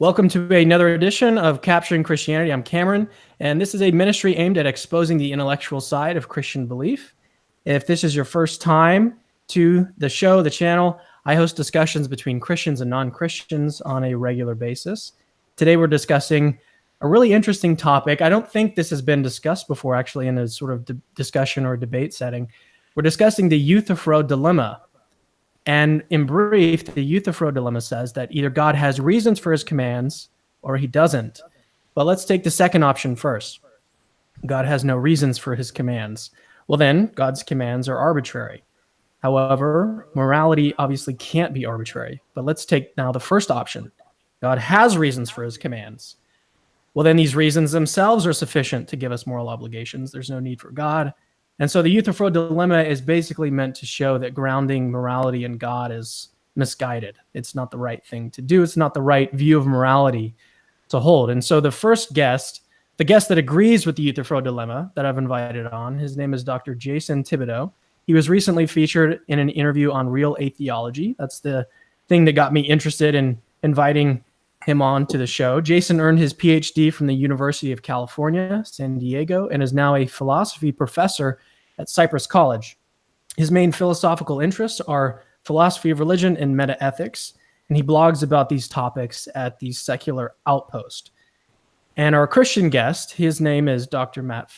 Welcome to another edition of Capturing Christianity. I'm Cameron, and this is a ministry aimed at exposing the intellectual side of Christian belief. If this is your first time to the show, the channel, I host discussions between Christians and non-Christians on a regular basis. Today we're discussing a really interesting topic. I don't think this has been discussed before, actually, in a sort of discussion or debate setting. We're discussing the Euthyphro Dilemma. And in brief, the Euthyphro Dilemma says that either God has reasons for his commands or he doesn't. But let's take the second option first. God has no reasons for his commands. Well, then, God's commands are arbitrary. However, morality obviously can't be arbitrary. But let's take now the first option. God has reasons for his commands. Well, then these reasons themselves are sufficient to give us moral obligations. There's no need for God. And so the Euthyphro Dilemma is basically meant to show that grounding morality in God is misguided. It's not the right thing to do. It's not the right view of morality to hold. And so the first guest, the guest that agrees with the Euthyphro Dilemma that I've invited on, his name is Dr. Jason Thibodeau. He was recently featured in an interview on Real Theology. That's the thing that got me interested in inviting him on to the show. Jason earned his PhD from the University of California, San Diego, and is now a philosophy professor at Cypress College. His main philosophical interests are philosophy of religion and metaethics, and he blogs about these topics at the secular Outpost. And our Christian guest, his name is Dr. Matt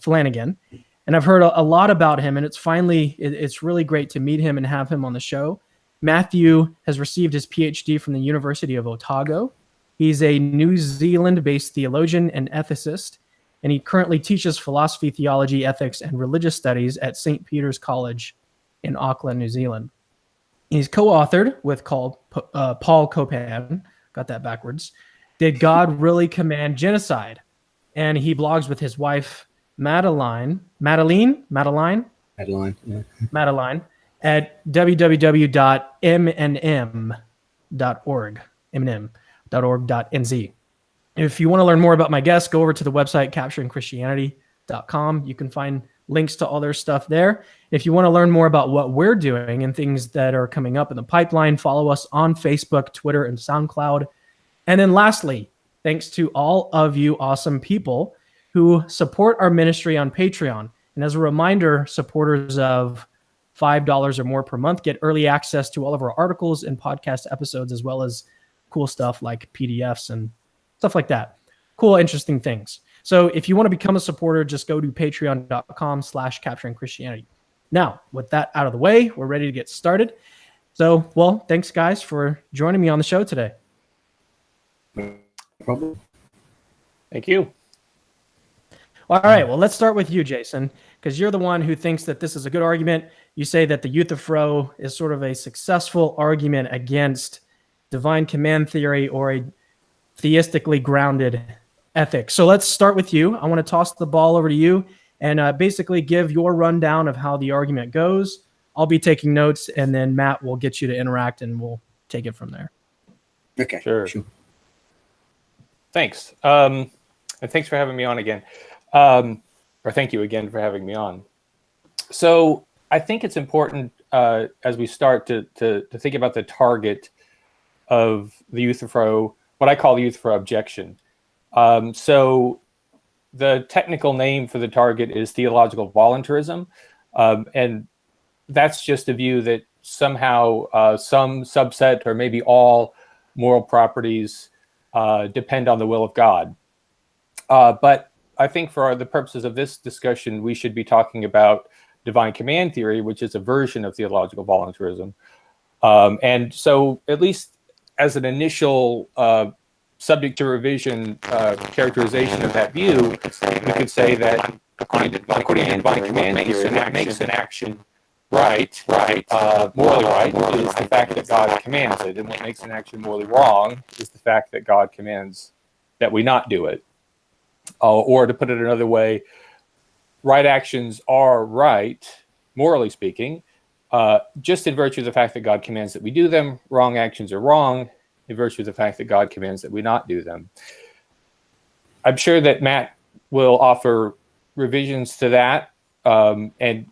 Flanagan, and I've heard a lot about him, and it's really great to meet him and have him on the show. Matthew has received his PhD from the University of Otago. He's a New Zealand-based theologian and ethicist, and he currently teaches philosophy, theology, ethics, and religious studies at St. Peter's College in Auckland, New Zealand. He's co-authored with Paul Copan, got that backwards, Did God Really Command Genocide? And he blogs with his wife, Madeline, at www.mnm.org.nz. If you want to learn more about my guests, go over to the website, capturingchristianity.com. You can find links to all their stuff there. If you want to learn more about what we're doing and things that are coming up in the pipeline, follow us on Facebook, Twitter, and SoundCloud. And then lastly, thanks to all of you awesome people who support our ministry on Patreon. And as a reminder, supporters of $5 or more per month get early access to all of our articles and podcast episodes, as well as cool stuff like PDFs and stuff like that. Cool, interesting things. So if you want to become a supporter, just go to patreon.com/capturingchristianity. Now, with that out of the way, we're ready to get started. So, well, thanks guys for joining me on the show today. No problem. Thank you. All right, well, let's start with you, Jason, because you're the one who thinks that this is a good argument. You say that the Euthyphro is sort of a successful argument against divine command theory or a theistically grounded ethics. So let's start with you. I want to toss the ball over to you and basically give your rundown of how the argument goes. I'll be taking notes, and then Matt will get you to interact, and we'll take it from there. Okay, sure. Thanks. And thanks for having me on again. Or thank you again for having me on. So I think it's important as we start to think about the target of the Euthyphro, what I call the Euthyphro objection. So the technical name for the target is theological voluntarism. And that's just a view that somehow some subset or maybe all moral properties depend on the will of God. But I think for the purposes of this discussion, we should be talking about divine command theory, which is a version of theological voluntarism. And so at least as an initial subject to revision characterization of that view, we could say that according to divine command theory, what makes an action right, morally right, is the fact that God commands it. And what makes an action morally wrong is the fact that God commands that we not do it. Or to put it another way, right actions are right, morally speaking, just in virtue of the fact that God commands that we do them. Wrong actions are wrong in virtue of the fact that God commands that we not do them. I'm sure that Matt will offer revisions to that, and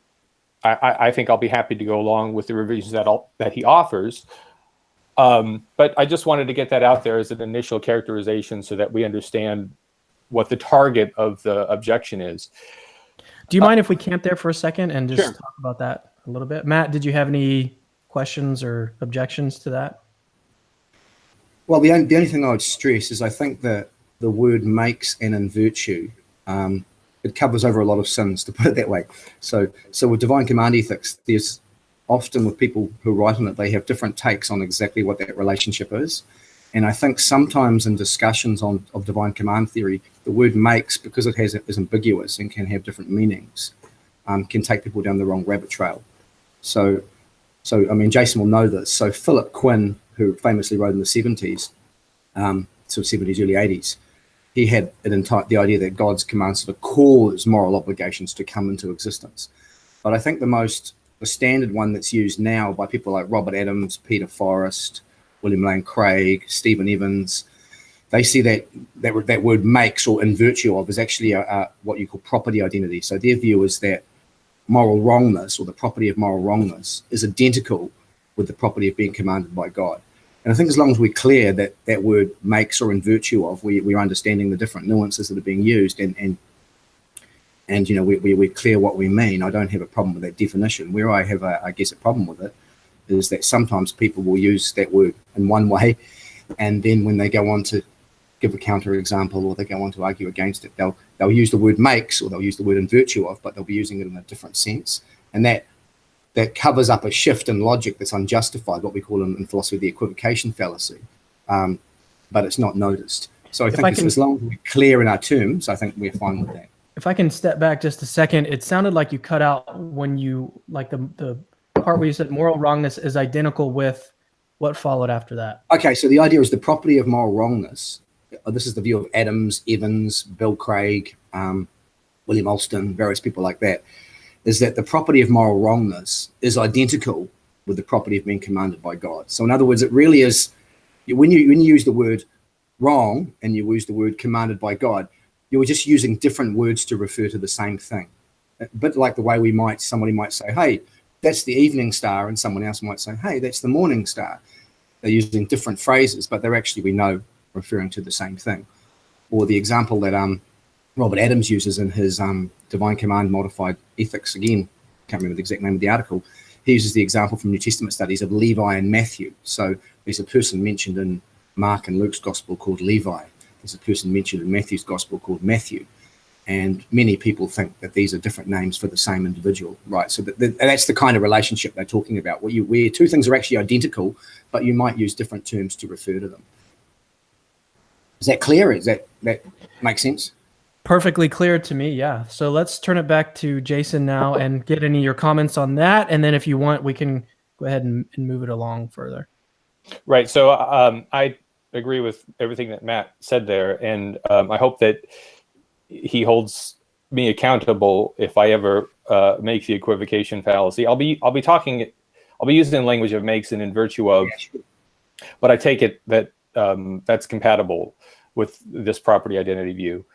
I think I'll be happy to go along with the revisions that he offers. But I just wanted to get that out there as an initial characterization so that we understand what the target of the objection is. Do you mind if we camp there for a second and just Sure. talk about that a little bit? Matt, did you have any questions or objections to that? Well, the only thing I would stress is I think that the word makes and in virtue, it covers over a lot of sins, to put it that way. So with divine command ethics, there's often with people who write on it, they have different takes on exactly what that relationship is. And I think sometimes in discussions of divine command theory, the word makes, because it is ambiguous and can have different meanings, can take people down the wrong rabbit trail. So I mean, Jason will know this. So Philip Quinn, who famously wrote in the 70s, sort of 70s, early 80s, he had the idea that God's commands sort of cause moral obligations to come into existence. But I think the standard one that's used now by people like Robert Adams, Peter Forrest, William Lane Craig, Stephen Evans, they see that word makes or in virtue of is actually what you call property identity. So their view is that moral wrongness, or the property of moral wrongness, is identical with the property of being commanded by God. And I think as long as we're clear that that word makes or in virtue of, we're understanding the different nuances that are being used, and you know, we're clear what we mean, I don't have a problem with that definition. Where I have, I guess, a problem with it is that sometimes people will use that word in one way, and then when they go on to give a counter example or they go on to argue against it, they'll use the word makes or they'll use the word in virtue of, but they'll be using it in a different sense. And that covers up a shift in logic that's unjustified, what we call in philosophy the equivocation fallacy, but it's not noticed. So I think as long as we're clear in our terms, I think we're fine with that. If I can step back just a second, it sounded like you cut out when you, like the part where you said moral wrongness is identical with what followed after that. Okay, so the idea is the property of moral wrongness. This is the view of Adams, Evans, Bill Craig, William Alston, various people like that, is that the property of moral wrongness is identical with the property of being commanded by God. So in other words, it really is, when you use the word wrong and you use the word commanded by God, you're just using different words to refer to the same thing. A bit like the way somebody might say, hey, that's the evening star, and someone else might say, hey, that's the morning star. They're using different phrases, but they're actually, we know, referring to the same thing. Or the example that Robert Adams uses in his Divine Command Modified Ethics, again, can't remember the exact name of the article, he uses the example from New Testament studies of Levi and Matthew. So there's a person mentioned in Mark and Luke's gospel called Levi. There's a person mentioned in Matthew's gospel called Matthew. And many people think that these are different names for the same individual, right? So that's the kind of relationship they're talking about, where two things are actually identical, but you might use different terms to refer to them. Is that clear? That makes sense? Perfectly clear to me, yeah. So let's turn it back to Jason now and get any of your comments on that. And then if you want, we can go ahead and move it along further. Right. So I agree with everything that Matt said there. And I hope that he holds me accountable if I ever make the equivocation fallacy. I'll be using the language of makes and in virtue of, but I take it that that's compatible with this property identity view.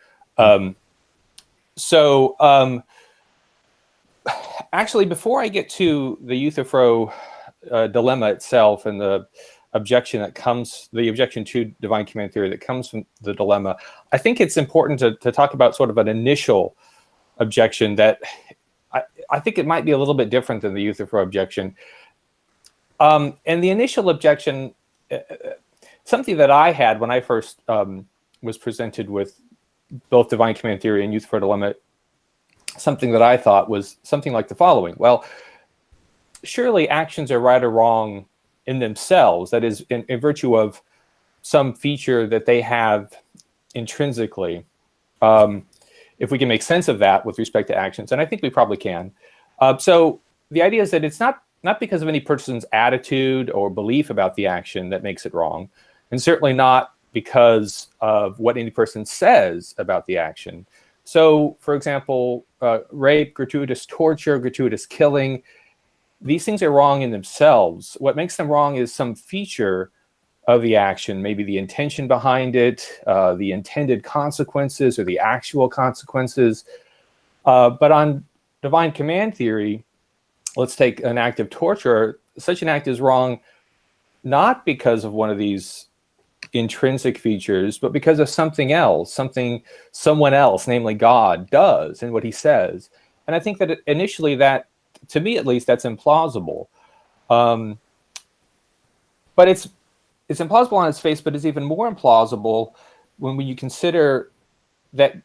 Actually, before I get to the Euthyphro dilemma itself and the objection to divine command theory that comes from the dilemma, I think it's important to talk about sort of an initial objection that I think it might be a little bit different than the Euthyphro objection. And the initial objection, something that I had when I first was presented with both divine command theory and Euthyphro dilemma, something that I thought was something like the following. Well, surely actions are right or wrong in themselves, that is, in virtue of some feature that they have intrinsically. If we can make sense of that with respect to actions, and I think we probably can. So the idea is that it's not because of any person's attitude or belief about the action that makes it wrong, and certainly not because of what any person says about the action. So, for example, rape, gratuitous torture, gratuitous killing, these things are wrong in themselves. What makes them wrong is some feature of the action, maybe the intention behind it, the intended consequences or the actual consequences. But on divine command theory, let's take an act of torture. Such an act is wrong not because of one of these intrinsic features, but because of something else, someone else, namely God, does and what he says. And I think that initially that, to me at least, that's implausible. But it's implausible on its face, but it's even more implausible when you consider that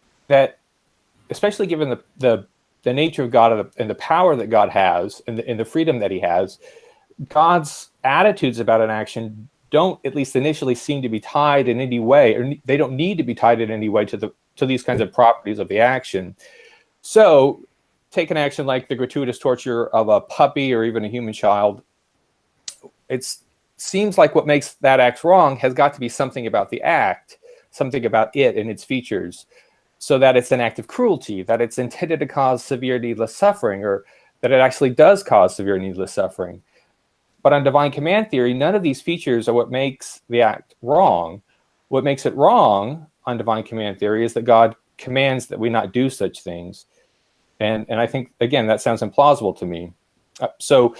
especially given the nature of God and the power that God has and the freedom that he has, God's attitudes about an action don't, at least initially, seem to be tied in any way, or they don't need to be tied in any way to these kinds of properties of the action. So take an action like the gratuitous torture of a puppy or even a human child. It seems like what makes that act wrong has got to be something about the act, something about it and its features, so that it's an act of cruelty, that it's intended to cause severe needless suffering, or that it actually does cause severe needless suffering. But on divine command theory, none of these features are what makes the act wrong. What makes it wrong on divine command theory is that God commands that we not do such things. And I think, again, that sounds implausible to me. So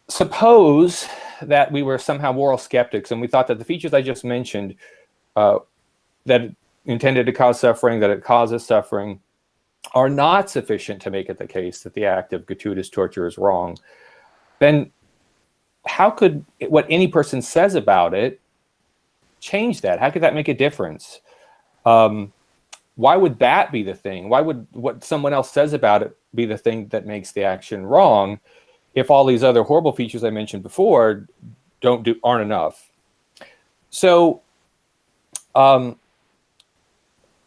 suppose that we were somehow moral skeptics and we thought that the features I just mentioned, that it intended to cause suffering, that it causes suffering, are not sufficient to make it the case that the act of gratuitous torture is wrong. Then how could what any person says about it change that? How could that make a difference? Why would that be the thing? Why would what someone else says about it be the thing that makes the action wrong if all these other horrible features I mentioned before aren't enough? So let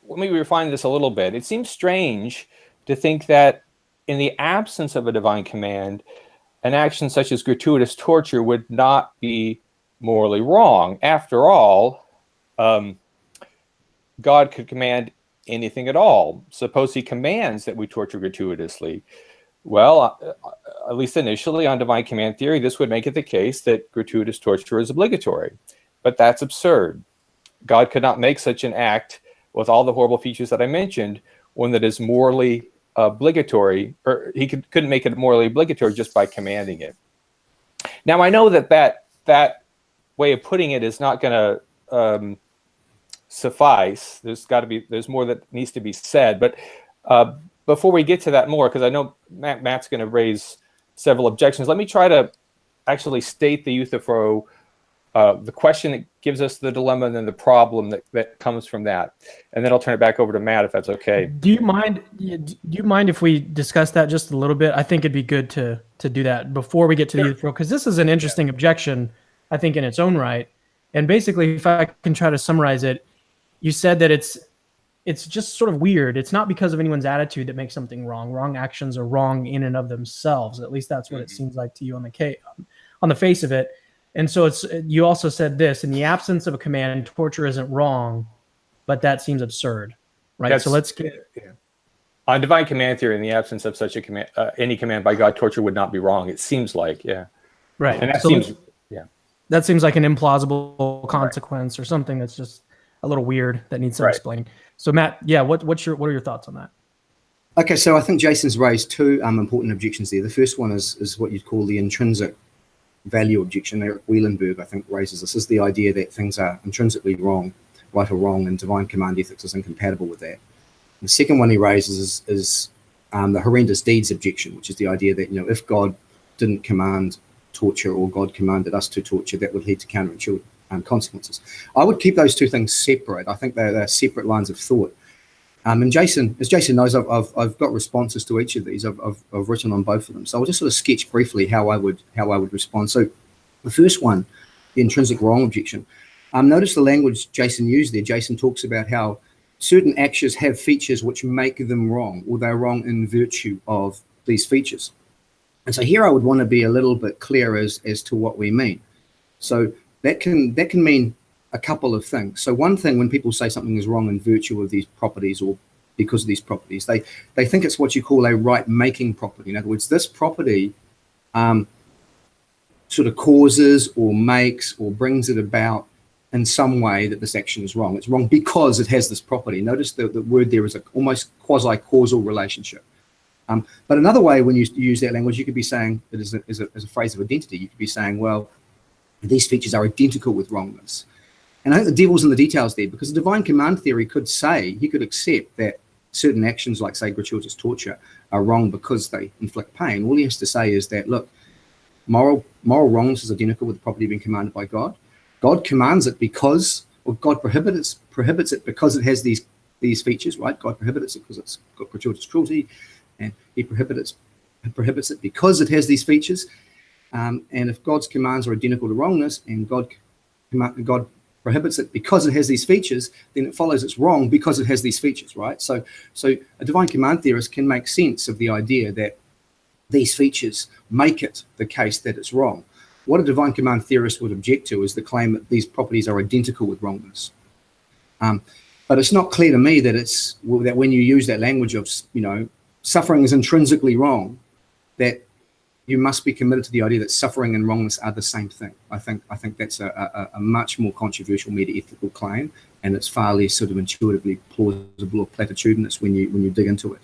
me refine this a little bit. It seems strange to think that in the absence of a divine command, an action such as gratuitous torture would not be morally wrong. After all, God could command anything at all. Suppose he commands that we torture gratuitously. Well, at least initially on divine command theory, this would make it the case that gratuitous torture is obligatory. But that's absurd. God could not make such an act with all the horrible features that I mentioned, one that is morally obligatory, or he couldn't make it morally obligatory just by commanding it. Now, I know that way of putting it is not going to suffice. There's more that needs to be said. But before we get to that more, because I know Matt's going to raise several objections, let me try to actually state the Euthyphro, the question that gives us the dilemma, and then the problem that comes from that, and then I'll turn it back over to Matt if that's okay. Do you mind if we discuss that just a little bit? I think it'd be good to do that before we get to the Euthyphro, because this is an interesting objection, I think, in its own right. And basically, if I can try to summarize it, you said that it's just sort of weird. It's not because of anyone's attitude that makes something wrong. Wrong actions are wrong in and of themselves. At least that's what it seems like to you on the face of it. And so you also said this: in the absence of a command, torture isn't wrong, but that seems absurd, right? So let's get on divine command theory. In the absence of such a command, any command by God, torture would not be wrong. It seems like, right. And that that seems like an implausible consequence, or something that's just a little weird that needs some explaining. So Matt, what are your thoughts on that? Okay, so I think Jason's raised two important objections there. The first one is what you'd call the intrinsic value objection. Eric Wielenberg, I think, raises this, is the idea that things are intrinsically wrong, right or wrong, and divine command ethics is incompatible with that. The second one he raises is the horrendous deeds objection, which is the idea that, if God didn't command torture, or God commanded us to torture, that would lead to counterintuitive consequences. I would keep those two things separate. I think they're separate lines of thought. And as Jason knows, I've got responses to each of these. I've written on both of them. So I'll just sort of sketch briefly how I would respond. So the first one, the intrinsic wrong objection. Notice the language Jason used there. Jason talks about how certain actions have features which make them wrong, or they're wrong in virtue of these features. And so here I would want to be a little bit clear as to what we mean. So that can mean a couple of things. So one thing, when people say something is wrong in virtue of these properties or because of these properties, they think it's what you call a right-making property. In other words, this property sort of causes or makes or brings it about in some way that this action is wrong. It's wrong because it has this property. Notice the word there is almost quasi-causal relationship. But another way, when you use that language, you could be saying it as a phrase of identity. You could be saying, well, these features are identical with wrongness. And I think the devil's in the details there, because the divine command theory could say, he could accept that certain actions like, say, gratuitous torture are wrong because they inflict pain. All he has to say is that, look, moral wrongness is identical with the property being commanded by God. God commands it because, or God prohibits it because it has these features, right? God prohibits it because it's got gratuitous cruelty, and he prohibits it because it has these features. And if God's commands are identical to wrongness, and God prohibits it because it has these features, then it follows it's wrong because it has these features, right? So a divine command theorist can make sense of the idea that these features make it the case that it's wrong. What a divine command theorist would object to is the claim that these properties are identical with wrongness. But it's not clear to me that that when you use that language of, suffering is intrinsically wrong, that you must be committed to the idea that suffering and wrongness are the same thing. I think that's a much more controversial meta-ethical claim, and it's far less sort of intuitively plausible or platitudinous when you dig into it.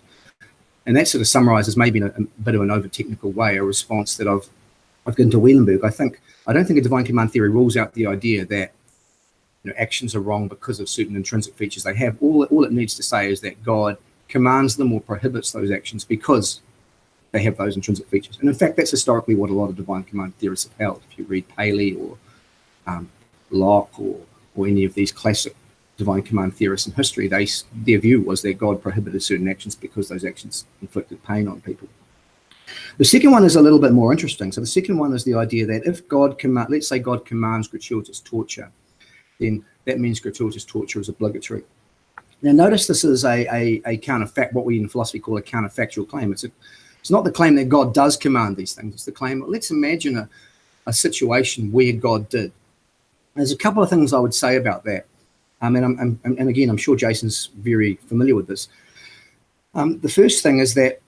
And that sort of summarizes, maybe in a bit of an over-technical way, a response that I've given to Wielenberg. I don't think a divine command theory rules out the idea that actions are wrong because of certain intrinsic features they have. All it needs to say is that God commands them or prohibits those actions because they have those intrinsic features. And in fact, that's historically what a lot of divine command theorists have held. If you read Paley or Locke or any of these classic divine command theorists in history, their view was that God prohibited certain actions because those actions inflicted pain on people. The second one is a little bit more interesting. So the second one is the idea that if let's say God commands gratuitous torture, then that means gratuitous torture is obligatory. Now notice this is a counterfact, what we in philosophy call a counterfactual claim. It's not the claim that God does command these things. It's the claim, let's imagine a situation where God did. There's a couple of things I would say about that. And again, I'm sure Jason's very familiar with this. The first thing is that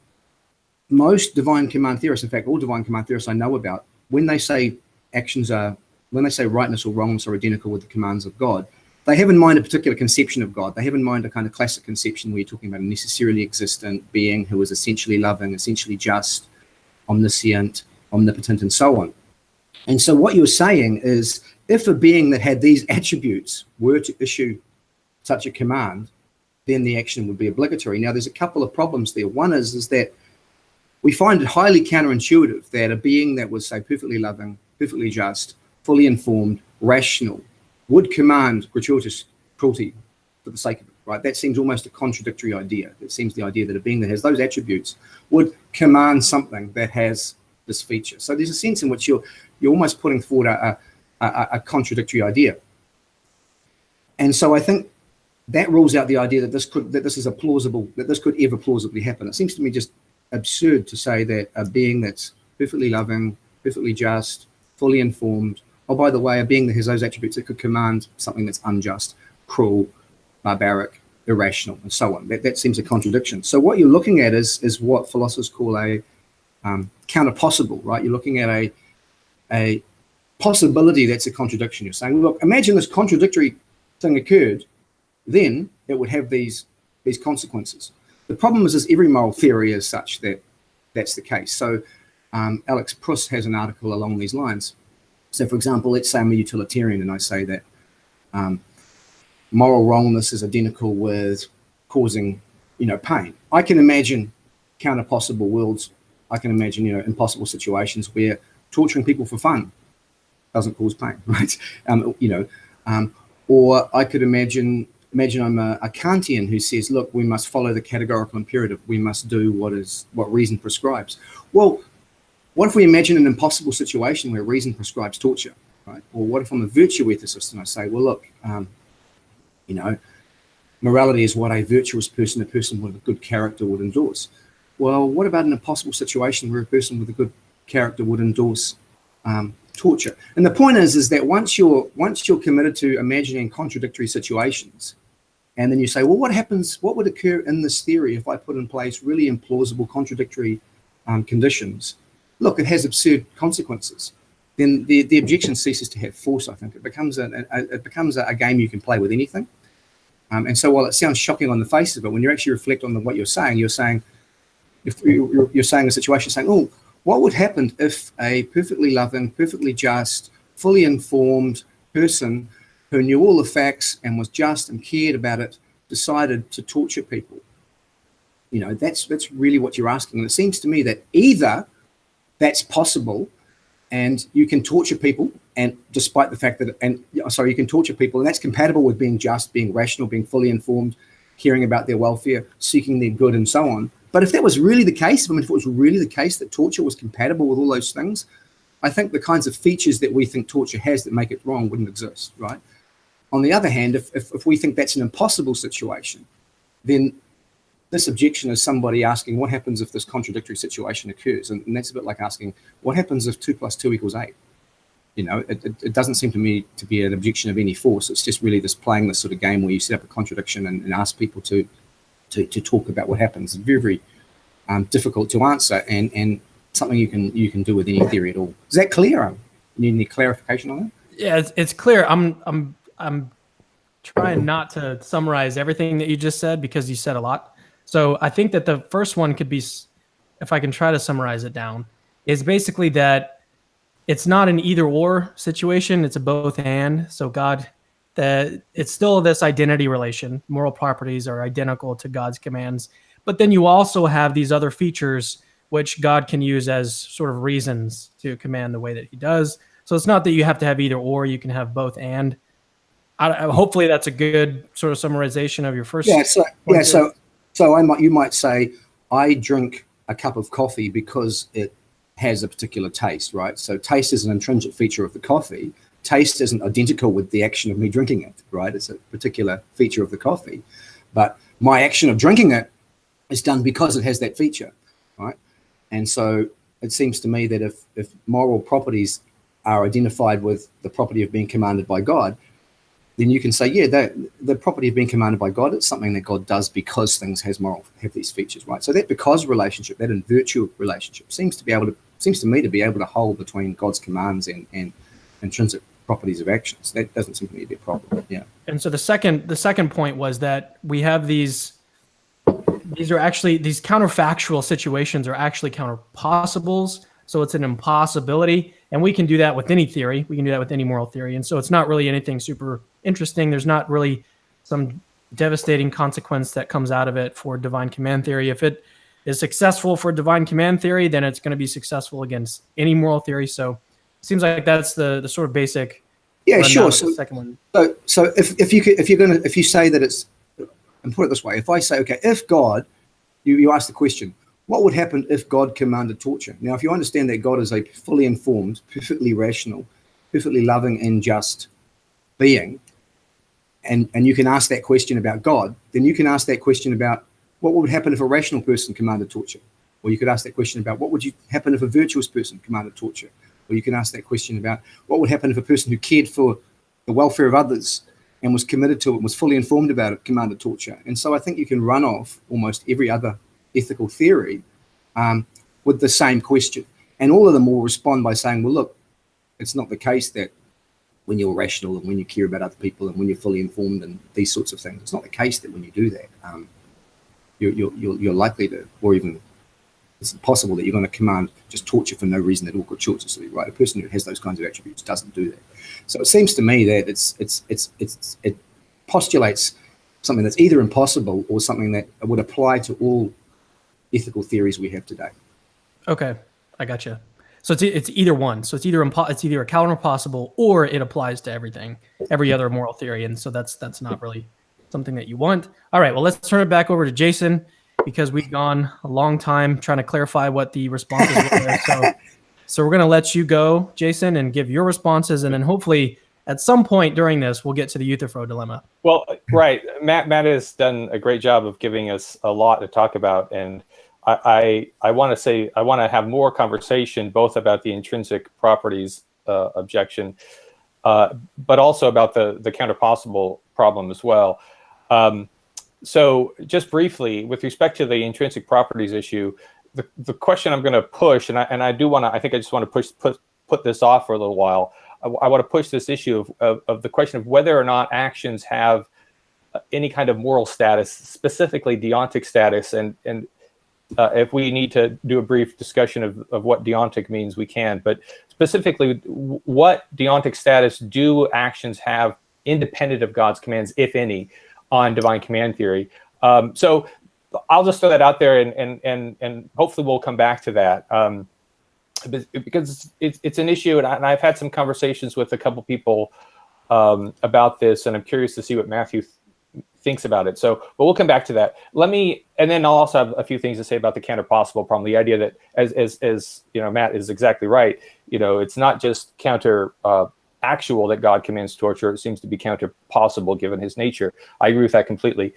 most divine command theorists, in fact, all divine command theorists I know about, when they say rightness or wrongness are identical with the commands of God, they have in mind a particular conception of God. They have in mind a kind of classic conception where you're talking about a necessarily existent being who is essentially loving, essentially just, omniscient, omnipotent, and so on. And so what you're saying is, if a being that had these attributes were to issue such a command, then the action would be obligatory. Now, there's a couple of problems there. One is that we find it highly counterintuitive that a being that was, say, perfectly loving, perfectly just, fully informed, rational, would command gratuitous cruelty for the sake of it, right? That seems almost a contradictory idea. It seems the idea that a being that has those attributes would command something that has this feature. So there's a sense in which you're almost putting forward a contradictory idea. And so I think that rules out the idea that this could ever plausibly happen. It seems to me just absurd to say that a being that's perfectly loving, perfectly just, fully informed, oh, by the way, a being that has those attributes that could command something that's unjust, cruel, barbaric, irrational, and so on. That seems a contradiction. So what you're looking at is what philosophers call a counter-possible, right? You're looking at a possibility that's a contradiction. You're saying, look, imagine this contradictory thing occurred, then it would have these consequences. The problem is every moral theory is such that that's the case. So Alex Pruss has an article along these lines. So, for example, let's say I'm a utilitarian and I say that moral wrongness is identical with causing, pain. I can imagine counter-possible worlds. I can imagine, impossible situations where torturing people for fun doesn't cause pain, right? Or I could imagine I'm a Kantian who says, look, we must follow the categorical imperative. We must do what reason prescribes. Well, what if we imagine an impossible situation where reason prescribes torture, right? Or what if I'm a virtue ethicist and I say, well, look, morality is what a virtuous person, a person with a good character would endorse. Well, what about an impossible situation where a person with a good character would endorse torture? And the point is that once you're committed to imagining contradictory situations, and then you say, well, what would occur in this theory if I put in place really implausible, contradictory conditions? Look, it has absurd consequences. Then the objection ceases to have force, I think. It becomes a game you can play with anything. And so while it sounds shocking on the face of it, when you actually reflect on what you're saying, if you're saying a situation, saying, oh, what would happen if a perfectly loving, perfectly just, fully informed person who knew all the facts and was just and cared about it, decided to torture people. You know, that's really what you're asking. And it seems to me that either that's possible and you can torture people, and despite the fact that, you can torture people, and that's compatible with being just, being rational, being fully informed, caring about their welfare, seeking their good, and so on. But if that was really the case, if it was really the case that torture was compatible with all those things, I think the kinds of features that we think torture has that make it wrong wouldn't exist, right? On the other hand, if we think that's an impossible situation, then this objection is somebody asking, what happens if this contradictory situation occurs? And that's a bit like asking, what happens if 2 + 2 = 8? You know, it doesn't seem to me to be an objection of any force. It's just really this playing this sort of game where you set up a contradiction and ask people to talk about what happens. It's very, very difficult to answer, and something you can do with any theory at all. Is that clear? Need any clarification on that? Yeah, it's clear. I'm trying not to summarize everything that you just said because you said a lot. So I think that the first one could be, if I can try to summarize it down, is basically that it's not an either or situation, it's a both and. So it's still this identity relation. Moral properties are identical to God's commands. But then you also have these other features which God can use as sort of reasons to command the way that he does. So it's not that you have to have either or, you can have both and. Hopefully that's a good sort of summarization of your first. You might say, I drink a cup of coffee because it has a particular taste, right? So taste is an intrinsic feature of the coffee. Taste isn't identical with the action of me drinking it, right? It's a particular feature of the coffee. But my action of drinking it is done because it has that feature, right? And so it seems to me that if moral properties are identified with the property of being commanded by God, then you can say, yeah, the property of being commanded by God, it's something that God does because things have these features, right? So that because relationship, that in virtue relationship, seems to me to be able to hold between God's commands and intrinsic properties of actions. That doesn't seem to me to be a problem. Yeah. And so the second point was that we have these counterfactual situations are actually counterpossibles. So it's an impossibility, and we can do that with any theory. We can do that with any moral theory. And so it's not really anything super interesting. There's not really some devastating consequence that comes out of it for divine command theory. If it is successful for divine command theory, then it's going to be successful against any moral theory. So it seems like that's the sort of basic. Yeah, sure. So the second one. So if you say that it's, and put it this way, if I say, okay, if God, you ask the question, what would happen if God commanded torture? Now, if you understand that God is a fully informed, perfectly rational, perfectly loving and just being, and you can ask that question about God, then you can ask that question about what would happen if a rational person commanded torture? Or you could ask that question about what would happen if a virtuous person commanded torture? Or you can ask that question about what would happen if a person who cared for the welfare of others and was committed to it, was fully informed about it, commanded torture. And so I think you can run off almost every other ethical theory with the same question. And all of them will respond by saying, well, look, it's not the case that when you're rational and when you care about other people and when you're fully informed and these sorts of things, it's not the case that when you do that, you're likely to, or even it's possible that you're going to command just torture for no reason at all, gratuitously, right? A person who has those kinds of attributes doesn't do that. So it seems to me that it postulates something that's either impossible or something that would apply to all ethical theories we have today. Okay, I gotcha. So it's either one. So it's either a counterpossible or it applies to every other moral theory, and so that's not really something that you want. All right, well, let's turn it back over to Jason because we've gone a long time trying to clarify what the responses were there. So we're going to let you go, Jason, and give your responses, and then hopefully at some point during this, we'll get to the Euthyphro Dilemma. Well, right. Matt has done a great job of giving us a lot to talk about, and I want to have more conversation both about the intrinsic properties objection, but also about the counterpossible problem as well. So just briefly, with respect to the intrinsic properties issue, the question I'm going to push, and I just want to put this off for a little while. I want to push this issue of the question of whether or not actions have any kind of moral status, specifically deontic status, and if we need to do a brief discussion of what deontic means, we can. But specifically, what deontic status do actions have independent of God's commands, if any, on divine command theory? So I'll just throw that out there, and hopefully we'll come back to that, because it's an issue, and I've had some conversations with a couple people about this, and I'm curious to see what Matthew thinks about it. So, but we'll come back to that. And then I'll also have a few things to say about the counter-possible problem. The idea that, as you know, Matt is exactly right. You know, it's not just counter-actual that God commands torture. It seems to be counter-possible given his nature. I agree with that completely.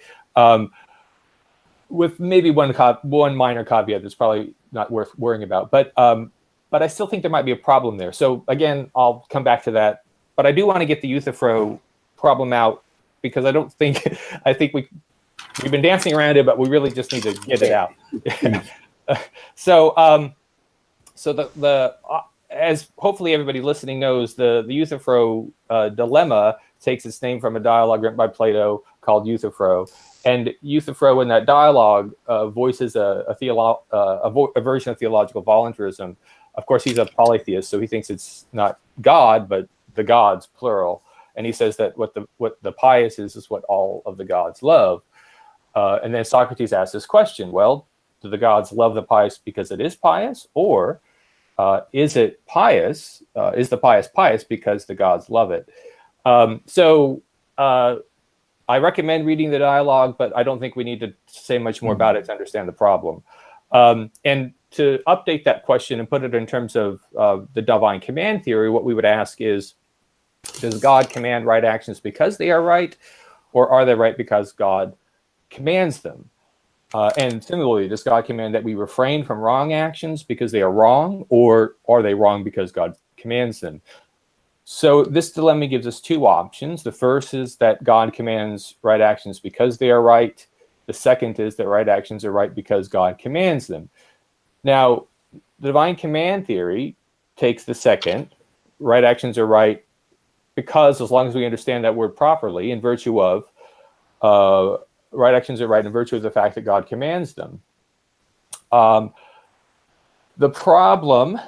With maybe one minor caveat that's probably not worth worrying about. But I still think there might be a problem there. So again, I'll come back to that. But I do want to get the Euthyphro problem out, because I think we've been dancing around it, but we really just need to get it out. So as hopefully everybody listening knows, the Euthyphro Dilemma takes its name from a dialogue written by Plato called Euthyphro. And Euthyphro in that dialogue voices a version of theological voluntarism. Of course, he's a polytheist, so he thinks it's not God, but the gods, plural. And he says that what the pious is what all of the gods love. And then Socrates asks this question: well, do the gods love the pious because it is pious, or is it pious? Is the pious pious because the gods love it? I recommend reading the dialogue, but I don't think we need to say much more about it to understand the problem. And to update that question and put it in terms of the divine command theory, what we would ask is, does God command right actions because they are right, or are they right because God commands them? And similarly, does God command that we refrain from wrong actions because they are wrong, or are they wrong because God commands them? So this dilemma gives us two options. The first is that God commands right actions because they are right. The second is that right actions are right because God commands them. Now, the divine command theory takes the second. Right actions are right because, as long as we understand that word properly, in virtue of right actions are right in virtue of the fact that God commands them. The problem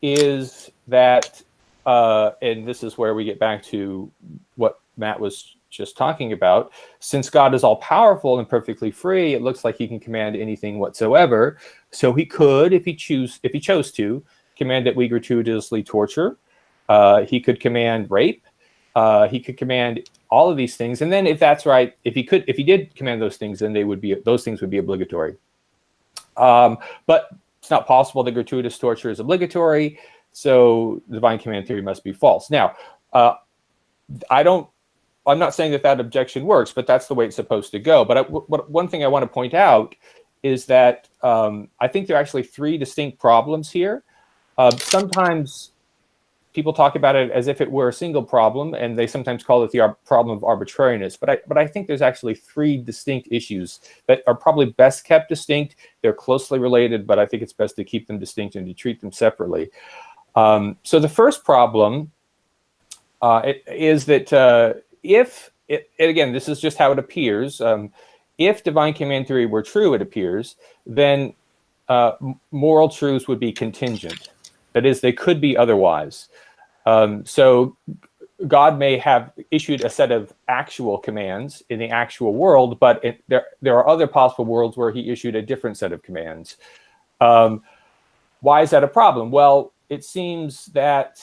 is that, and this is where we get back to what Matt was just talking about, since God is all powerful and perfectly free, it looks like he can command anything whatsoever. So he could, if he chose to, command that we gratuitously torture. He could command rape. He could command all of these things, and then if that's right, if he did command those things, then those things would be obligatory. But it's not possible that gratuitous torture is obligatory, so divine command theory must be false. Now, I'm not saying that objection works, but that's the way it's supposed to go. But one thing I want to point out is that I think there are actually three distinct problems here. Sometimes people talk about it as if it were a single problem, and they sometimes call it the problem of arbitrariness. But I think there's actually three distinct issues that are probably best kept distinct. They're closely related, but I think it's best to keep them distinct and to treat them separately. So the first problem is that again, this is just how it appears. If divine command theory were true, it appears, then moral truths would be contingent. That is, they could be otherwise. So God may have issued a set of actual commands in the actual world, but there are other possible worlds where he issued a different set of commands. Why is that a problem? Well, it seems that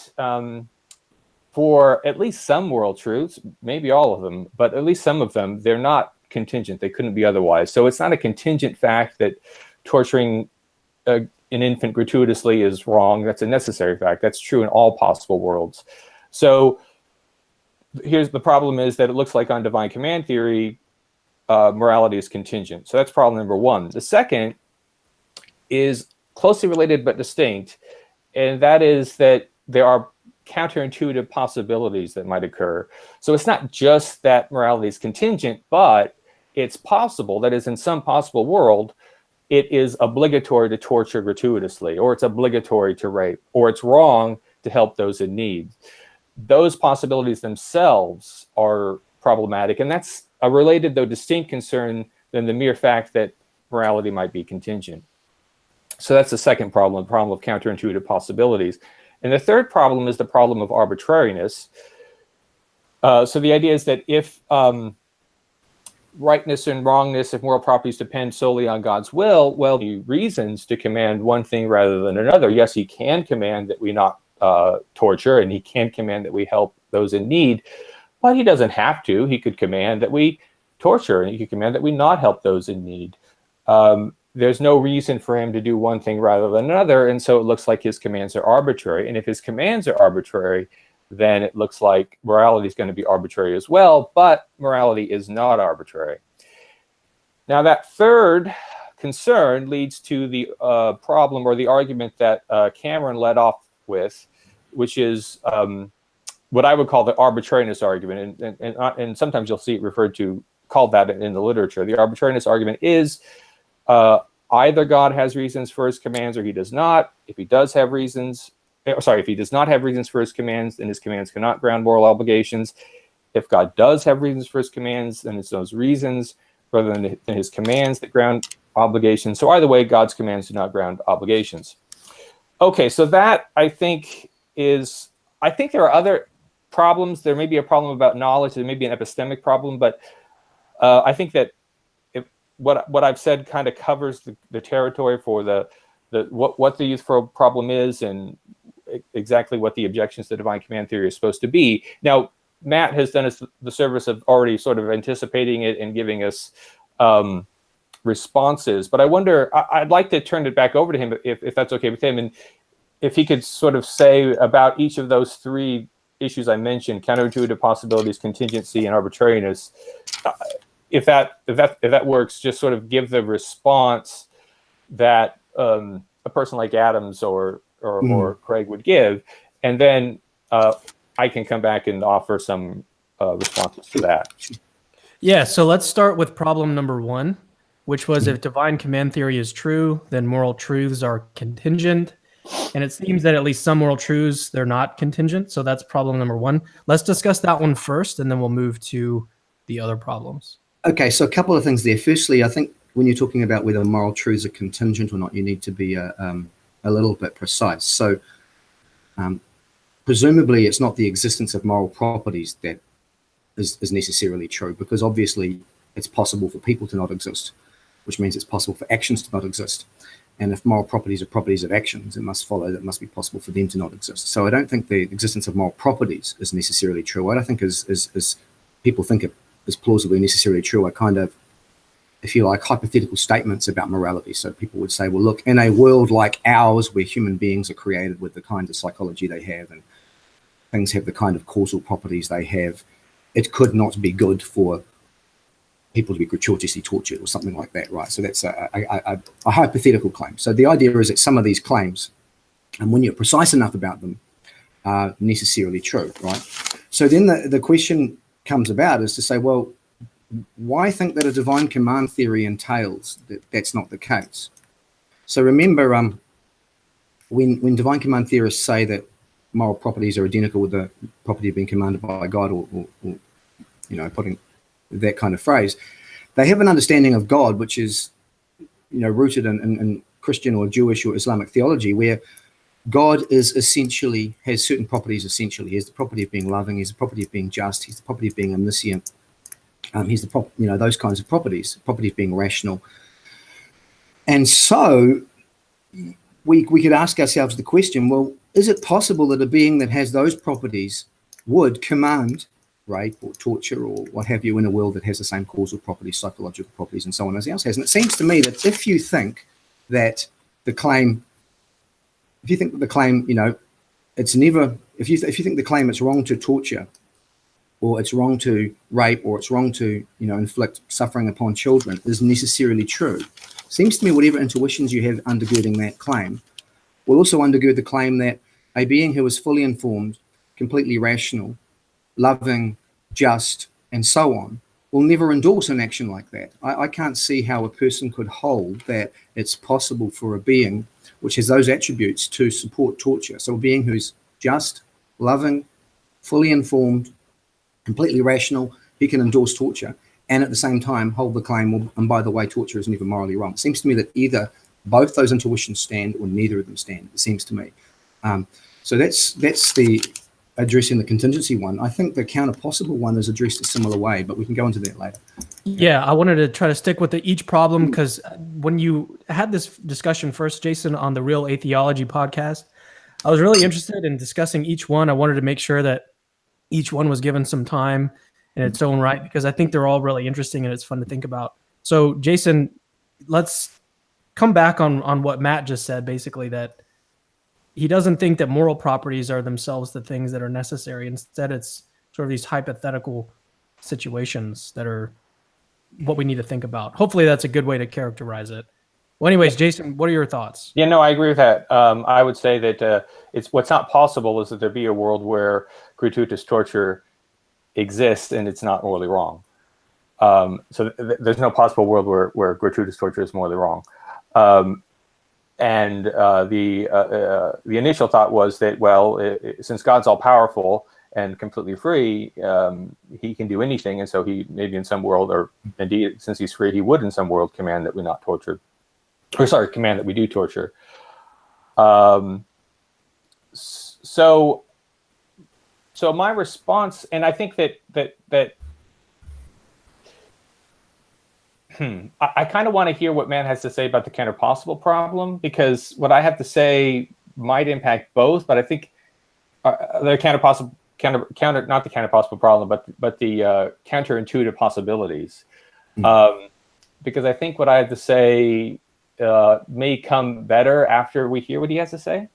for at least some world truths, maybe all of them, but at least some of them, they're not contingent. They couldn't be otherwise. So it's not a contingent fact that torturing an infant gratuitously is wrong. That's a necessary fact. That's true in all possible worlds. So here's the problem: is that it looks like on divine command theory, morality is contingent. So that's problem number one. The second is closely related but distinct, and that is that there are counterintuitive possibilities that might occur. So it's not just that morality is contingent, but it's possible, that is, in some possible world, it is obligatory to torture gratuitously, or it's obligatory to rape, or it's wrong to help those in need. Those possibilities themselves are problematic, and that's a related, though distinct, concern than the mere fact that morality might be contingent. So that's the second problem, the problem of counterintuitive possibilities. And the third problem is the problem of arbitrariness. So the idea is that if rightness and wrongness, if moral properties depend solely on God's will, well, the reasons to command one thing rather than another. Yes, he can command that we not torture, and he can command that we help those in need, but he doesn't have to. He could command that we torture, and he could command that we not help those in need. There's no reason for him to do one thing rather than another, and so it looks like his commands are arbitrary. And if his commands are arbitrary, then it looks like morality is going to be arbitrary as well, but morality is not arbitrary. Now, that third concern leads to the problem or the argument that Cameron led off with, which is what I would call the arbitrariness argument, and sometimes you'll see it referred to, called that in the literature. The arbitrariness argument is either God has reasons for his commands or he does not. If he does have reasons, if he does not have reasons for his commands, then his commands cannot ground moral obligations. If God does have reasons for his commands, then it's those reasons rather than his commands that ground obligations. So either way, God's commands do not ground obligations. Okay, so that I think there are other problems. There may be a problem about knowledge. There may be an epistemic problem, but I think that what I've said kind of covers the territory for what the Euthyphro problem is and exactly what the objections to divine command theory is supposed to be. Now, Matt has done us the service of already sort of anticipating it and giving us responses, but I wonder, I'd like to turn it back over to him if that's okay with him, and if he could sort of say about each of those three issues I mentioned, counterintuitive possibilities, contingency, and arbitrariness, if that works, just sort of give the response that a person like Adams or Craig would give, and then I can come back and offer some responses to that. Yeah, so let's start with problem number one, which was if divine command theory is true, then moral truths are contingent. And it seems that at least some moral truths, they're not contingent. So that's problem number one. Let's discuss that one first, and then we'll move to the other problems. Okay, so a couple of things there. Firstly, I think when you're talking about whether moral truths are contingent or not, you need to be a little bit precise. So presumably it's not the existence of moral properties that is necessarily true, because obviously it's possible for people to not exist, which means it's possible for actions to not exist. And if moral properties are properties of actions, it must follow that it must be possible for them to not exist. So I don't think the existence of moral properties is necessarily true. What I think is people think it is plausibly necessarily true are kind of, if you like, hypothetical statements about morality. So people would say, well, look, in a world like ours, where human beings are created with the kind of psychology they have and things have the kind of causal properties they have, it could not be good for people to be gratuitously tortured or something like that, right? So that's a hypothetical claim. So the idea is that some of these claims, and when you're precise enough about them, are necessarily true, right? So then the question comes about is to say, well, why think that a divine command theory entails that that's not the case? So remember, when divine command theorists say that moral properties are identical with the property of being commanded by God, or you know, putting that kind of phrase, they have an understanding of God which is, you know, rooted in Christian or Jewish or Islamic theology, where God is essentially, has certain properties essentially. He has the property of being loving, he has the property of being just, he's the property of being omniscient, he's the you know, those kinds of properties, property of being rational. And so we could ask ourselves the question, well, is it possible that a being that has those properties would command rape or torture or what have you in a world that has the same causal properties, psychological properties, and so on as ours has? And it seems to me that if you think that the claim, you know, it's never, if you think the claim it's wrong to torture, or it's wrong to rape, or it's wrong to, you know, inflict suffering upon children is necessarily true, seems to me whatever intuitions you have undergirding that claim will also undergird the claim that a being who is fully informed, completely rational, loving, just, and so on, will never endorse an action like that. I can't see how a person could hold that it's possible for a being which has those attributes to support torture. So a being who's just, loving, fully informed, completely rational, he can endorse torture, and at the same time hold the claim, well, and by the way, torture is never morally wrong. It seems to me that either both those intuitions stand or neither of them stand, it seems to me. So that's the addressing the contingency one. I think the counter-possible one is addressed a similar way, but we can go into that later. Yeah, I wanted to try to stick with each problem because when you had this discussion first, Jason, on the Real Atheology podcast, I was really interested in discussing each one. I wanted to make sure that each one was given some time in its own right, because I think they're all really interesting and it's fun to think about. So, Jason, let's come back on what Matt just said, basically, that he doesn't think that moral properties are themselves the things that are necessary. Instead, it's sort of these hypothetical situations that are what we need to think about. Hopefully that's a good way to characterize it. Well, anyways, Jason, what are your thoughts? Yeah, no, I agree with that. I would say that it's what's not possible is that there be a world where gratuitous torture exists and it's not morally wrong. So there's no possible world where gratuitous torture is morally wrong. And the initial thought was that, well, since God's all powerful and completely free, he can do anything, and so he maybe in some world, or indeed since he's free, he would in some world command that we not torture, or sorry, command that we do torture. So my response, and I think that I kind of want to hear what Matt has to say about the counter-possible problem, because what I have to say might impact both, but I think the counter-possible not the counter-possible problem, but the counterintuitive possibilities. Because I think what I have to say may come better after we hear what he has to say,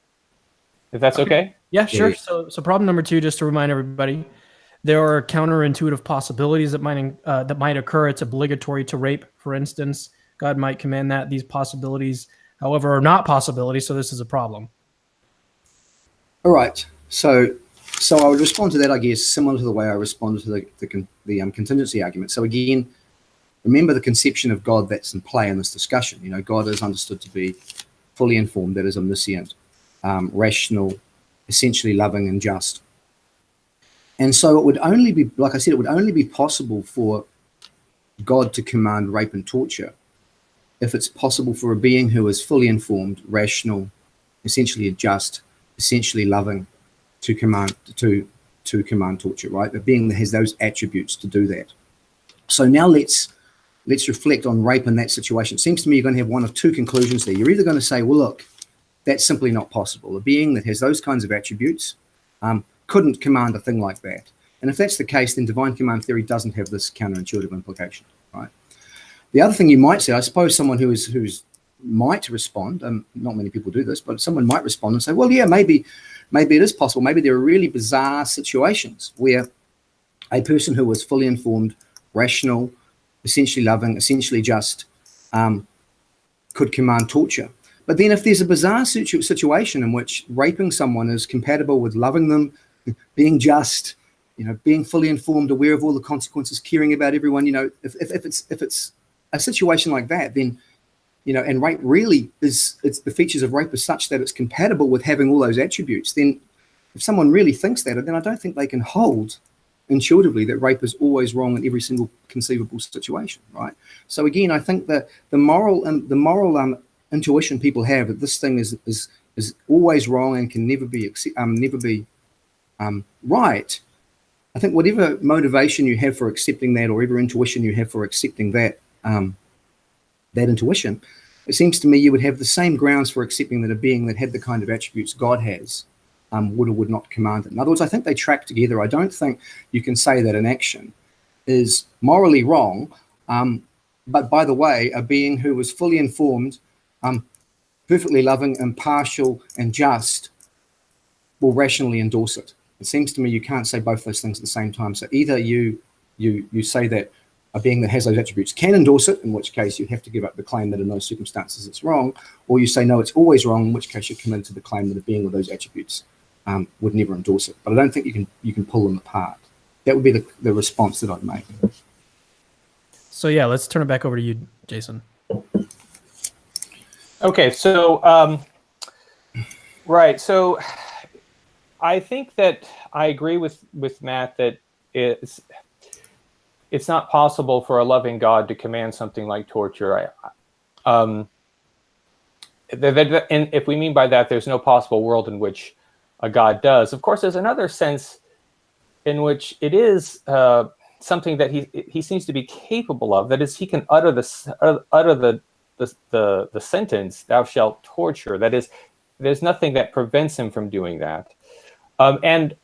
if that's okay. Yeah, sure. So problem number 2, just to remind everybody, there are counterintuitive possibilities that might occur. It's obligatory to rape, for instance. God might command that. These possibilities, however, are not possibilities, so this is a problem. All right. So I would respond to that, I guess, similar to the way I responded to the contingency argument. So again, remember the conception of God that's in play in this discussion. You know, God is understood to be fully informed, that is omniscient, rational, essentially loving and just. And so it would only be, like I said, it would only be possible for God to command rape and torture if it's possible for a being who is fully informed, rational, essentially just, essentially loving, to command torture, right? A being that has those attributes to do that. So now let's reflect on rape in that situation. It seems to me you're going to have one of two conclusions there. You're either going to say, well, look, that's simply not possible. A being that has those kinds of attributes couldn't command a thing like that. And if that's the case, then divine command theory doesn't have this counterintuitive implication, right? The other thing you might say, I suppose someone who's might respond, not many people do this, but someone might respond and say, well, yeah, maybe it is possible. Maybe there are really bizarre situations where a person who was fully informed, rational, essentially loving, essentially just, could command torture. But then if there's a bizarre situation in which raping someone is compatible with loving them, being just, being fully informed, aware of all the consequences, caring about everyone, if it's a situation like that, then, and rape really it's the features of rape are such that it's compatible with having all those attributes, then if someone really thinks that, then I don't think they can hold intuitively that rape is always wrong in every single conceivable situation, right? So again, I think that the moral intuition people have that this thing is always wrong and can never be right. I think whatever motivation you have for accepting that, or whatever intuition you have for accepting that intuition, it seems to me you would have the same grounds for accepting that a being that had the kind of attributes God has would or would not command it. In other words, I think they track together. I don't think you can say that an action is morally wrong, but by the way, a being who was fully informed, perfectly loving, impartial, and just will rationally endorse it. It seems to me you can't say both those things at the same time. So either you say that a being that has those attributes can endorse it, in which case you have to give up the claim that in those circumstances it's wrong, or you say no, it's always wrong, in which case you commit to the claim that a being with those attributes would never endorse it. But I don't think you can pull them apart. That would be the response that I'd make. So yeah, let's turn it back over to you, Jason. Okay, so right, so I think that I agree with Matt that it's not possible for a loving God to command something like torture. And if we mean by that, there's no possible world in which a God does. Of course, there's another sense in which it is something that he seems to be capable of. That is, he can utter the sentence, "Thou shalt torture." That is, there's nothing that prevents him from doing that. And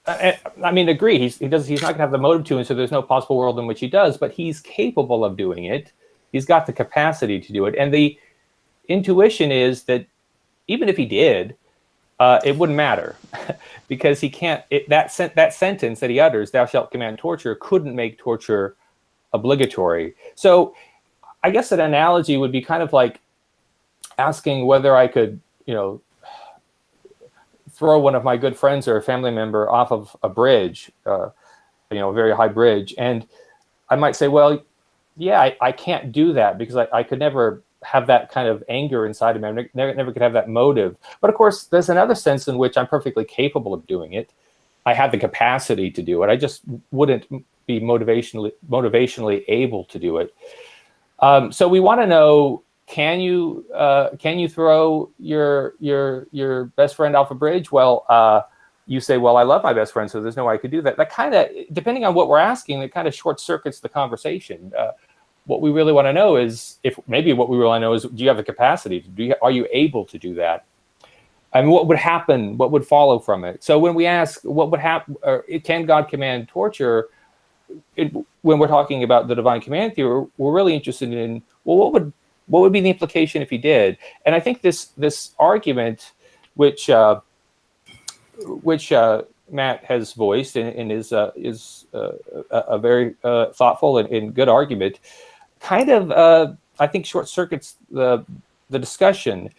I mean, agree. He's not going to have the motive to, and so there's no possible world in which he does. But he's capable of doing it. He's got the capacity to do it. And the intuition is that even if he did, it wouldn't matter, because he can't. That sentence that he utters, "Thou shalt command torture," couldn't make torture obligatory. So, I guess an analogy would be kind of like asking whether I could, throw one of my good friends or a family member off of a bridge, a very high bridge, and I might say, well, yeah, I can't do that because I could never have that kind of anger inside of me. I never could have that motive. But of course, there's another sense in which I'm perfectly capable of doing it. I have the capacity to do it. I just wouldn't be motivationally able to do it. So we want to know: can you throw your best friend off a bridge? Well, you say, well, I love my best friend, so there's no way I could do that. That kind of, depending on what we're asking, it kind of short circuits the conversation. What we really want to know is, do you have the capacity? Are you able to do that? I mean, what would happen? What would follow from it? So when we ask what would happen, or can God command torture, when we're talking about the divine command theory, we're really interested in, well, what would be the implication if he did? And I think this argument, which Matt has voiced and is a very thoughtful and good argument, kind of I think short circuits the discussion.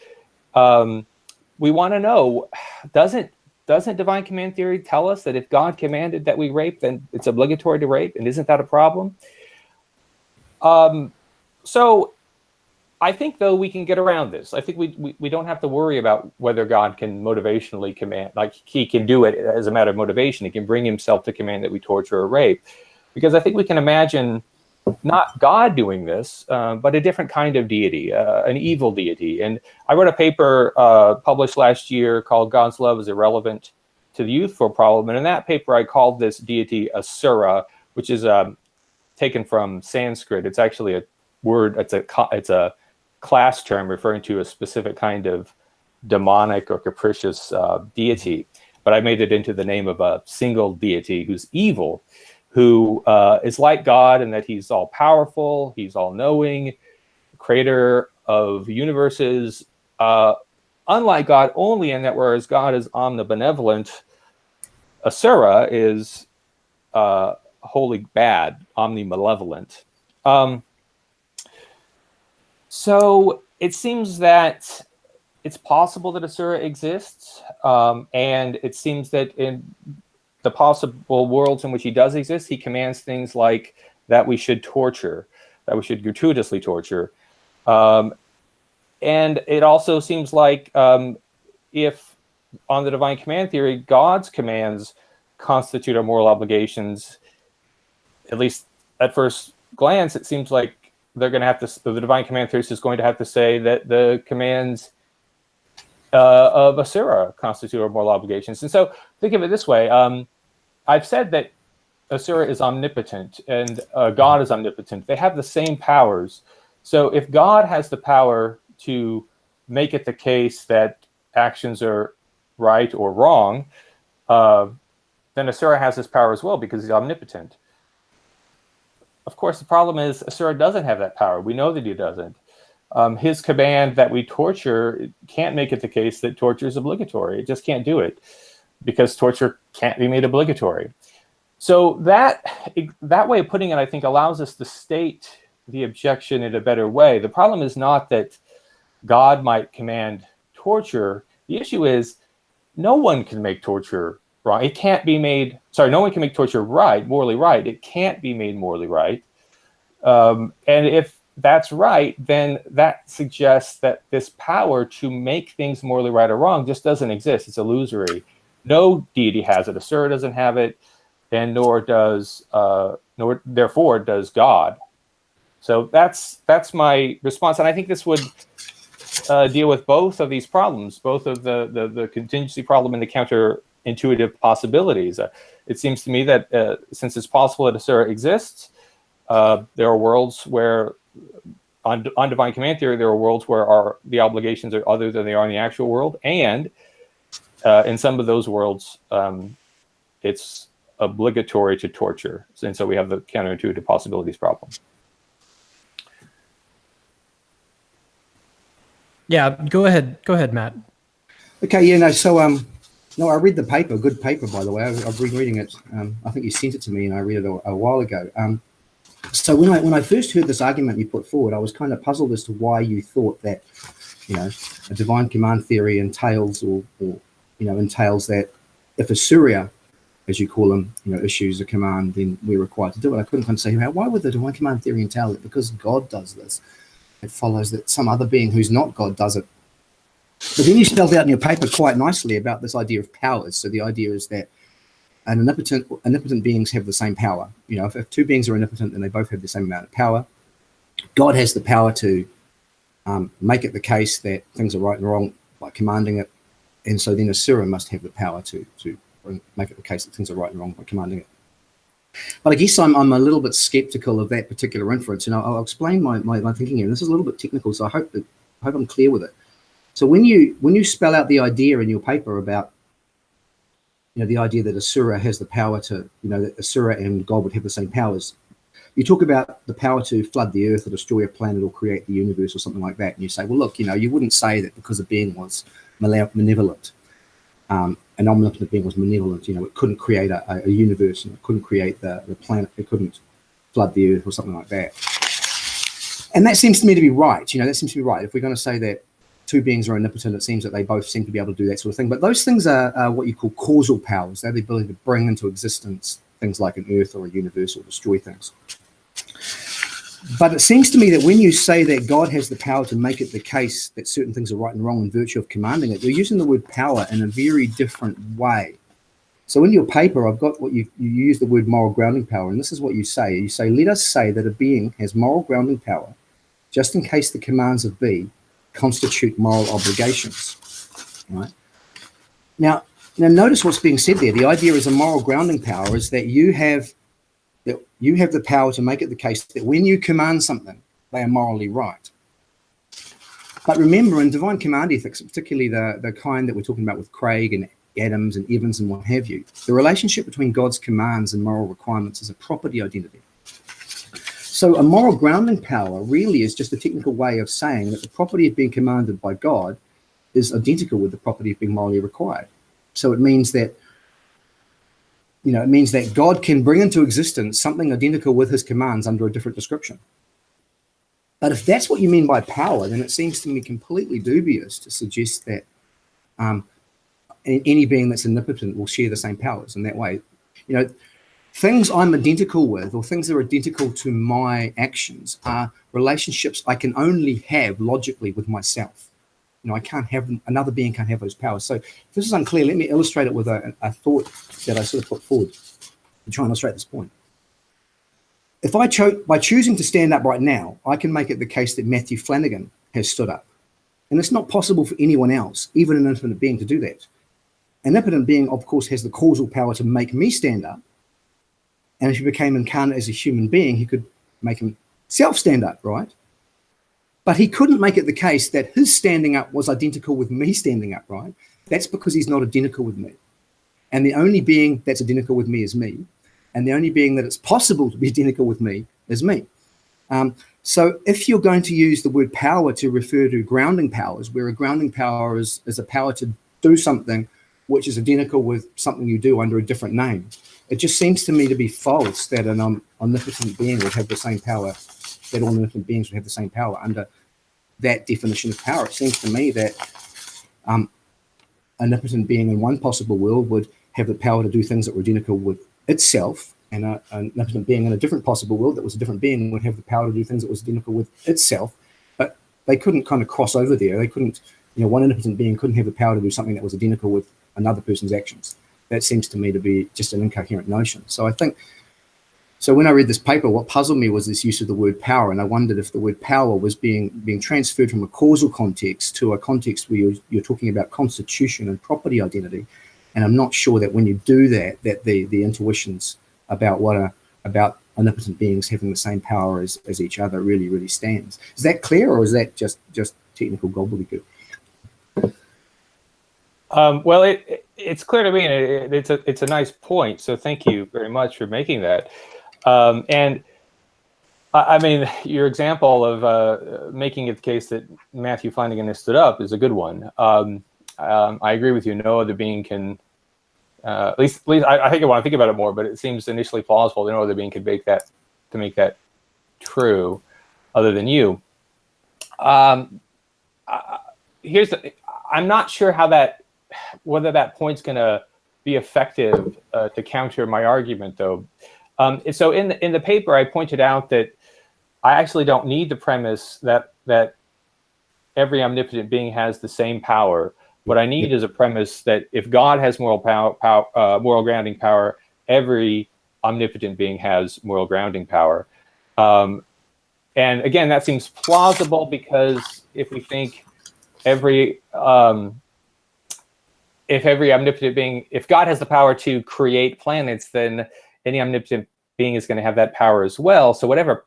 We want to know, doesn't divine command theory tell us that if God commanded that we rape, then it's obligatory to rape, and isn't that a problem? So I think, though, we can get around this. I think we don't have to worry about whether God can motivationally command, like he can do it as a matter of motivation. He can bring himself to command that we torture or rape, because I think we can imagine not God doing this, but a different kind of deity, an evil deity. And I wrote a paper published last year called "God's Love is Irrelevant to the Euthyphro Problem." And in that paper, I called this deity Asura, which is taken from Sanskrit. It's actually a word. It's a class term referring to a specific kind of demonic or capricious deity. But I made it into the name of a single deity who's evil, who is like God in that he's all powerful, he's all knowing, creator of universes, unlike God only in that whereas God is omnibenevolent, Asura is wholly bad, omnimalevolent. So it seems that it's possible that Asura exists, and it seems that in the possible worlds in which he does exist, he commands things like that we should torture, that we should gratuitously torture. And it also seems like if on the divine command theory, God's commands constitute our moral obligations, at least at first glance, it seems like they're going to have to, the divine command theorist is going to have to say that the commands of Asura constitute our moral obligations. And so think of it this way. I've said that Asura is omnipotent and God is omnipotent. They have the same powers. So if God has the power to make it the case that actions are right or wrong, then Asura has this power as well because he's omnipotent. Of course, the problem is Asura doesn't have that power. We know that he doesn't. His command that we torture can't make it the case that torture is obligatory. It just can't do it because torture can't be made obligatory. So that way of putting it, I think, allows us to state the objection in a better way. The problem is not that God might command torture. The issue is no one can make torture wrong. It can't be made, no one can make torture right, morally right. It can't be made morally right. And if that's right, then that suggests that this power to make things morally right or wrong just doesn't exist. It's illusory. No deity has it. Asura doesn't have it, and nor therefore does God. So that's my response, and I think this would deal with both of these problems, both of the contingency problem and the counterintuitive possibilities. It seems to me that since it's possible that Asura exists, there are worlds where, on divine command theory, there are worlds where the obligations are other than they are in the actual world, and in some of those worlds, it's obligatory to torture, and so we have the counterintuitive possibilities problem. Yeah, go ahead, Matt. Okay, yeah, no, so no, I read the paper, good paper, by the way. I've been reading it. I think you sent it to me, and I read it a while ago. So when I first heard this argument you put forward, I was kind of puzzled as to why you thought that, a divine command theory entails entails that if Asura, as you call them, issues a command, then we're required to do it. I couldn't kind of say, why would the divine command theory entail it? Because God does this. It follows that some other being who's not God does it. But then you spelled out in your paper quite nicely about this idea of powers. So the idea is that omnipotent beings have the same power. If two beings are omnipotent, then they both have the same amount of power. God has the power to make it the case that things are right and wrong by commanding it. And so then Asura must have the power to make it the case that things are right and wrong by commanding it. But I guess I'm a little bit skeptical of that particular inference, and I'll explain my thinking here. This is a little bit technical, so I hope I'm clear with it. So when you spell out the idea in your paper about the idea that Asura has the power to that Asura and God would have the same powers, you talk about the power to flood the earth or destroy a planet or create the universe or something like that, and you say, well, look, you wouldn't say that because a being was malevolent. An omnipotent being was malevolent, it couldn't create a universe, and it couldn't create the planet, it couldn't flood the earth or something like that. And that seems to me to be right. That seems to be right. If we're going to say that two beings are omnipotent, it seems that they both seem to be able to do that sort of thing. But those things are what you call causal powers. They're the ability to bring into existence things like an earth or a universe or destroy things. But it seems to me that when you say that God has the power to make it the case that certain things are right and wrong in virtue of commanding it, you're using the word power in a very different way. So in your paper, I've got what you use the word moral grounding power, and this is what you say. You say, let us say that a being has moral grounding power just in case the commands of B constitute moral obligations. Right? Now notice what's being said there. The idea is a moral grounding power is that you have the power to make it the case that when you command something, they are morally right. But remember, in divine command ethics, particularly the kind that we're talking about with Craig and Adams and Evans and what have you, the relationship between God's commands and moral requirements is a property identity. So a moral grounding power really is just a technical way of saying that the property of being commanded by God is identical with the property of being morally required. So it means that God can bring into existence something identical with his commands under a different description. But if that's what you mean by power, then it seems to me completely dubious to suggest that any being that's omnipotent will share the same powers in that way. Things I'm identical with, or things that are identical to my actions, are relationships I can only have logically with myself. I can't have them, another being can't have those powers. So if this is unclear, let me illustrate it with a thought that I sort of put forward to try and illustrate this point. If by choosing to stand up right now, I can make it the case that Matthew Flanagan has stood up. And it's not possible for anyone else, even an infinite being, to do that. An infinite being, of course, has the causal power to make me stand up. And if he became incarnate as a human being, he could make himself stand up, right? But he couldn't make it the case that his standing up was identical with me standing up, right? That's because he's not identical with me. And the only being that's identical with me is me. And the only being that it's possible to be identical with me is me. So if you're going to use the word power to refer to grounding powers, where a grounding power is a power to do something which is identical with something you do under a different name, it just seems to me to be false that an omnipotent being would have the same power, that all omnipotent beings would have the same power under that definition of power. It seems to me that an omnipotent being in one possible world would have the power to do things that were identical with itself, and an omnipotent being in a different possible world that was a different being would have the power to do things that was identical with itself, but they couldn't kind of cross over there. They couldn't, one omnipotent being couldn't have the power to do something that was identical with another person's actions. That seems to me to be just an incoherent notion. So I think So when I read this paper, what puzzled me was this use of the word power, and I wondered if the word power was being transferred from a causal context to a context where you're talking about constitution and property identity. And I'm not sure that when you do that, that the intuitions about about omnipotent beings having the same power as each other really stands. Is that clear, or is that just technical gobbledygook? Well, it's clear to me, and it's a nice point. So thank you very much for making that. And I mean, your example of making it the case that Matthew Flanagan has stood up is a good one. I agree with you. No other being can, at least I think I want to think about it more, but it seems initially plausible that no other being could make that true, other than you. I'm not sure whether that point's going to be effective to counter my argument, though. So in the paper, I pointed out that I actually don't need the premise that every omnipotent being has the same power. What I need is a premise that if God has moral grounding power, every omnipotent being has moral grounding power. And again, that seems plausible because if we think if every omnipotent being, if God has the power to create planets, then any omnipotent being is going to have that power as well. So whatever,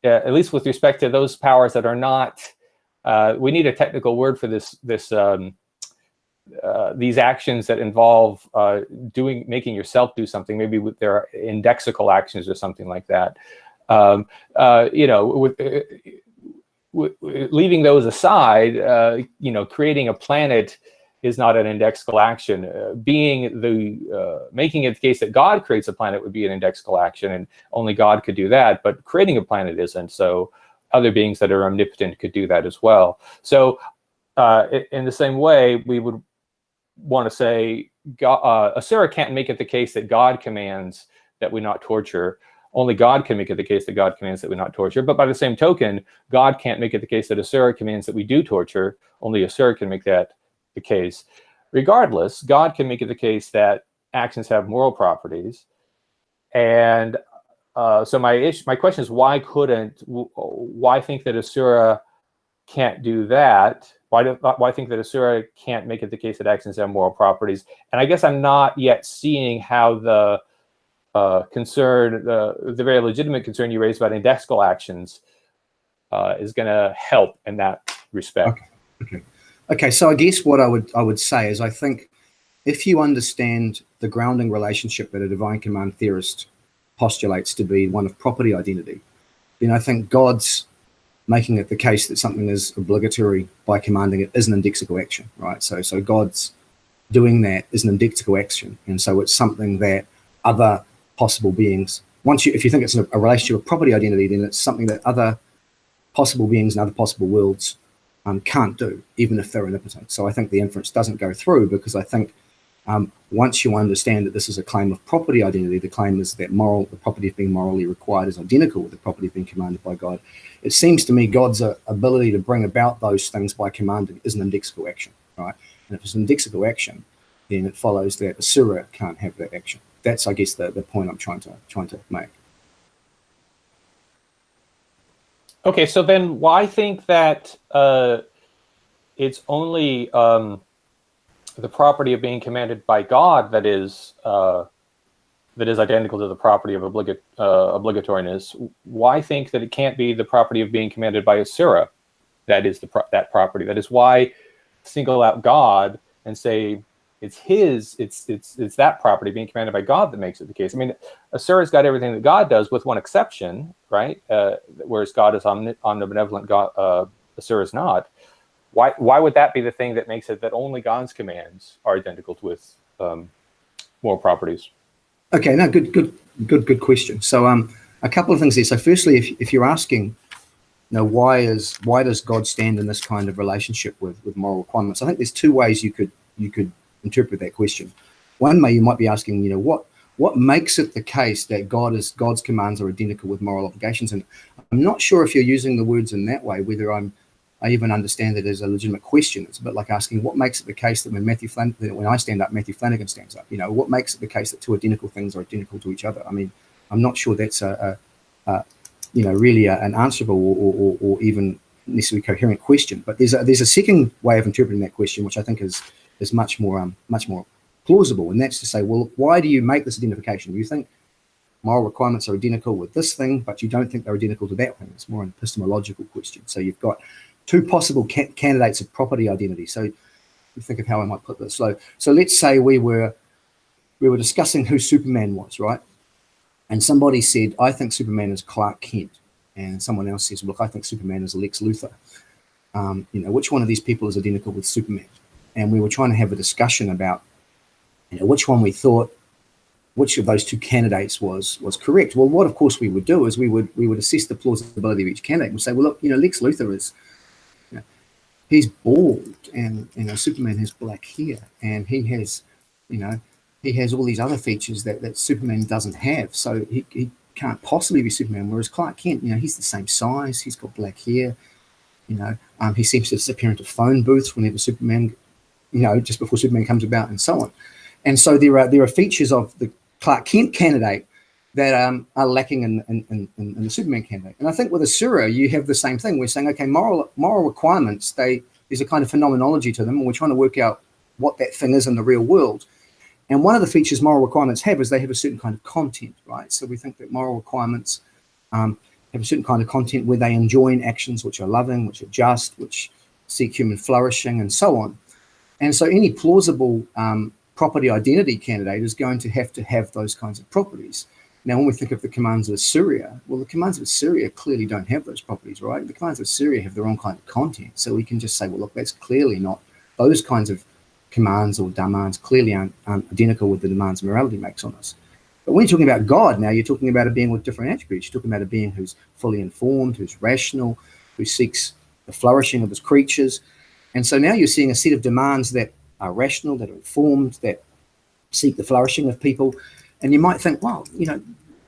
at least with respect to those powers that are not, we need a technical word for these actions that involve making yourself do something. Maybe there are indexical actions or something like that. Leaving those aside, creating a planet is not an indexical action. Making it the case that God creates a planet would be an indexical action, and only God could do that. But creating a planet isn't. So other beings that are omnipotent could do that as well. So in the same way, we would want to say Asura can't make it the case that God commands that we not torture. Only God can make it the case that God commands that we not torture. But by the same token, God can't make it the case that Asura commands that we do torture. Only Asura can make that the case. Regardless, God can make it the case that actions have moral properties. And so my question is, why think that Asura can't do that? Why think that Asura can't make it the case that actions have moral properties? And I guess I'm not yet seeing how the very legitimate concern you raised about indexical actions is going to help in that respect. Okay. So I guess what I would say is, I think if you understand the grounding relationship that a divine command theorist postulates to be one of property identity, then I think God's making it the case that something is obligatory by commanding it is an indexical action, right? So God's doing that is an indexical action, and so it's something that other possible beings, if you think it's a relationship of property identity, then it's something that other possible beings and other possible worlds can't do, even if they're omnipotent. So I think the inference doesn't go through, because I think once you understand that this is a claim of property identity, the claim is that the property of being morally required is identical with the property of being commanded by God. It seems to me God's ability to bring about those things by commanding is an indexical action, right? And if it's an indexical action, then it follows that Asura can't have that action. That's, I guess, the point I'm trying to make. Okay, so then why think that it's only the property of being commanded by God that is identical to the property of obligatoriness? Why think that it can't be the property of being commanded by Asura that is that property? That is, why single out God and say it's that property being commanded by God that makes it the case? I mean, Asura's got everything that God does, with one exception, right? Whereas God is omnibenevolent, Asura is not. Why would that be the thing that makes it that only God's commands are identical with moral properties? Okay, no, good question. So a couple of things there. So firstly, if you're asking, why does God stand in this kind of relationship with moral requirements? I think there's two ways you could interpret that question. One way you might be asking, what makes it the case that God's commands are identical with moral obligations? And I'm not sure if you're using the words in that way, whether I even understand it as a legitimate question. It's a bit like asking, what makes it the case that when I stand up, Matthew Flanagan stands up? What makes it the case that two identical things are identical to each other? I mean, I'm not sure that's really an answerable or even necessarily coherent question. But there's a second way of interpreting that question, which I think is much more plausible, and that's to say, well, why do you make this identification? You think moral requirements are identical with this thing, but you don't think they're identical to that thing. It's more an epistemological question. So you've got two possible candidates of property identity. So you think of how I might put this. So let's say we were discussing who Superman was, right? And somebody said, I think Superman is Clark Kent. And someone else says, look, I think Superman is Lex Luthor. Which one of these people is identical with Superman? And we were trying to have a discussion about, which one we thought, which of those two candidates was correct. Well, what of course we would do is we would assess the plausibility of each candidate and say, well, look, Lex Luthor is, he's bald, and Superman has black hair, and he has all these other features that Superman doesn't have. So he can't possibly be Superman. Whereas Clark Kent, he's the same size, he's got black hair, he seems to disappear into phone booths whenever Superman, just before Superman comes about, and so on. And so there are features of the Clark Kent candidate that are lacking in the Superman candidate. And I think with Asura, you have the same thing. We're saying, okay, moral requirements, there's a kind of phenomenology to them, and we're trying to work out what that thing is in the real world. And one of the features moral requirements have is they have a certain kind of content, right? So we think that moral requirements have a certain kind of content where they enjoin actions which are loving, which are just, which seek human flourishing, and so on. And so any plausible property identity candidate is going to have those kinds of properties. Now, when we think of the commands of Assyria, well, the commands of Assyria clearly don't have those properties, right? The commands of Assyria have their own kind of content. So we can just say, well, look, that's clearly not, those kinds of commands or demands clearly aren't identical with the demands morality makes on us. But when you're talking about God now, you're talking about a being with different attributes. You're talking about a being who's fully informed, who's rational, who seeks the flourishing of his creatures. And so now you're seeing a set of demands that are rational, that are informed, that seek the flourishing of people. And you might think, well,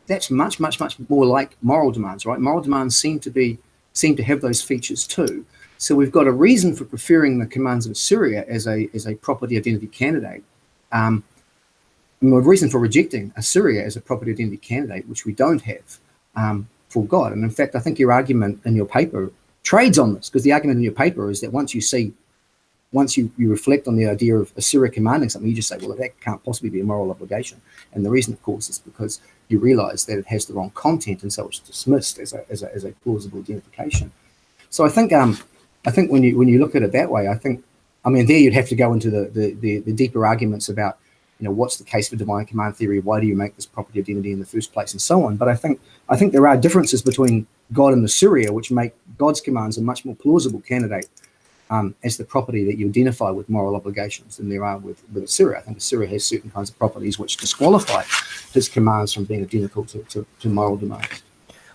that's much, much, much more like moral demands, right? Moral demands seem to have those features too. So we've got a reason for preferring the commands of Assyria as a property identity candidate. And a reason for rejecting Assyria as a property identity candidate, which we don't have for God. And in fact, I think your argument in your paper trades on this, because the argument in your paper is that once you reflect on the idea of Assyria commanding something, you just say, well, that can't possibly be a moral obligation. And the reason, of course, is because you realize that it has the wrong content, and so it's dismissed as a plausible identification. So I think when you look at it that way, there you'd have to go into the deeper arguments about, what's the case for divine command theory? Why do you make this property identity in the first place, and so on? But I think there are differences between God and Assyria, which make God's commands a much more plausible candidate as the property that you identify with moral obligations than there are with Assyria. I think Assyria has certain kinds of properties which disqualify his commands from being identical to moral demands.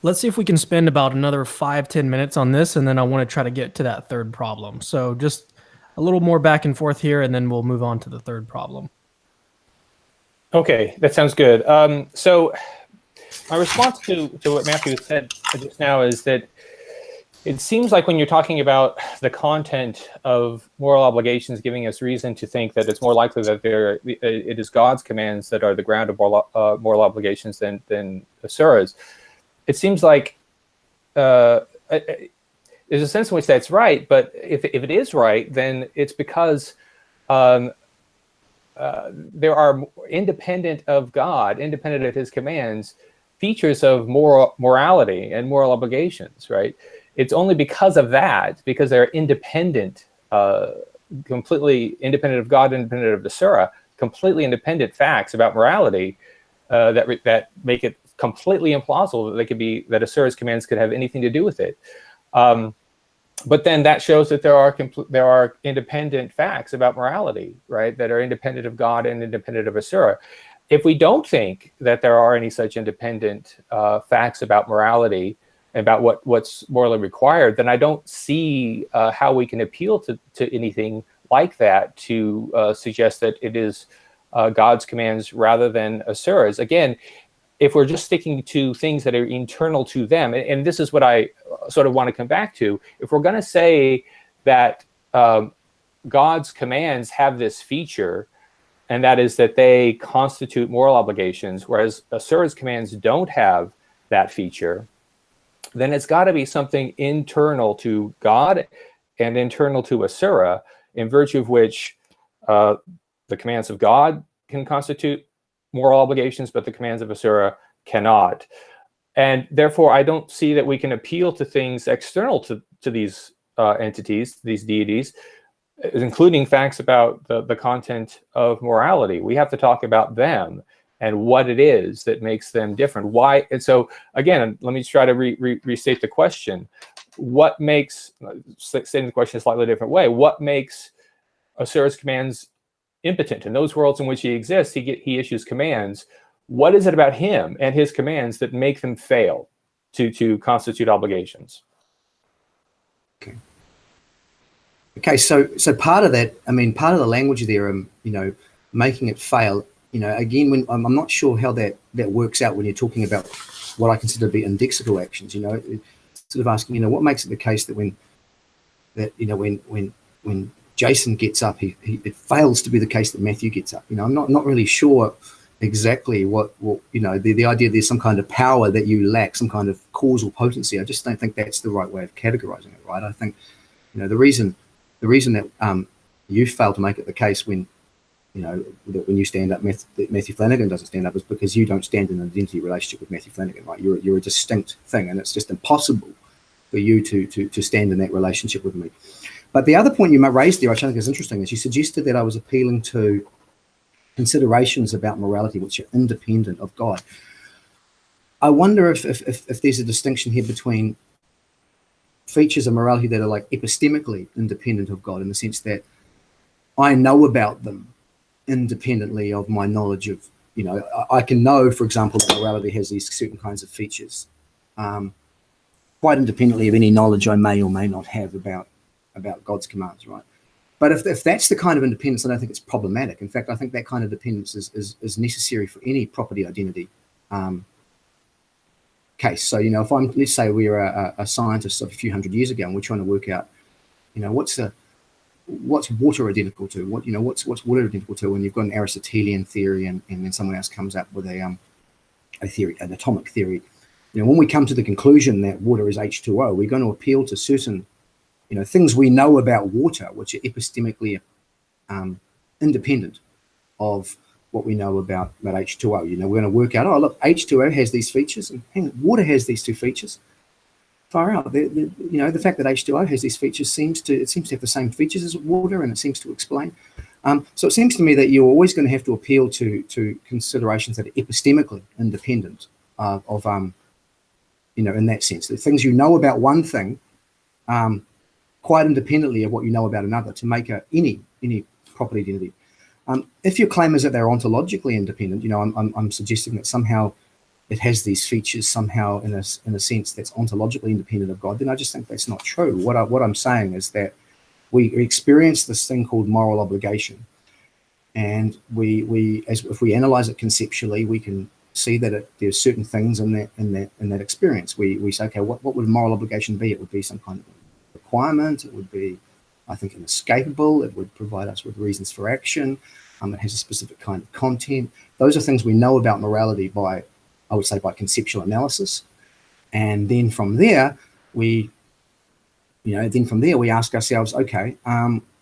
Let's see if we can spend about another 5-10 minutes on this, and then I want to try to get to that third problem. So just a little more back and forth here, and then we'll move on to the third problem. Okay, that sounds good. So my response to what Matthew said just now is that it seems like when you're talking about the content of moral obligations giving us reason to think that it's more likely that it is God's commands that are the ground of moral obligations than Asura's. It seems like there's a sense in which that's right, but if it is right, then it's because there are independent of God, independent of his commands, features of morality and moral obligations, right? It's only because of that, because they're independent, completely independent of God, independent of the Surah, completely independent facts about morality that make it completely implausible that Asura's commands could have anything to do with it. But then that shows that there are independent facts about morality, right, that are independent of God and independent of Asura. If we don't think that there are any such independent facts about morality, about what's morally required, then I don't see how we can appeal to anything like that to suggest that it is God's commands rather than Asura's. Again, if we're just sticking to things that are internal to them, and this is what I sort of want to come back to, if we're going to say that God's commands have this feature and that is that they constitute moral obligations, whereas Asura's commands don't have that feature, then it's got to be something internal to God and internal to Asura, in virtue of which the commands of God can constitute moral obligations, but the commands of Asura cannot. And therefore, I don't see that we can appeal to things external to these entities, these deities, including facts about the content of morality. We have to talk about them and what it is that makes them different. Why? And so, again, let me try to restate the question. What makes, stating the question a slightly different way, what makes Asura's commands impotent? In those worlds in which he exists, he issues commands. What is it about him and his commands that make them fail to constitute obligations? Okay, so part of that, I mean, part of the language there, making it fail, again, when I'm not sure how that works out when you're talking about what I consider to be indexical actions, sort of asking, what makes it the case that when Jason gets up, it fails to be the case that Matthew gets up. I'm not really sure exactly what the idea there's some kind of power that you lack, some kind of causal potency. I just don't think that's the right way of categorizing it, right? I think, the reason that you fail to make it the case when you stand up, that Matthew Flanagan doesn't stand up, is because you don't stand in an identity relationship with Matthew Flanagan, right? You're a distinct thing, and it's just impossible for you to stand in that relationship with me. But the other point you raised there, I think is interesting, is you suggested that I was appealing to considerations about morality which are independent of God. I wonder if there's a distinction here between features of morality that are like epistemically independent of God, in the sense that I know about them independently of my knowledge of, I can know, for example, that morality has these certain kinds of features, quite independently of any knowledge I may or may not have about God's commands, right? But if that's the kind of independence, I don't think it's problematic. In fact, I think that kind of dependence is necessary for any property identity case. So, if let's say we're a scientist of a few hundred years ago, and we're trying to work out, what's water identical to? What's water identical to? When you've got an Aristotelian theory, and then someone else comes up with a theory, an atomic theory. When we come to the conclusion that water is H2O, we're going to appeal to certain things we know about water, which are epistemically independent of what we know about H2O. We're going to work out, oh, look, H2O has these features, and hang on, water has these two features. Far out. The fact that H2O has these features seems to have the same features as water, and it seems to explain. So it seems to me that you're always going to have to appeal to considerations that are epistemically independent of in that sense. The things you know about one thing, quite independently of what you know about another, to make any property identity. If your claim is that they're ontologically independent, I'm suggesting that somehow it has these features somehow in a sense that's ontologically independent of God, then I just think that's not true. What I'm saying is that we experience this thing called moral obligation, and if we analyze it conceptually, we can see that there's certain things in that experience. We say, okay, what would moral obligation be? It would be some kind of requirement. It would be, I think, inescapable. It would provide us with reasons for action. It has a specific kind of content. Those are things we know about morality by conceptual analysis. And then from there, we ask ourselves, okay,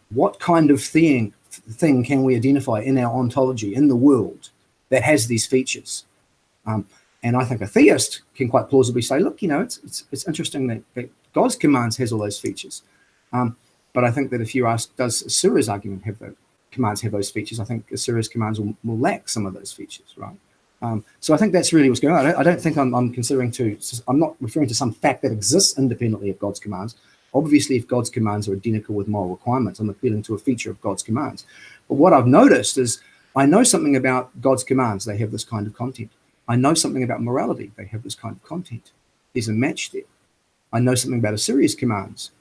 what kind of thing can we identify in our ontology, in the world, that has these features? And I think a theist can quite plausibly say, look, it's interesting that God's commands has all those features. But I think that if you ask, does Asura's argument commands have those features? I think Asura's commands will lack some of those features, right? So I think that's really what's going on. I don't think I'm not referring to some fact that exists independently of God's commands. Obviously, if God's commands are identical with moral requirements, I'm appealing to a feature of God's commands. But what I've noticed is I know something about God's commands. They have this kind of content. I know something about morality. They have this kind of content. There's a match there. I know something about Asura's commands.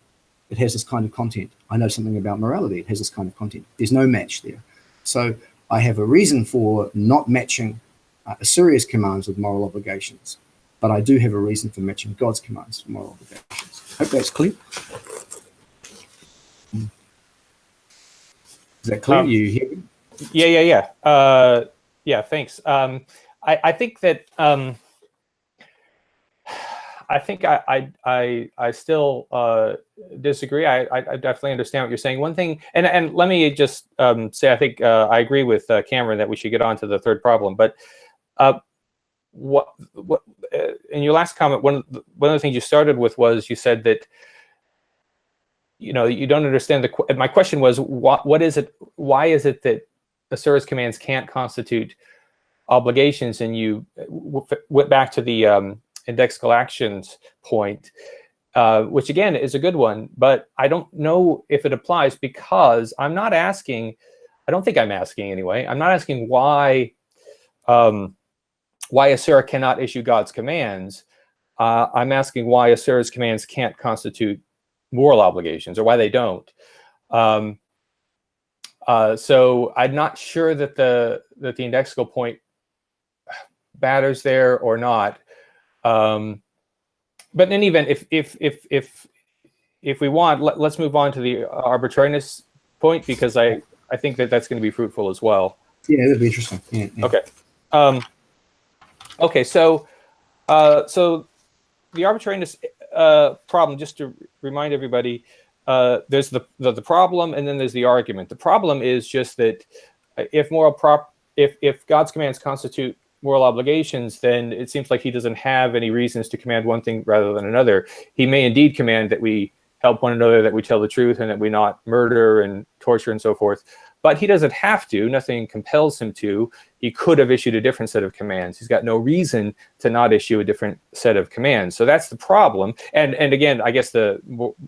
It has this kind of content. I know something about morality. It has this kind of content. There's no match there. So I have a reason for not matching Asura's commands with moral obligations, but I do have a reason for matching God's commands with moral obligations. Hope that's clear. Is that clear? You hear me? Yeah, thanks. I think that I still disagree. I definitely understand what you're saying. One thing, and let me just say, I think I agree with Cameron that we should get on to the third problem. But what in your last comment, one of the things you started with was you said that you don't understand my question was what is it? Why is it that Asura's commands can't constitute obligations? And you went back to the indexical actions point, which again is a good one, but I don't know if it applies because I'm not asking. I don't think I'm asking anyway. I'm not asking why Asura cannot issue God's commands. I'm asking why Asura's commands can't constitute moral obligations, or why they don't. So I'm not sure that the indexical point matters there or not. But in any event, if we want, let's move on to the arbitrariness point, because I think that's going to be fruitful as well. Yeah, that'd be interesting. Yeah. Okay. Okay. So the arbitrariness problem, just to remind everybody, there's the problem, and then there's the argument. The problem is just that if God's commands constitute moral obligations, then it seems like he doesn't have any reasons to command one thing rather than another. He may indeed command that we help one another, that we tell the truth, and that we not murder and torture and so forth. But he doesn't have to. Nothing compels him to. He could have issued a different set of commands. He's got no reason to not issue a different set of commands. So that's the problem. And again, I guess the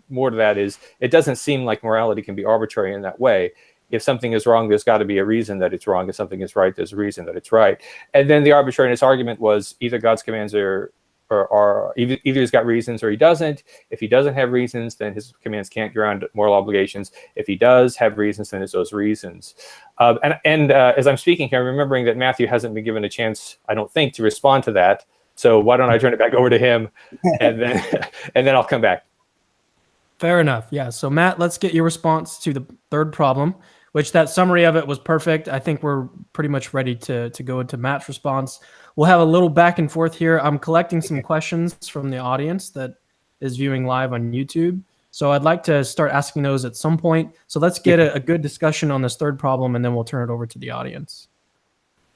more to that is, it doesn't seem like morality can be arbitrary in that way. If something is wrong, there's got to be a reason that it's wrong. If something is right, there's a reason that it's right. And then the arbitrariness argument was either God's commands are either he's got reasons or he doesn't. If he doesn't have reasons, then his commands can't ground moral obligations. If he does have reasons, then it's those reasons. And as I'm speaking here, I'm remembering that Matthew hasn't been given a chance, I don't think, to respond to that. So why don't I turn it back over to him, and then I'll come back. Fair enough. Yeah. So Matt, let's get your response to the third problem, which that summary of it was perfect. I think we're pretty much ready to go into Matt's response. We'll have a little back and forth here. I'm collecting some questions from the audience that is viewing live on YouTube. So I'd like to start asking those at some point. So let's get a good discussion on this third problem, and then we'll turn it over to the audience.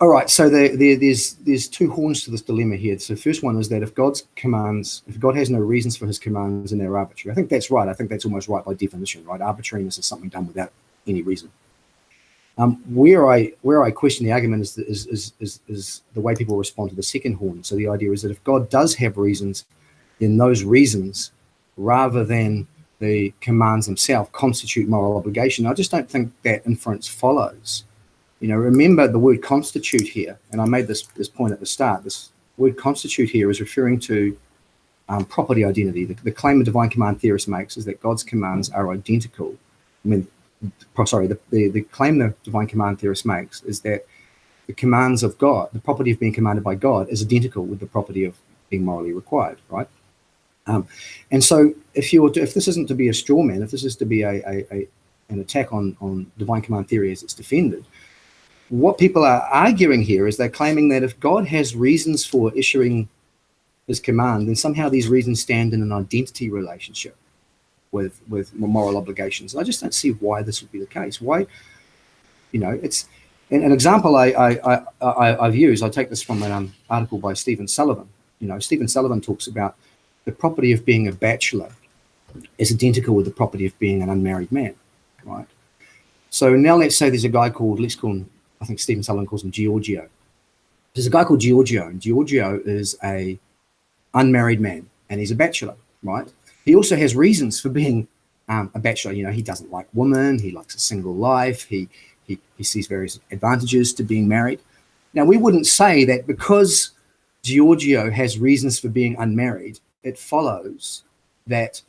All right, so there's two horns to this dilemma here. So the first one is that if God has no reasons for his commands and they're arbitrary, I think that's right. I think that's almost right by definition, right? Arbitrariness is something done without any reason. Where I question the argument is the way people respond to the second horn. So the idea is that if God does have reasons, then those reasons, rather than the commands themselves, constitute moral obligation. I just don't think that inference follows. Remember the word constitute here, and I made this point at the start. This word constitute here is referring to property identity. The claim a divine command theorist makes is that God's commands are identical. The claim the divine command theorist makes is that the commands of God, the property of being commanded by God, is identical with the property of being morally required, right? And so if this isn't to be a straw man, if this is to be an attack on divine command theory as it's defended, what people are arguing here is they're claiming that if God has reasons for issuing his command, then somehow these reasons stand in an identity relationship with moral obligations. And I just don't see why this would be the case. Why, it's an example I've used. I take this from an article by Stephen Sullivan. Stephen Sullivan talks about the property of being a bachelor is identical with the property of being an unmarried man, right? So now let's say there's a guy called, I think Stephen Sullivan calls him Giorgio. There's a guy called Giorgio, and Giorgio is a unmarried man, and he's a bachelor, right? He also has reasons for being a bachelor. He doesn't like women. He likes a single life. He sees various advantages to being married. Now, we wouldn't say that because Giorgio has reasons for being unmarried, it follows that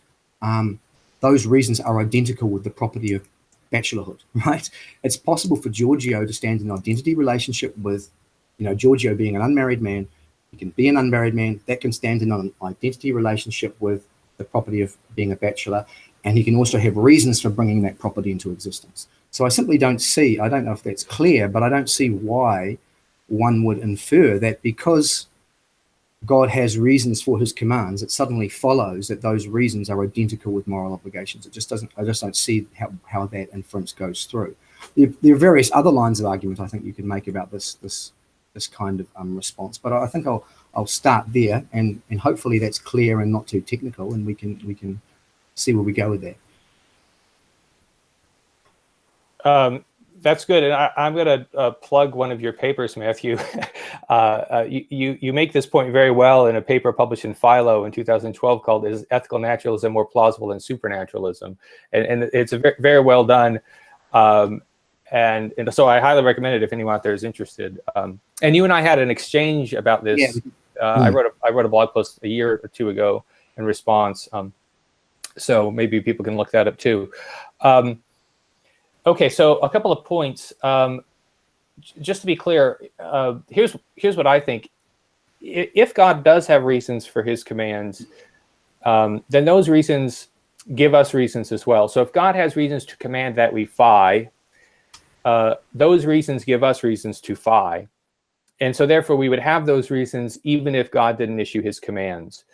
those reasons are identical with the property of bachelorhood, right? It's possible for Giorgio to stand in an identity relationship with, Giorgio being an unmarried man. He can be an unmarried man. That can stand in an identity relationship with the property of being a bachelor. And he can also have reasons for bringing that property into existence. So I simply don't see, I don't know if that's clear, but I don't see why one would infer that because God has reasons for his commands, it suddenly follows that those reasons are identical with moral obligations. It just doesn't, I just don't see how that inference goes through. There are various other lines of argument I think you can make about this kind of response, but I think I'll start there, and hopefully that's clear and not too technical, and we can see where we go with that. That's good, and I'm going to plug one of your papers, Matthew. You make this point very well in a paper published in Philo in 2012 called "Is Ethical Naturalism More Plausible Than Supernaturalism?" And it's a very well done, and so I highly recommend it if anyone out there is interested. And you and I had an exchange about this. Yeah. I wrote a blog post a year or two ago in response, so maybe people can look that up too. Okay, so a couple of points. Just to be clear, here's what I think. If God does have reasons for his commands, then those reasons give us reasons as well. So if God has reasons to command that we phi, those reasons give us reasons to phi. And so therefore we would have those reasons even if God didn't issue his commands.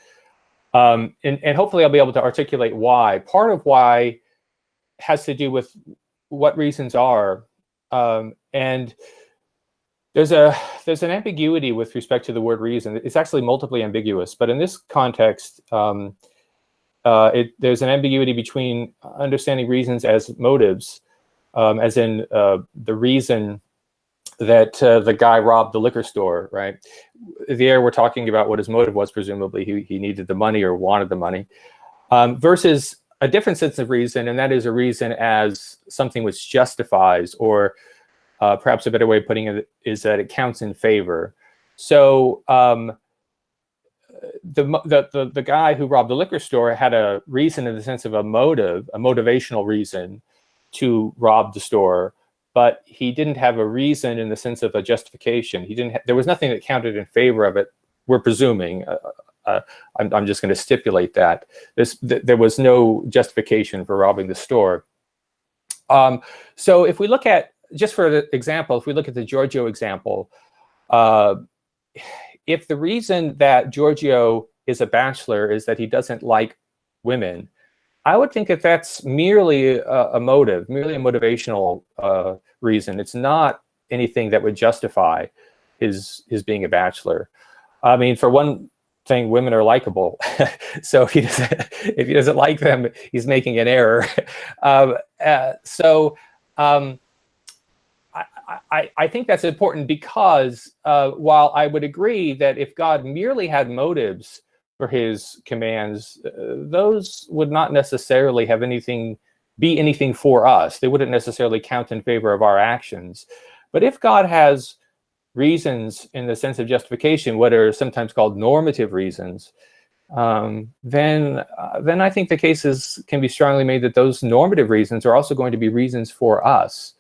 And hopefully I'll be able to articulate why. Part of why has to do with what reasons are, and there's an ambiguity with respect to the word reason. It's actually multiply ambiguous, but in this context, there's an ambiguity between understanding reasons as motives, as in the reason that the guy robbed the liquor store, right? There we're talking about what his motive was. Presumably he needed the money or wanted the money, versus a different sense of reason, and that is a reason as something which justifies, or perhaps a better way of putting it is that it counts in favor. So the guy who robbed the liquor store had a reason in the sense of a motive, a motivational reason to rob the store, but he didn't have a reason in the sense of a justification. There was nothing that counted in favor of it, we're presuming. I'm just going to stipulate that there was no justification for robbing the store. So if we look at, just for the example, if we look at the Giorgio example, if the reason that Giorgio is a bachelor is that he doesn't like women, I would think that that's merely a motive, merely a motivational reason. It's not anything that would justify his being a bachelor. I mean, for one thing, women are likable. So if he doesn't like them, he's making an error. I think that's important because while I would agree that if God merely had motives for his commands, those would not necessarily have be anything for us. They wouldn't necessarily count in favor of our actions. But if God has reasons in the sense of justification, what are sometimes called normative reasons, then I think the cases can be strongly made that those normative reasons are also going to be reasons for us.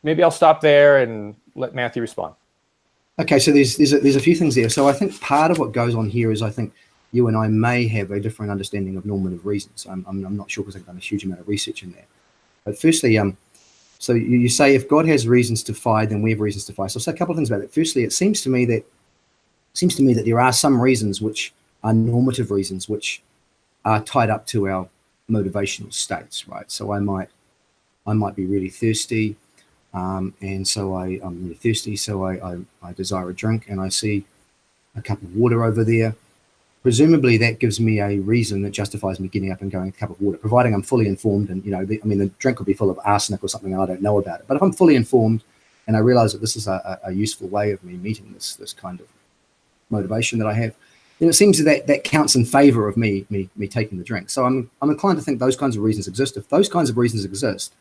Maybe I'll stop there and let Matthew respond. Okay, so there's a few things there. So I think part of what goes on here is I think you and I may have a different understanding of normative reasons. I'm not sure because I've done a huge amount of research in that. But firstly, so you say if God has reasons to phi, then we have reasons to phi. So I'll say a couple of things about it. Firstly, it seems to me that there are some reasons which are normative reasons which are tied up to our motivational states, right? So I might be really thirsty, and so I'm really thirsty, so I desire a drink, and I see a cup of water over there. Presumably that gives me a reason that justifies me getting up and going a cup of water, providing I'm fully informed. And the drink could be full of arsenic or something and I don't know about it. But if I'm fully informed and I realize that this is a useful way of me meeting this kind of motivation that I have, then it seems that counts in favor of me taking the drink. So I'm inclined to think those kinds of reasons exist. If those kinds of reasons exist,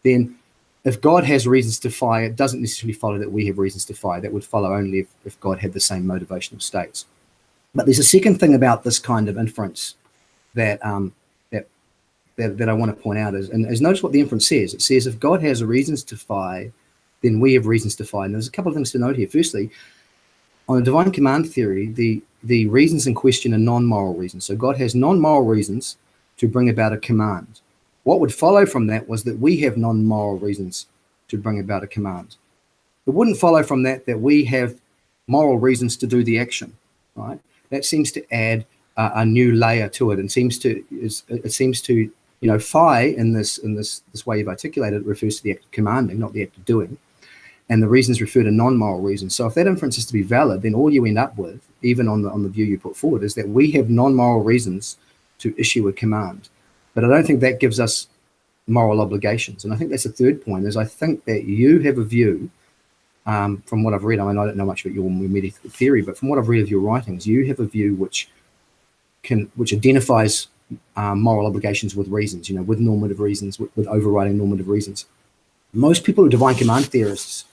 then if God has reasons to phi, it doesn't necessarily follow that we have reasons to phi. That would follow only if God had the same motivational states. But there's a second thing about this kind of inference that I want to point out is notice what the inference says. It says if God has reasons to phi, then we have reasons to phi. And there's a couple of things to note here. Firstly, on a divine command theory, the reasons in question are non-moral reasons. So God has non-moral reasons to bring about a command, what would follow from that was that we have non-moral reasons to bring about a command. It wouldn't follow from that that we have moral reasons to do the action, right? That seems to add a new layer to it, and seems to phi in this way you've articulated, it refers to the act of commanding, not the act of doing, and the reasons refer to non-moral reasons. So if that inference is to be valid, then all you end up with, even on the view you put forward, is that we have non-moral reasons to issue a command. But I don't think that gives us moral obligations. And I think that's the third point, is I think that you have a view, from what I've read, I mean, I don't know much about your medical theory, but from what I've read of your writings, you have a view which identifies moral obligations with reasons, with normative reasons, with overriding normative reasons. Most people who are divine command theorists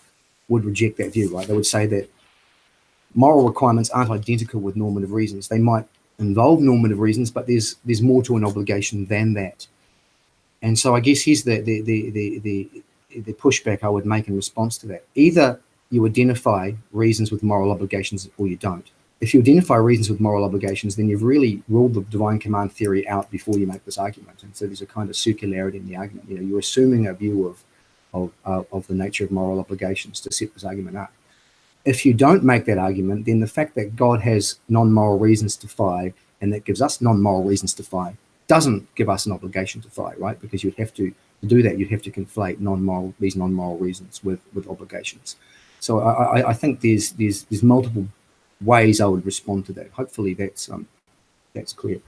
would reject that view, right? They would say that moral requirements aren't identical with normative reasons. They might involve normative reasons, but there's more to an obligation than that. And so I guess here's the pushback I would make in response to that. Either you identify reasons with moral obligations or you don't. If you identify reasons with moral obligations, then you've really ruled the divine command theory out before you make this argument. And so there's a kind of circularity in the argument. You're assuming a view of the nature of moral obligations to set this argument up. If you don't make that argument, then the fact that God has non-moral reasons to phi, and that gives us non-moral reasons to phi, doesn't give us an obligation to phi, right? Because you'd have to do that, you'd have to conflate these non-moral reasons with obligations. So I think there's multiple ways I would respond to that. Hopefully that's clear.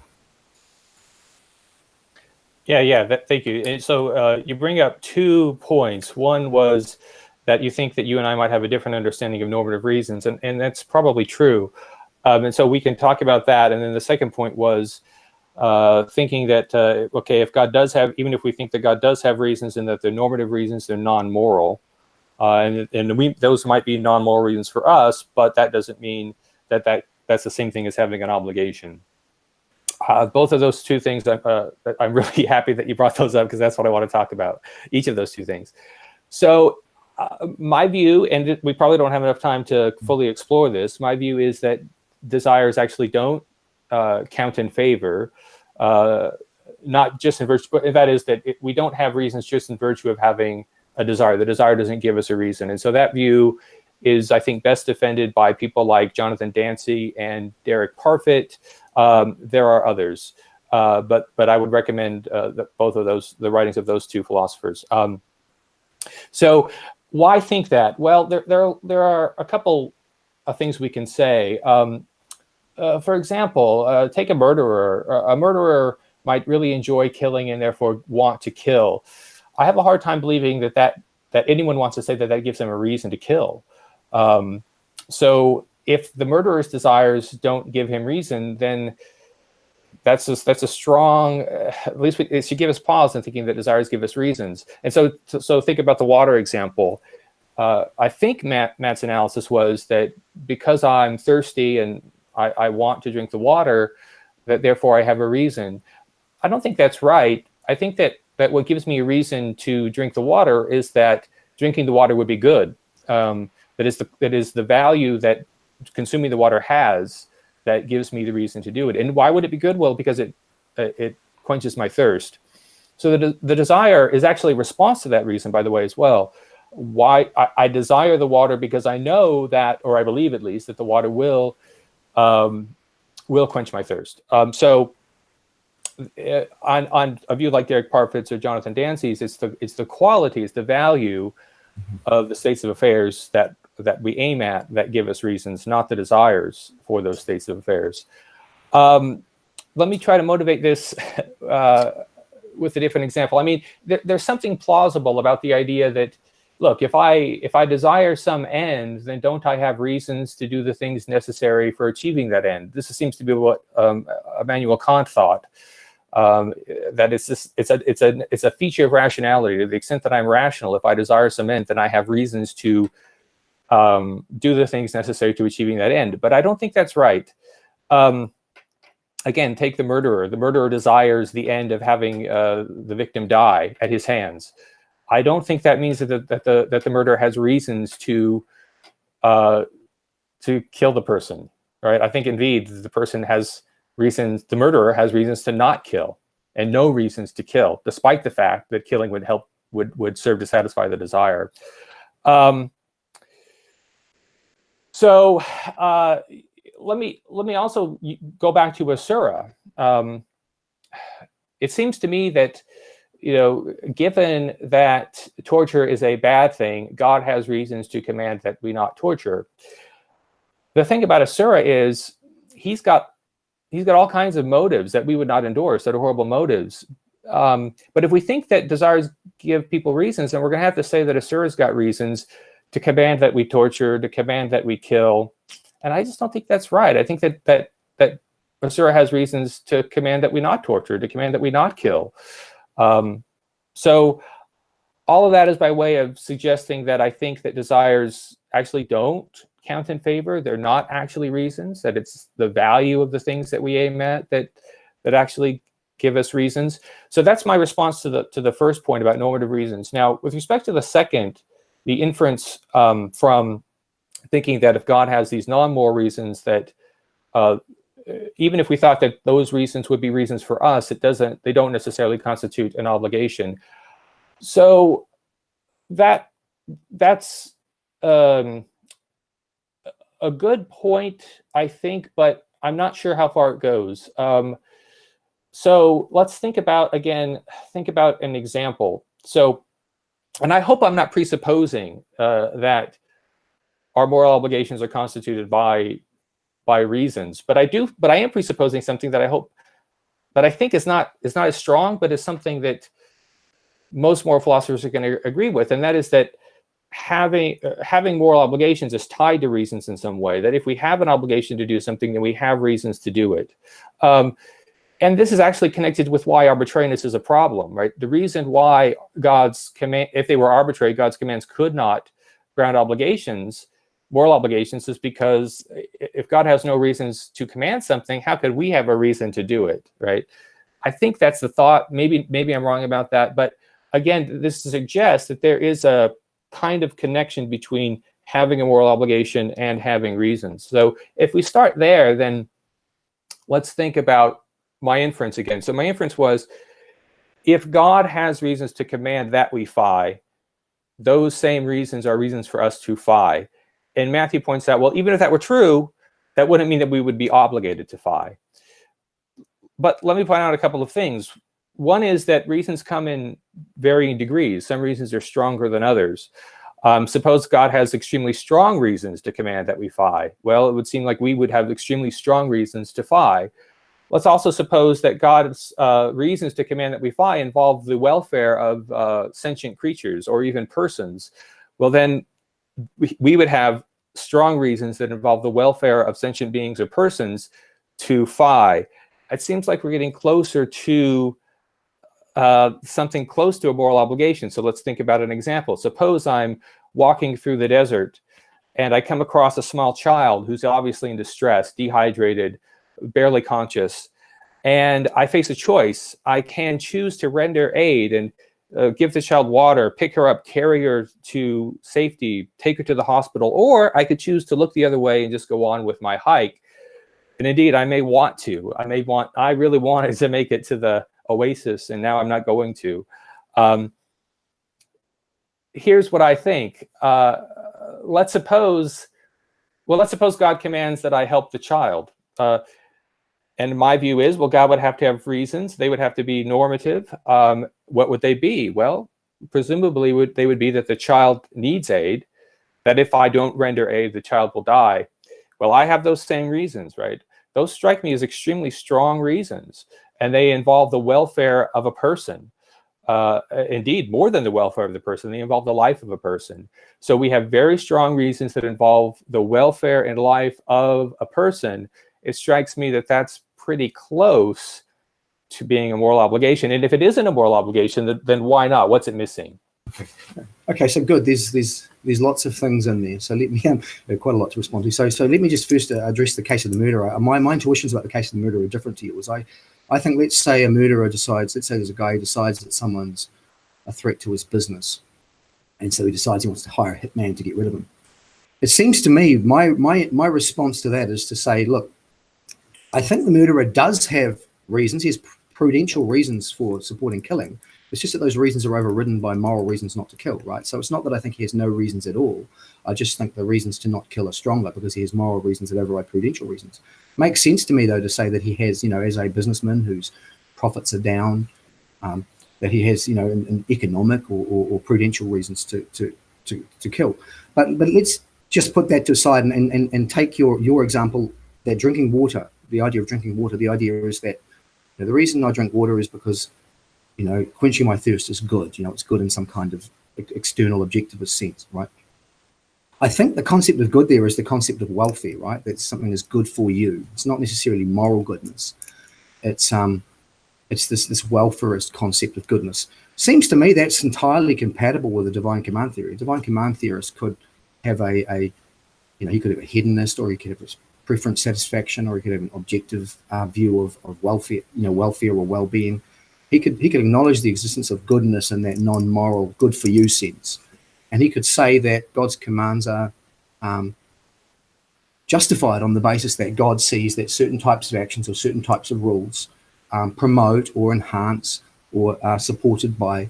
Yeah. Thank you. And so you bring up 2 points. One was that you think that you and I might have a different understanding of normative reasons, and that's probably true. And so we can talk about that. And then the second point was thinking that, okay, if God does have, even if we think that God does have reasons and that they're normative reasons, they're non-moral, and those might be non-moral reasons for us, but that doesn't mean that's the same thing as having an obligation. Both of those 2 things, I'm really happy that you brought those up, because that's what I want to talk about, each of those 2 things. So my view, and we probably don't have enough time to fully explore this, my view is that desires actually don't count in favor, not just in virtue, but that is that we don't have reasons just in virtue of having a desire. The desire doesn't give us a reason. And so that view is, I think, best defended by people like Jonathan Dancy and Derek Parfit. There are others, but I would recommend both of those, the writings of those 2 philosophers. So why think that? Well, there are a couple of things we can say. For example, take a murderer. A murderer might really enjoy killing and therefore want to kill. I have a hard time believing that anyone wants to say that gives them a reason to kill. So if the murderer's desires don't give him reason, then that's a strong, at least it should give us pause in thinking that desires give us reasons. And so think about the water example. I think Matt's analysis was that because I'm thirsty and I want to drink the water, that therefore I have a reason. I don't think that's right. I think that what gives me a reason to drink the water is that drinking the water would be good. That is the value that consuming the water has that gives me the reason to do it. And why would it be good? Well, because it quenches my thirst. So the desire is actually a response to that reason, by the way, as well. Why I desire the water because I know that, or I believe at least, that the water will quench my thirst. So on a view like Derek Parfit's or Jonathan Dancy's, it's the quality, it's the value of the states of affairs that we aim at that give us reasons, not the desires for those states of affairs. Let me try to motivate this with a different example. I mean, there's something plausible about the idea that, look, if I desire some end, then don't I have reasons to do the things necessary for achieving that end? This seems to be what Immanuel Kant thought. That it's a feature of rationality. To the extent that I'm rational, if I desire some end, then I have reasons to do the things necessary to achieving that end. But I don't think that's right. Again, take the murderer. The murderer desires the end of having the victim die at his hands. I don't think that means that the murderer has reasons to kill the person, right? I think indeed the person has reasons. The murderer has reasons to not kill, and no reasons to kill, despite the fact that killing would serve to satisfy the desire. So let me also go back to Asura. It seems to me that, given that torture is a bad thing, God has reasons to command that we not torture. The thing about Asura is he's got all kinds of motives that we would not endorse, that are horrible motives. But if we think that desires give people reasons, then we're going to have to say that Asura's got reasons to command that we torture, to command that we kill. And I just don't think that's right. I think that Asura has reasons to command that we not torture, to command that we not kill. So all of that is by way of suggesting that I think that desires actually don't count in favor. They're not actually reasons, that it's the value of the things that we aim at that actually give us reasons. So that's my response to the first point about normative reasons. Now, with respect to the second, the inference from thinking that if God has these non-moral reasons, that even if we thought that those reasons would be reasons for us, they don't necessarily constitute an obligation. So that's a good point, I think, but I'm not sure how far it goes. So let's think about an example. So, and I hope I'm not presupposing that our moral obligations are constituted by reasons, but I am presupposing something that I think is not as strong, but is something that most moral philosophers are going to agree with, and that is that having moral obligations is tied to reasons in some way. That if we have an obligation to do something, then we have reasons to do it. And this is actually connected with why arbitrariness is a problem, right? The reason why God's command, if they were arbitrary, God's commands could not ground obligations, moral obligations, is because if God has no reasons to command something, how could we have a reason to do it, right? I think that's the thought. Maybe I'm wrong about that, but again, this suggests that there is a kind of connection between having a moral obligation and having reasons. So if we start there, then let's think about my inference again. So my inference was, if God has reasons to command that we fie, those same reasons are reasons for us to fie. And Matthew points out, well, even if that were true, that wouldn't mean that we would be obligated to fie. But let me point out a couple of things. One is that reasons come in varying degrees. Some reasons are stronger than others. Suppose God has extremely strong reasons to command that we fie. Well, it would seem like we would have extremely strong reasons to fie. Let's also suppose that God's reasons to command that we fie involve the welfare of sentient creatures or even persons. Well, then we would have strong reasons that involve the welfare of sentient beings or persons to fie. It seems like we're getting closer to something close to a moral obligation. So let's think about an example. Suppose I'm walking through the desert and I come across a small child who's obviously in distress, dehydrated, barely conscious, and I face a choice. I can choose to render aid and give the child water, pick her up, carry her to safety, take her to the hospital, or I could choose to look the other way and just go on with my hike. And indeed, I may want to. I really wanted to make it to the oasis, and now I'm not going to. Here's what I think. Let's suppose God commands that I help the child. And my view is, well, God would have to have reasons. They would have to be normative. What would they be? Well, presumably they would be that the child needs aid, that if I don't render aid, the child will die. Well, I have those same reasons, right? Those strike me as extremely strong reasons, and they involve the welfare of a person. Indeed, more than the welfare of the person, they involve the life of a person. So we have very strong reasons that involve the welfare and life of a person. It strikes me that that's pretty close to being a moral obligation. And if it isn't a moral obligation, then why not? What's it missing? Okay, so good. There's lots of things in there. So let me quite a lot to respond to. So let me just first address the case of the murderer. My intuitions about the case of the murderer are different to yours. I think, let's say a murderer decides, let's say there's a guy who decides that someone's a threat to his business, and so he decides he wants to hire a hitman to get rid of him. It seems to me, my response to that is to say, look, I think the murderer does have reasons. He has prudential reasons for supporting killing. It's just that those reasons are overridden by moral reasons not to kill, right? So it's not that I think he has no reasons at all. I just think the reasons to not kill are stronger because he has moral reasons that override prudential reasons. Makes sense to me, though, to say that he has, as a businessman whose profits are down, that he has, an economic or prudential reasons to kill. But let's just put that to the side and take your example, that drinking water, the idea of drinking water. The idea is that the reason I drink water is because, quenching my thirst is good. It's good in some kind of external objectivist sense, right? I think the concept of good there is the concept of welfare, right? That something is good for you. It's not necessarily moral goodness. It's this welfarist concept of goodness. Seems to me that's entirely compatible with the divine command theory. A divine command theorist could have he could have a hedonist, or he could have a preference satisfaction, or he could have an objective view of welfare, welfare or well-being. He could acknowledge the existence of goodness in that non-moral, good for you sense. And he could say that God's commands are justified on the basis that God sees that certain types of actions or certain types of rules promote or enhance or are supported by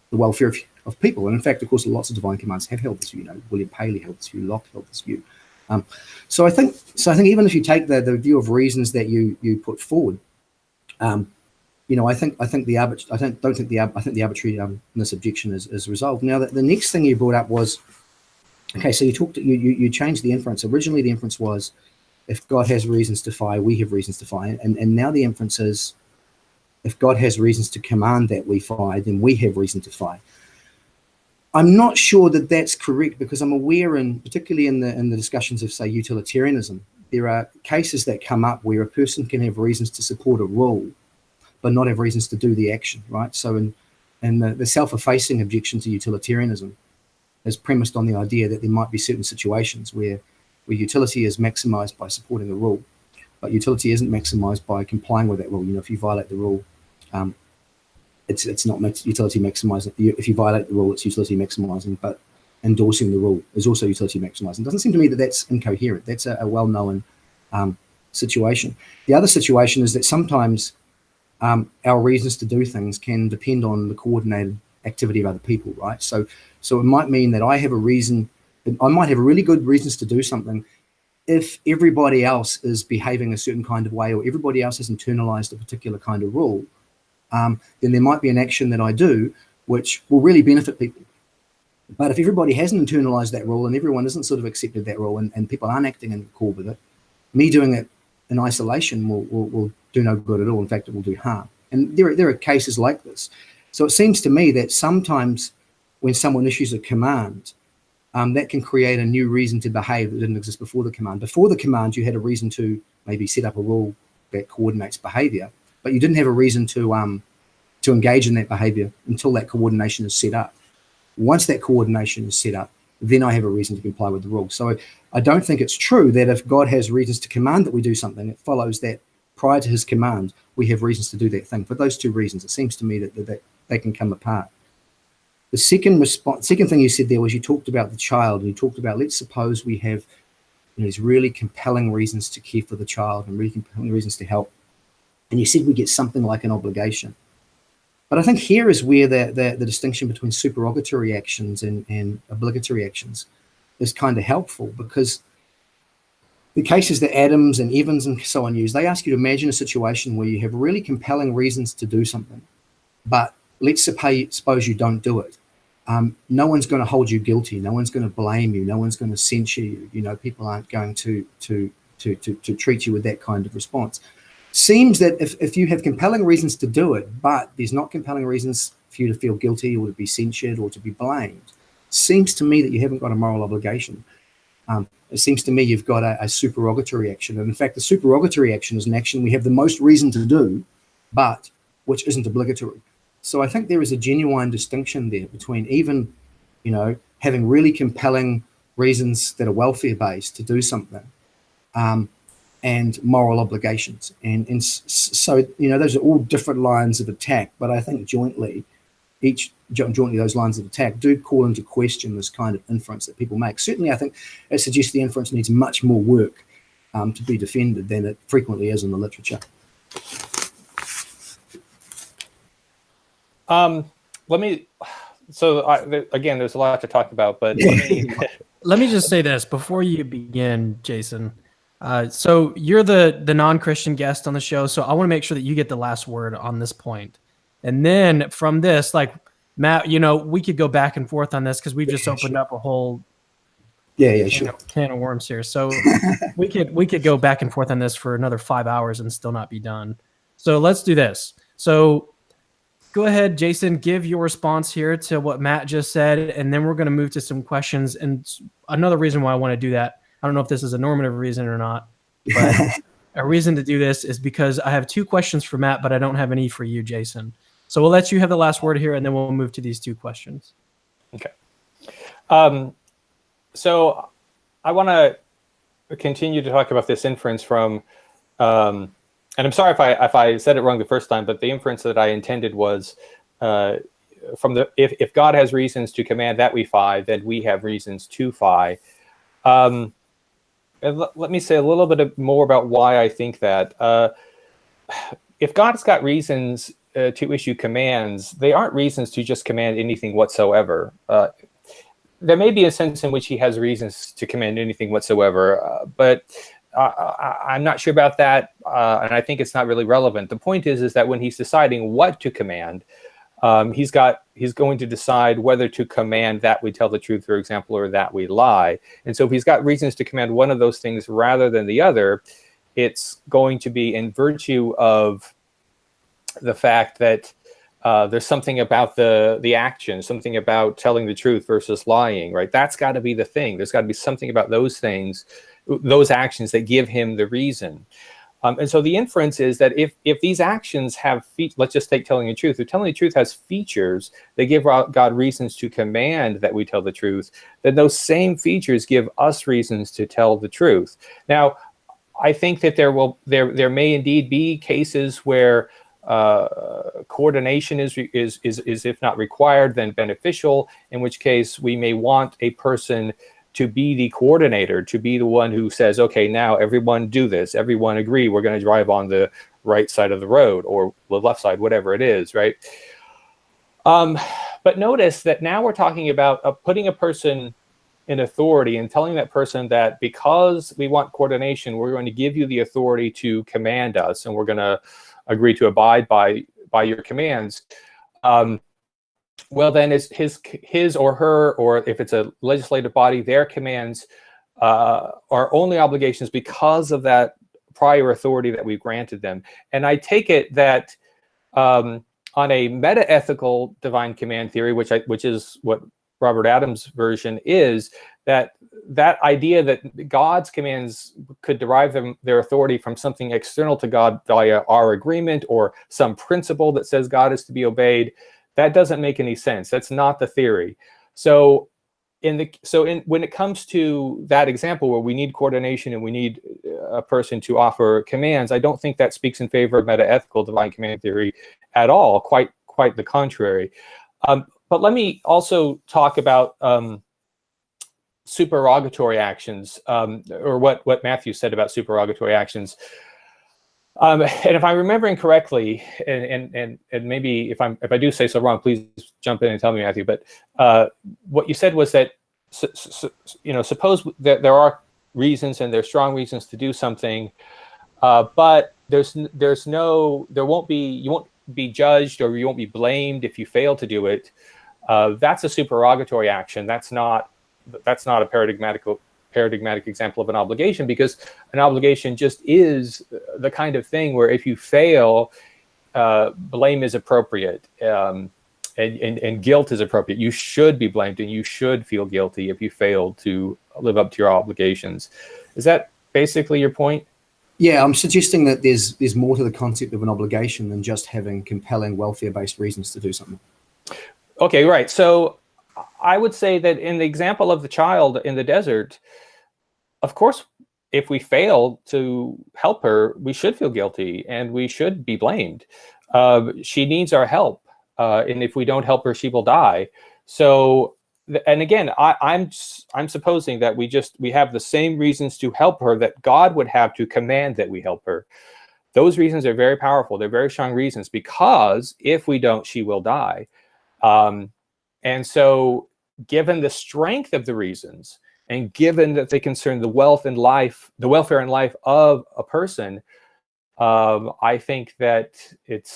the welfare of people. And in fact, of course, lots of divine commands have held this view. William Paley held this view, Locke held this view. So I think even if you take the view of reasons that you put forward, I think the arbitrariness objection is resolved. Now, the next thing you brought up was, okay, so you changed the inference. Originally, the inference was, if God has reasons to fire, we have reasons to fire, and now the inference is, if God has reasons to command that we fire, then we have reason to fire. I'm not sure that that's correct, because I'm aware, particularly in the discussions of, say, utilitarianism, there are cases that come up where a person can have reasons to support a rule, but not have reasons to do the action, right? So in the self-effacing objection to utilitarianism is premised on the idea that there might be certain situations where utility is maximized by supporting a rule, but utility isn't maximized by complying with that rule. If you violate the rule, it's not utility maximizing. If you violate the rule, it's utility maximizing, but endorsing the rule is also utility maximizing. It doesn't seem to me that that's incoherent. That's a well-known situation. The other situation is that sometimes our reasons to do things can depend on the coordinated activity of other people, right? So it might mean that I might have really good reasons to do something if everybody else is behaving a certain kind of way, or everybody else has internalized a particular kind of rule. Then there might be an action that I do which will really benefit people. But if everybody hasn't internalized that rule and everyone isn't sort of accepted that rule, and people aren't acting in accord with it, me doing it in isolation will do no good at all. In fact, it will do harm. And there are cases like this. So it seems to me that sometimes when someone issues a command, that can create a new reason to behave that didn't exist before the command. Before the command, you had a reason to maybe set up a rule that coordinates behavior, but you didn't have a reason to engage in that behavior until that coordination is set up. Once that coordination is set up, then I have a reason to comply with the rule. So I don't think it's true that if God has reasons to command that we do something, it follows that prior to his command, we have reasons to do that thing. For those two reasons, it seems to me that they can come apart. The second thing you said there was, you talked about the child, and you talked about, let's suppose we have these really compelling reasons to care for the child and really compelling reasons to help. And you said we get something like an obligation. But I think here is where the distinction between supererogatory actions and obligatory actions is kind of helpful, because the cases that Adams and Evans and so on use, they ask you to imagine a situation where you have really compelling reasons to do something, but let's suppose you don't do it. No one's going to hold you guilty. No one's going to blame you. No one's going to censure you. People aren't going to treat you with that kind of response. Seems that if you have compelling reasons to do it, but there's not compelling reasons for you to feel guilty or to be censured or to be blamed, seems to me that you haven't got a moral obligation. It seems to me you've got a supererogatory action. And in fact, the supererogatory action is an action we have the most reason to do, but which isn't obligatory. So I think there is a genuine distinction there between even, having really compelling reasons that are welfare-based to do something, and moral obligations. And so, those are all different lines of attack, but I think jointly those lines of attack do call into question this kind of inference that people make. Certainly, I think it suggests the inference needs much more work to be defended than it frequently is in the literature. Let me. So again, there's a lot to talk about, but let me just say this before you begin, Jason. So you're the non-Christian guest on the show, so I want to make sure that you get the last word on this point. And then from this, like Matt, we could go back and forth on this because we've just opened up a whole can of worms here. So we could go back and forth on this for another 5 hours and still not be done. So let's do this. So go ahead, Jason, give your response here to what Matt just said, and then we're going to move to some questions. And another reason why I want to do that, I don't know if this is a normative reason or not, but a reason to do this is because I have 2 questions for Matt, but I don't have any for you, Jason. So we'll let you have the last word here, and then we'll move to these 2 questions. Okay. So I want to continue to talk about this inference from, and I'm sorry if I said it wrong the first time, but the inference that I intended was from the if God has reasons to command that we phi, then we have reasons to phi. And let me say a little bit more about why I think that. If God's got reasons to issue commands, they aren't reasons to just command anything whatsoever. There may be a sense in which he has reasons to command anything whatsoever, but I'm not sure about that, and I think it's not really relevant. The point is that when he's deciding what to command, he's going to decide whether to command that we tell the truth, for example, or that we lie. And so if he's got reasons to command one of those things rather than the other, it's going to be in virtue of the fact that there's something about the action, something about telling the truth versus lying, right? That's got to be the thing. There's got to be something about those things, those actions that give him the reason. And so the inference is that if these actions have, let's just take telling the truth. If telling the truth has features that give God reasons to command that we tell the truth, then those same features give us reasons to tell the truth. Now, I think that there may indeed be cases where coordination is if not required, then beneficial, in which case we may want a person to be the coordinator, to be the one who says, okay, now everyone do this, everyone agree, we're going to drive on the right side of the road or the left side, whatever it is, right? But notice that now we're talking about putting a person in authority and telling that person that because we want coordination, we're going to give you the authority to command us, and we're going to agree to abide by your commands. Well, then his or her, or if it's a legislative body, their commands are only obligations because of that prior authority that we've granted them. And I take it that on a meta-ethical divine command theory, which is what Robert Adams' version is, that idea that God's commands could derive their authority from something external to God via our agreement or some principle that says God is to be obeyed, that doesn't make any sense. That's not the theory. So when it comes to that example where we need coordination and we need a person to offer commands, I don't think that speaks in favor of meta-ethical divine command theory at all. Quite the contrary. But let me also talk about supererogatory actions, or what Matthew said about supererogatory actions. And if I'm remembering correctly, and maybe if I do say so wrong, please jump in and tell me, Matthew. But what you said was that suppose that there are reasons and there's strong reasons to do something, but you won't be judged or you won't be blamed if you fail to do it. That's a supererogatory action. That's not a paradigmatic example of an obligation, because an obligation just is the kind of thing where if you fail, blame is appropriate, and guilt is appropriate. You should be blamed and you should feel guilty if you fail to live up to your obligations. Is that basically your point? Yeah, I'm suggesting that there's more to the concept of an obligation than just having compelling welfare-based reasons to do something. Okay, right. So I would say that in the example of the child in the desert, of course, if we fail to help her, we should feel guilty and we should be blamed. She needs our help, and if we don't help her, she will die. So, and again, I'm supposing that we have the same reasons to help her that God would have to command that we help her. those reasons are very powerful. They're very strong reasons, because if we don't, she will die. And so given the strength of the reasons, and given that they concern the welfare and life of a person, I think that it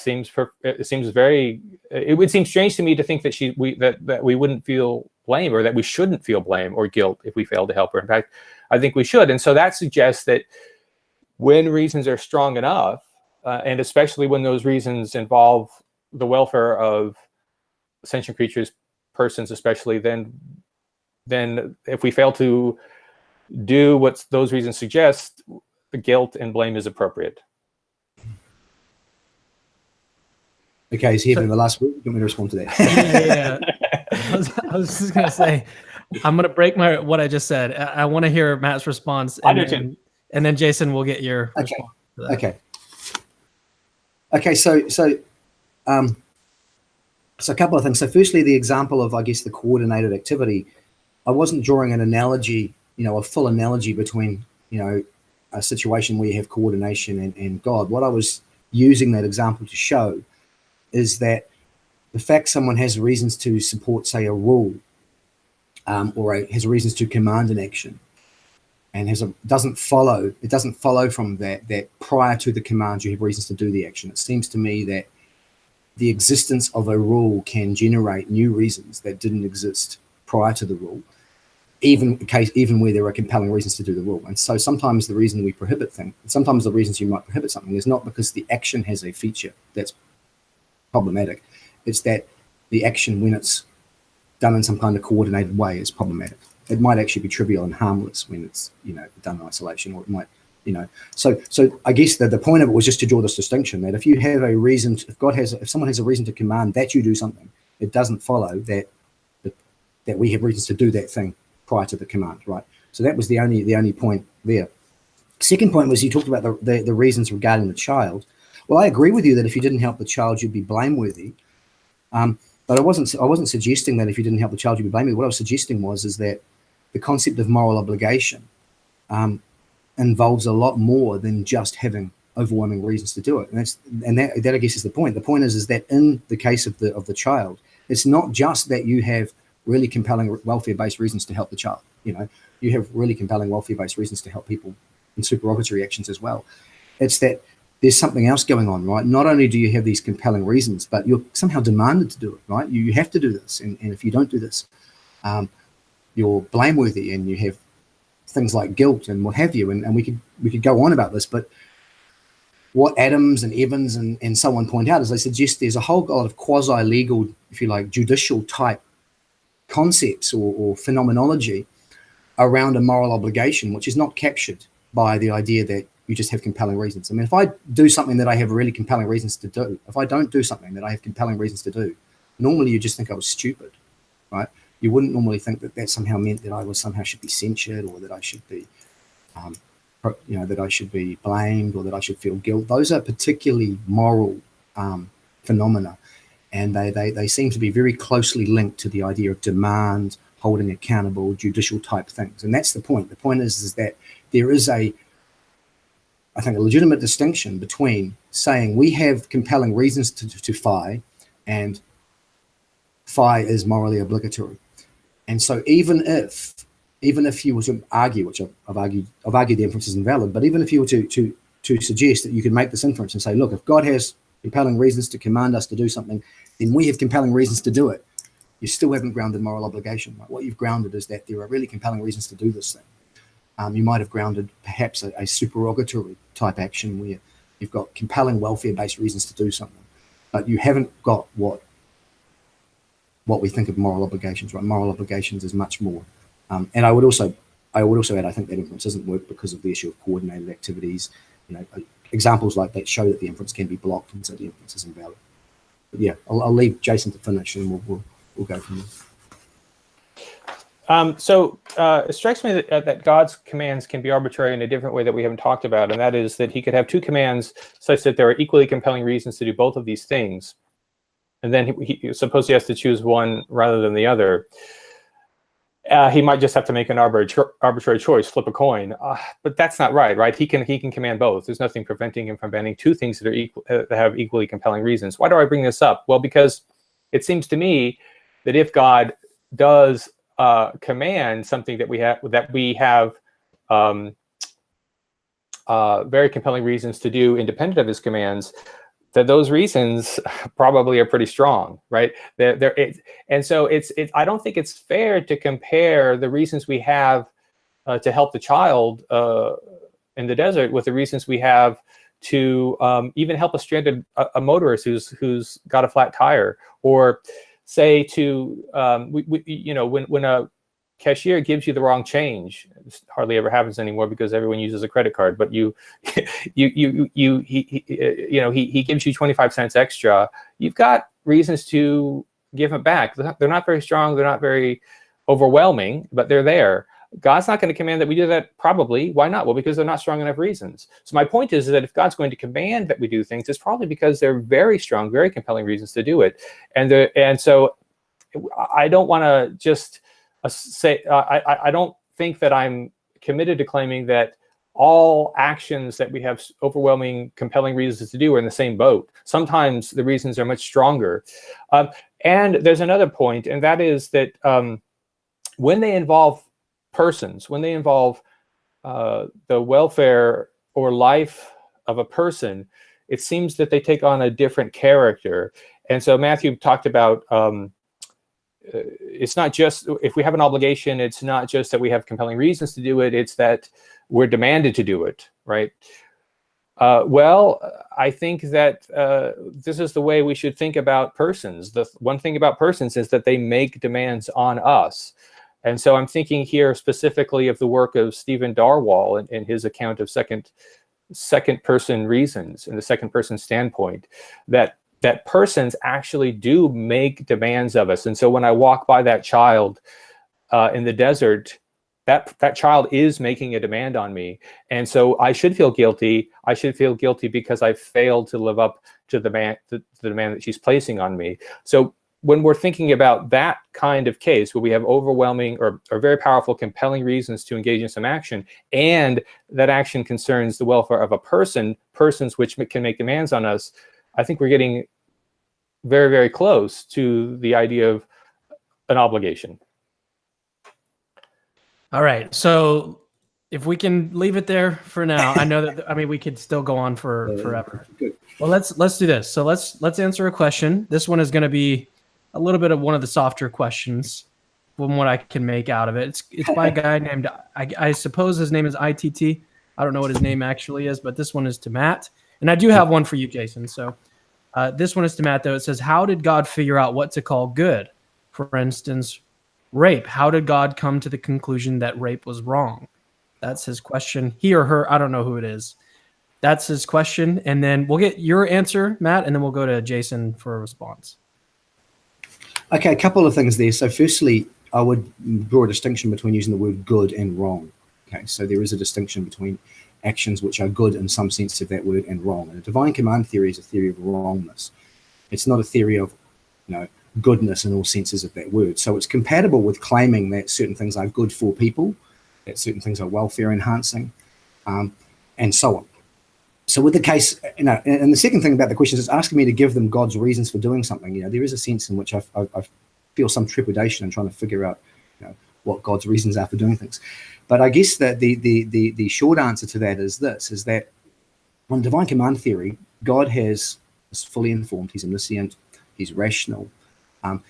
would seem strange to me to think that that we wouldn't feel blame, or that we shouldn't feel blame or guilt if we fail to help her. In fact, I think we should. And so that suggests that when reasons are strong enough, and especially when those reasons involve the welfare of sentient creatures, persons especially, then if we fail to do what those reasons suggest, the guilt and blame is appropriate. Okay, is he having the last word? You want me to respond to that? Yeah. I was just going to say, I'm going to break what I just said. I want to hear Matt's response. And then Jason will get your response to that. Okay, so a couple of things. So firstly, the example of, I guess, the coordinated activity. I wasn't drawing an analogy, a full analogy between, a situation where you have coordination and God. What I was using that example to show is that the fact someone has reasons to support, say, a rule, or has reasons to command an action, and doesn't follow from that prior to the command you have reasons to do the action. It seems to me that the existence of a rule can generate new reasons that didn't exist prior to the rule, even where there are compelling reasons to do the rule. And so sometimes the reason we prohibit things, sometimes the reasons you might prohibit something is not because the action has a feature that's problematic. It's that the action, when it's done in some kind of coordinated way, is problematic. It might actually be trivial and harmless when it's done in isolation, or it might So I guess the point of it was just to draw this distinction that if you have a reason, if someone has a reason to command that you do something, it doesn't follow that we have reasons to do that thing prior to the command, right? So that was the only point there. Second point was you talked about the reasons regarding the child. Well, I agree with you that if you didn't help the child, you'd be blameworthy. But I wasn't suggesting that if you didn't help the child, you'd be blameworthy. What I was suggesting is that the concept of moral obligation involves a lot more than just having overwhelming reasons to do it. And that I guess is the point. The point is that in the case of the child, it's not just that you have really compelling welfare-based reasons to help the child. You have really compelling welfare-based reasons to help people in supererogatory actions as well. It's that there's something else going on, right? Not only do you have these compelling reasons, but you're somehow demanded to do it, right? You have to do this, and if you don't do this, you're blameworthy, and you have things like guilt and what have you, and we could go on about this. But what Adams and Evans and so on point out is they suggest there's a whole lot of quasi-legal, if you like, judicial type concepts or phenomenology around a moral obligation, which is not captured by the idea that you just have compelling reasons. I mean, if I do something that I have really compelling reasons to do, if I don't do something that I have compelling reasons to do, normally you just think I was stupid, right? You wouldn't normally think that somehow meant that I somehow should be censured, or that I should be, that I should be blamed, or that I should feel guilt. Those are particularly moral phenomena, and they seem to be very closely linked to the idea of demand, holding accountable, judicial type things. And that's the point. The point is that there is I think a legitimate distinction between saying we have compelling reasons to FI, and FI is morally obligatory. And so even if you were to argue, which I've argued the inference is invalid, but even if you were to suggest that you could make this inference and say, look, if God has compelling reasons to command us to do something, then we have compelling reasons to do it, you still haven't grounded moral obligation. Right? What you've grounded is that there are really compelling reasons to do this thing. You might have grounded perhaps a supererogatory type action where you've got compelling welfare-based reasons to do something, but you haven't got what we think of moral obligations, right? Moral obligations is much more. And I would also add, I think that inference doesn't work because of the issue of coordinated activities. Examples like that show that the inference can be blocked, and so the inference is invalid. But yeah, I'll leave Jason to finish, and we'll go from there. So it strikes me that God's commands can be arbitrary in a different way that we haven't talked about, and that is that he could have two commands such that there are equally compelling reasons to do both of these things, and then suppose he has to choose one rather than the other. He might just have to make an arbitrary choice, flip a coin, but that's not right, right? He can command both. There's nothing preventing him from banning two things that are that have equally compelling reasons. Why do I bring this up? Well, because it seems to me that if God does command something that we have very compelling reasons to do independent of his commands, that those reasons probably are pretty strong, right? And so I don't think it's fair to compare the reasons we have to help the child in the desert with the reasons we have to even help a motorist who's got a flat tire, or say to when a cashier gives you the wrong change. This hardly ever happens anymore because everyone uses a credit card, but he gives you 25 cents extra. You've got reasons to give it back. They're not very strong, they're not very overwhelming, but they're there. God's not going to command that we do that, probably. Why not? Well, because they're not strong enough reasons. So my point is that if God's going to command that we do things, it's probably because they're very strong, very compelling reasons to do it. And so I don't want to just say, I don't think that I'm committed to claiming that all actions that we have overwhelming, compelling reasons to do are in the same boat. Sometimes the reasons are much stronger. And there's another point, and that is that when they involve persons, when they involve the welfare or life of a person, it seems that they take on a different character. And so Matthew talked about it's not just, if we have an obligation, it's not just that we have compelling reasons to do it, it's that we're demanded to do it, right? Well, I think that this is the way we should think about persons. The one thing about persons is that they make demands on us. And so I'm thinking here specifically of the work of Stephen Darwall in his account of second person reasons and the second person standpoint, that persons actually do make demands of us. And so when I walk by that child in the desert, that child is making a demand on me. And so I should feel guilty. I should feel guilty because I failed to live up to the demand that she's placing on me. So when we're thinking about that kind of case where we have overwhelming or very powerful, compelling reasons to engage in some action, and that action concerns the welfare of a persons which can make demands on us, I think we're getting very, very close to the idea of an obligation. All right. So if we can leave it there for now, I know that, I mean, we could still go on for forever. Good. Well, let's do this. So let's answer a question. This one is going to be a little bit of one of the softer questions from what I can make out of it. It's by a guy named, I suppose his name is ITT. I don't know what his name actually is, but this one is to Matt. And I do have one for you, Jason. So this one is to Matt, though. It says, how did God figure out what to call good? For instance, rape. How did God come to the conclusion that rape was wrong? That's his question. He or her, I don't know who it is. That's his question. And then we'll get your answer, Matt, and then we'll go to Jason for a response. Okay, a couple of things there. So firstly, I would draw a distinction between using the word good and wrong. Okay, so there is a distinction between actions which are good in some sense of that word and wrong. And a divine command theory is a theory of wrongness. It's not a theory of, goodness in all senses of that word. So it's compatible with claiming that certain things are good for people, that certain things are welfare enhancing, and so on. So with the case, and the second thing about the question is asking me to give them God's reasons for doing something. There is a sense in which I feel some trepidation in trying to figure out, what God's reasons are for doing things. But I guess that the short answer to that is this: is that on divine command theory, God is fully informed. He's omniscient. He's rational.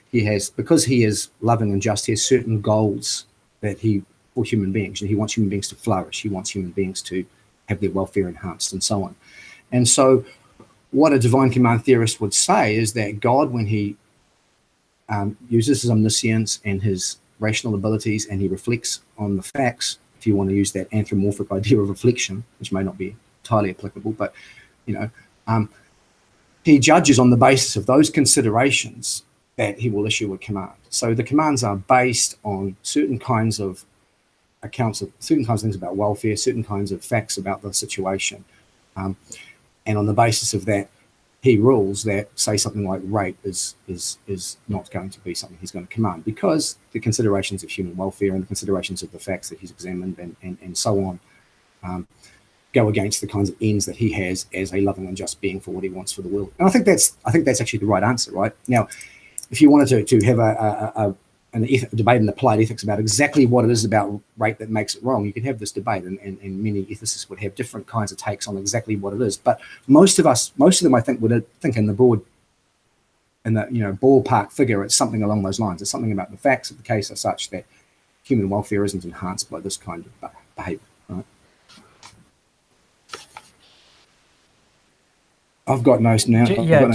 He has, because he is loving and just, he has certain goals that for human beings. He wants human beings to flourish. He wants human beings to have their welfare enhanced and so on. And so what a divine command theorist would say is that God, when he uses his omniscience and his rational abilities and he reflects on the facts, if you want to use that anthropomorphic idea of reflection, which may not be entirely applicable, but he judges on the basis of those considerations that he will issue a command. So the commands are based on certain kinds of accounts of certain kinds of things about welfare, certain kinds of facts about the situation. And on the basis of that, he rules that, say, something like rape is not going to be something he's going to command, because the considerations of human welfare and the considerations of the facts that he's examined and so on go against the kinds of ends that he has as a loving and just being for what he wants for the world. And I think that's actually the right answer, right? Now, if you wanted to have a debate in applied ethics about exactly what it is about rape that makes it wrong, you could have this debate, and many ethicists would have different kinds of takes on exactly what it is. But most of them, I think, would think in the ballpark figure, it's something along those lines. It's something about the facts of the case are such that human welfare isn't enhanced by this kind of behavior, right? I've got no sound. There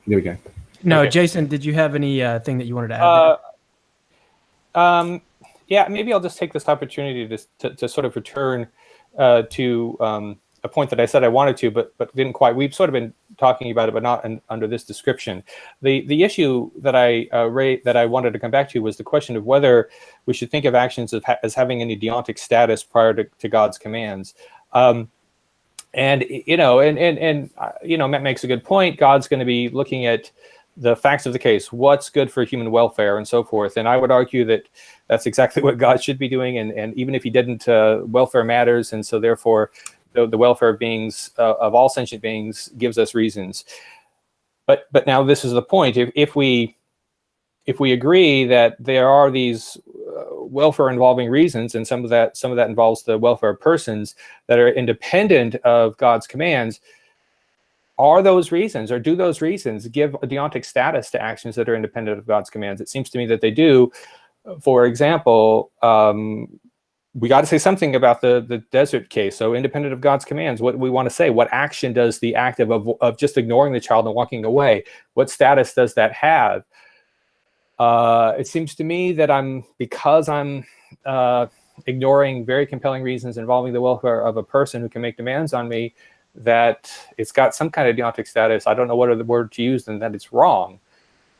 we go. No, Okay. Jason, did you have any thing that you wanted to add there? Yeah, maybe I'll just take this opportunity to sort of return to a point that I said I wanted to, but didn't quite. We've sort of been talking about it, but not under this description. The issue that I wanted to come back to was the question of whether we should think of actions as having any deontic status prior to God's commands. Matt makes a good point. God's going to be looking at the facts of the case, what's good for human welfare and so forth. And I would argue that that's exactly what God should be doing. And even if he didn't, welfare matters. And so therefore, the welfare of beings, of all sentient beings, gives us reasons. But now this is the point. If we agree that there are these welfare involving reasons, and some of that involves the welfare of persons that are independent of God's commands, are those reasons, or do those reasons give a deontic status to actions that are independent of God's commands? It seems to me that they do. For example, we got to say something about the desert case. So independent of God's commands, what we want to say, what action does the act of just ignoring the child and walking away, what status does that have? It seems to me that because I'm ignoring very compelling reasons involving the welfare of a person who can make demands on me, that it's got some kind of deontic status. I don't know what other word to use than that it's wrong.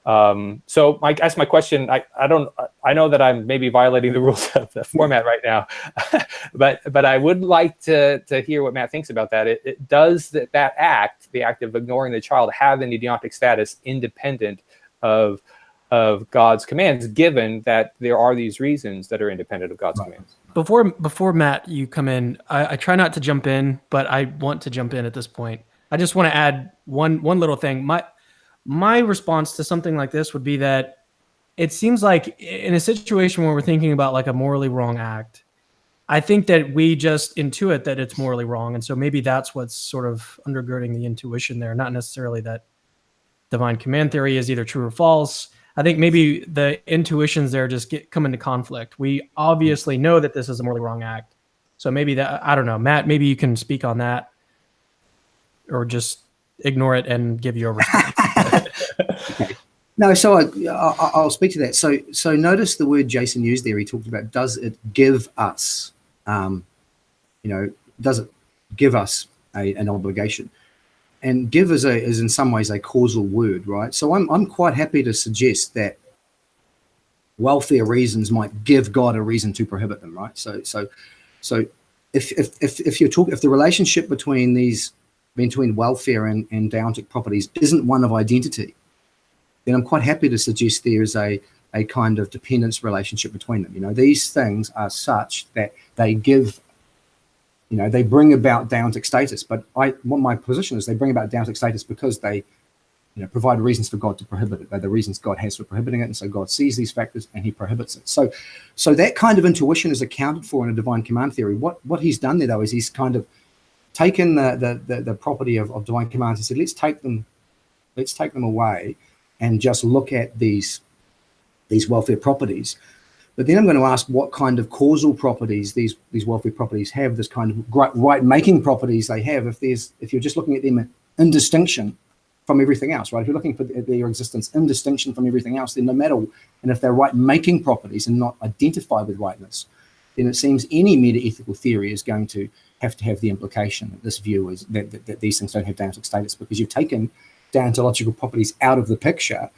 So I guess my question, I know that I'm maybe violating the rules of the format right now, but I would like to hear what Matt thinks about that. It does that act, the act of ignoring the child, have any deontic status independent of God's commands, given that there are these reasons that are independent of God's commands? Before Matt, you come in, I try not to jump in, but I want to jump in at this point. I just want to add one little thing. My response to something like this would be that it seems like in a situation where we're thinking about like a morally wrong act, I think that we just intuit that it's morally wrong. And so maybe that's what's sort of undergirding the intuition there, not necessarily that divine command theory is either true or false. I think maybe the intuitions there just come into conflict. We obviously know that this is a morally wrong act. So maybe that, I don't know, Matt, maybe you can speak on that, or just ignore it and give your response. Okay. No, so I'll speak to that. So notice the word Jason used there. He talked about, does it give us, does it give us an obligation? And give is in some ways a causal word, right? So I'm quite happy to suggest that welfare reasons might give God a reason to prohibit them, right? So if the relationship between welfare and deontic properties isn't one of identity, then I'm quite happy to suggest there is a kind of dependence relationship between them. These things are such that they give. They bring about deontic status, but what my position is, they bring about deontic status because they, provide reasons for God to prohibit it. They're the reasons God has for prohibiting it, and so God sees these factors and he prohibits it. So that kind of intuition is accounted for in a divine command theory. What he's done there, though, is he's kind of taken the property of divine commands and said, let's take them away and just look at these welfare properties. But then I'm going to ask what kind of causal properties these welfare properties have, this kind of right-making properties they have, if you're just looking at them in distinction from everything else, right? If you're looking for their existence in distinction from everything else, then no matter, and if they're right-making properties and not identified with rightness, then it seems any meta-ethical theory is going to have the implication that this view is that these things don't have deontic status, because you've taken deontological properties out of the picture,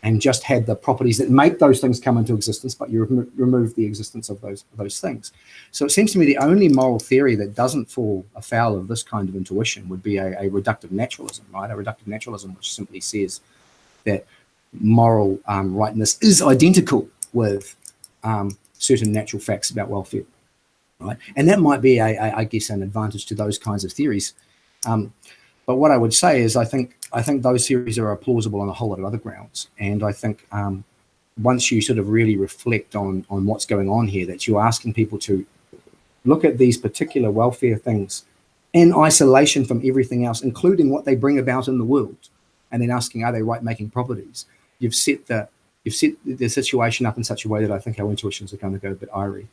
and just had the properties that make those things come into existence, but you remove the existence of those things. So it seems to me the only moral theory that doesn't fall afoul of this kind of intuition would be a reductive naturalism, right? A reductive naturalism which simply says that moral rightness is identical with certain natural facts about welfare, right? And that might be, I guess, an advantage to those kinds of theories. But what I would say is I think those theories are plausible on a whole lot of other grounds. And I think once you sort of really reflect on what's going on here, that you're asking people to look at these particular welfare things in isolation from everything else, including what they bring about in the world, and then asking, are they right-making properties? You've set the situation up in such a way that I think our intuitions are going to go a bit airy.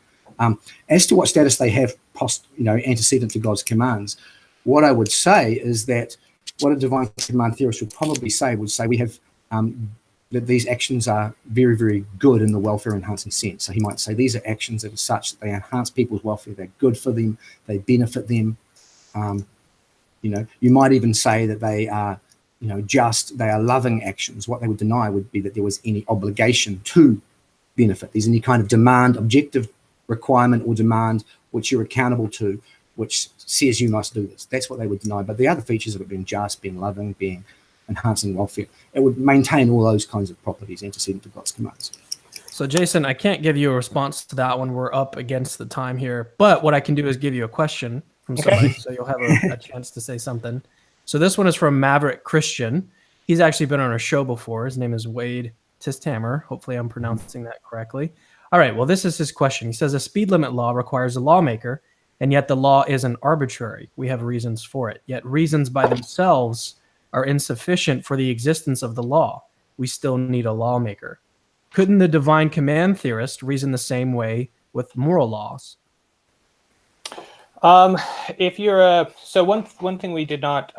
As to what status they have antecedent to God's commands, what I would say is that what a divine command theorist would probably say we have that these actions are very, very good in the welfare enhancing sense. So he might say these are actions that are such that they enhance people's welfare, they're good for them, they benefit them. You might even say that they are, they are loving actions. What they would deny would be that there was any obligation to benefit. There's any kind of demand, objective requirement or demand which you're accountable to, which says you must do this. That's what they would deny. But the other features of it being just, being loving, being enhancing welfare, it would maintain all those kinds of properties antecedent to God's commands. So, Jason, I can't give you a response to that one. We're up against the time here. But what I can do is give you a question from somebody, so you'll have a chance to say something. So this one is from Maverick Christian. He's actually been on our show before. His name is Wade Tisthammer. Hopefully I'm pronouncing that correctly. All right, well, this is his question. He says, a speed limit law requires a lawmaker, and yet the law isn't arbitrary. We have reasons for it. Yet reasons by themselves are insufficient for the existence of the law. We still need a lawmaker. Couldn't the divine command theorist reason the same way with moral laws? If you're so one thing we did not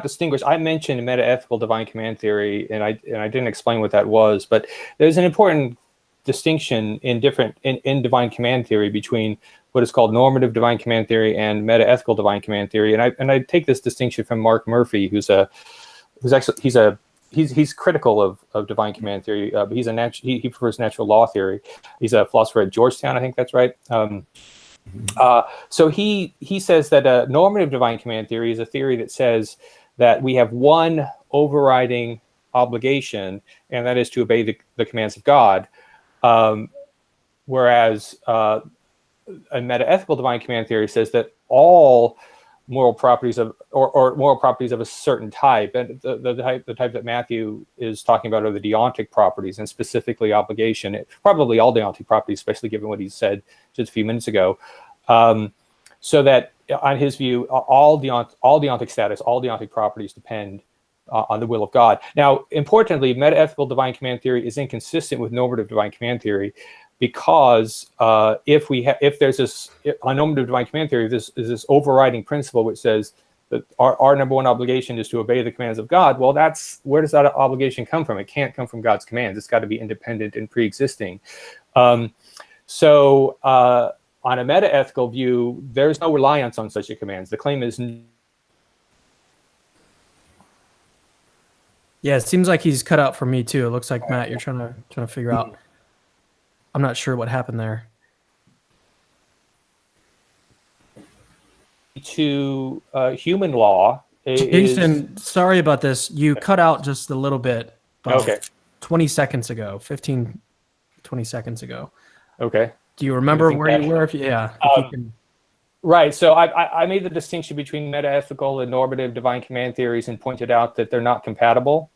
distinguish. I mentioned metaethical divine command theory, and I didn't explain what that was. But there's an important distinction in divine command theory between what is called normative divine command theory and metaethical divine command theory. And I take this distinction from Mark Murphy, he's critical of divine command theory, but he prefers natural law theory. He's a philosopher at Georgetown, I think that's right. So he says that normative divine command theory is a theory that says that we have one overriding obligation, and that is to obey the commands of God. Whereas a metaethical divine command theory says that all moral properties of or moral properties of a certain type, and the type that Matthew is talking about are the deontic properties, and specifically obligation, probably all deontic properties, especially given what he said just a few minutes ago. So that on his view, all deontic status, all deontic properties depend on the will of God. Now, importantly, metaethical divine command theory is inconsistent with normative divine command theory, because if there's this on normative divine command theory, this is this overriding principle which says that our number one obligation is to obey the commands of God. Well, where does that obligation come from? It can't come from God's commands. It's got to be independent and pre-existing. So on a metaethical view, there's no reliance on such a commands. The claim is. Yeah, it seems like he's cut out for me too. It looks like, Matt, you're trying to figure out. I'm not sure what happened there. To human law. Jason, sorry about this. You cut out just a little bit. Okay. 20 seconds ago, 15, 20 seconds ago. Okay. Do you remember where you were? If you can. Right. So I made the distinction between metaethical and normative divine command theories and pointed out that they're not compatible.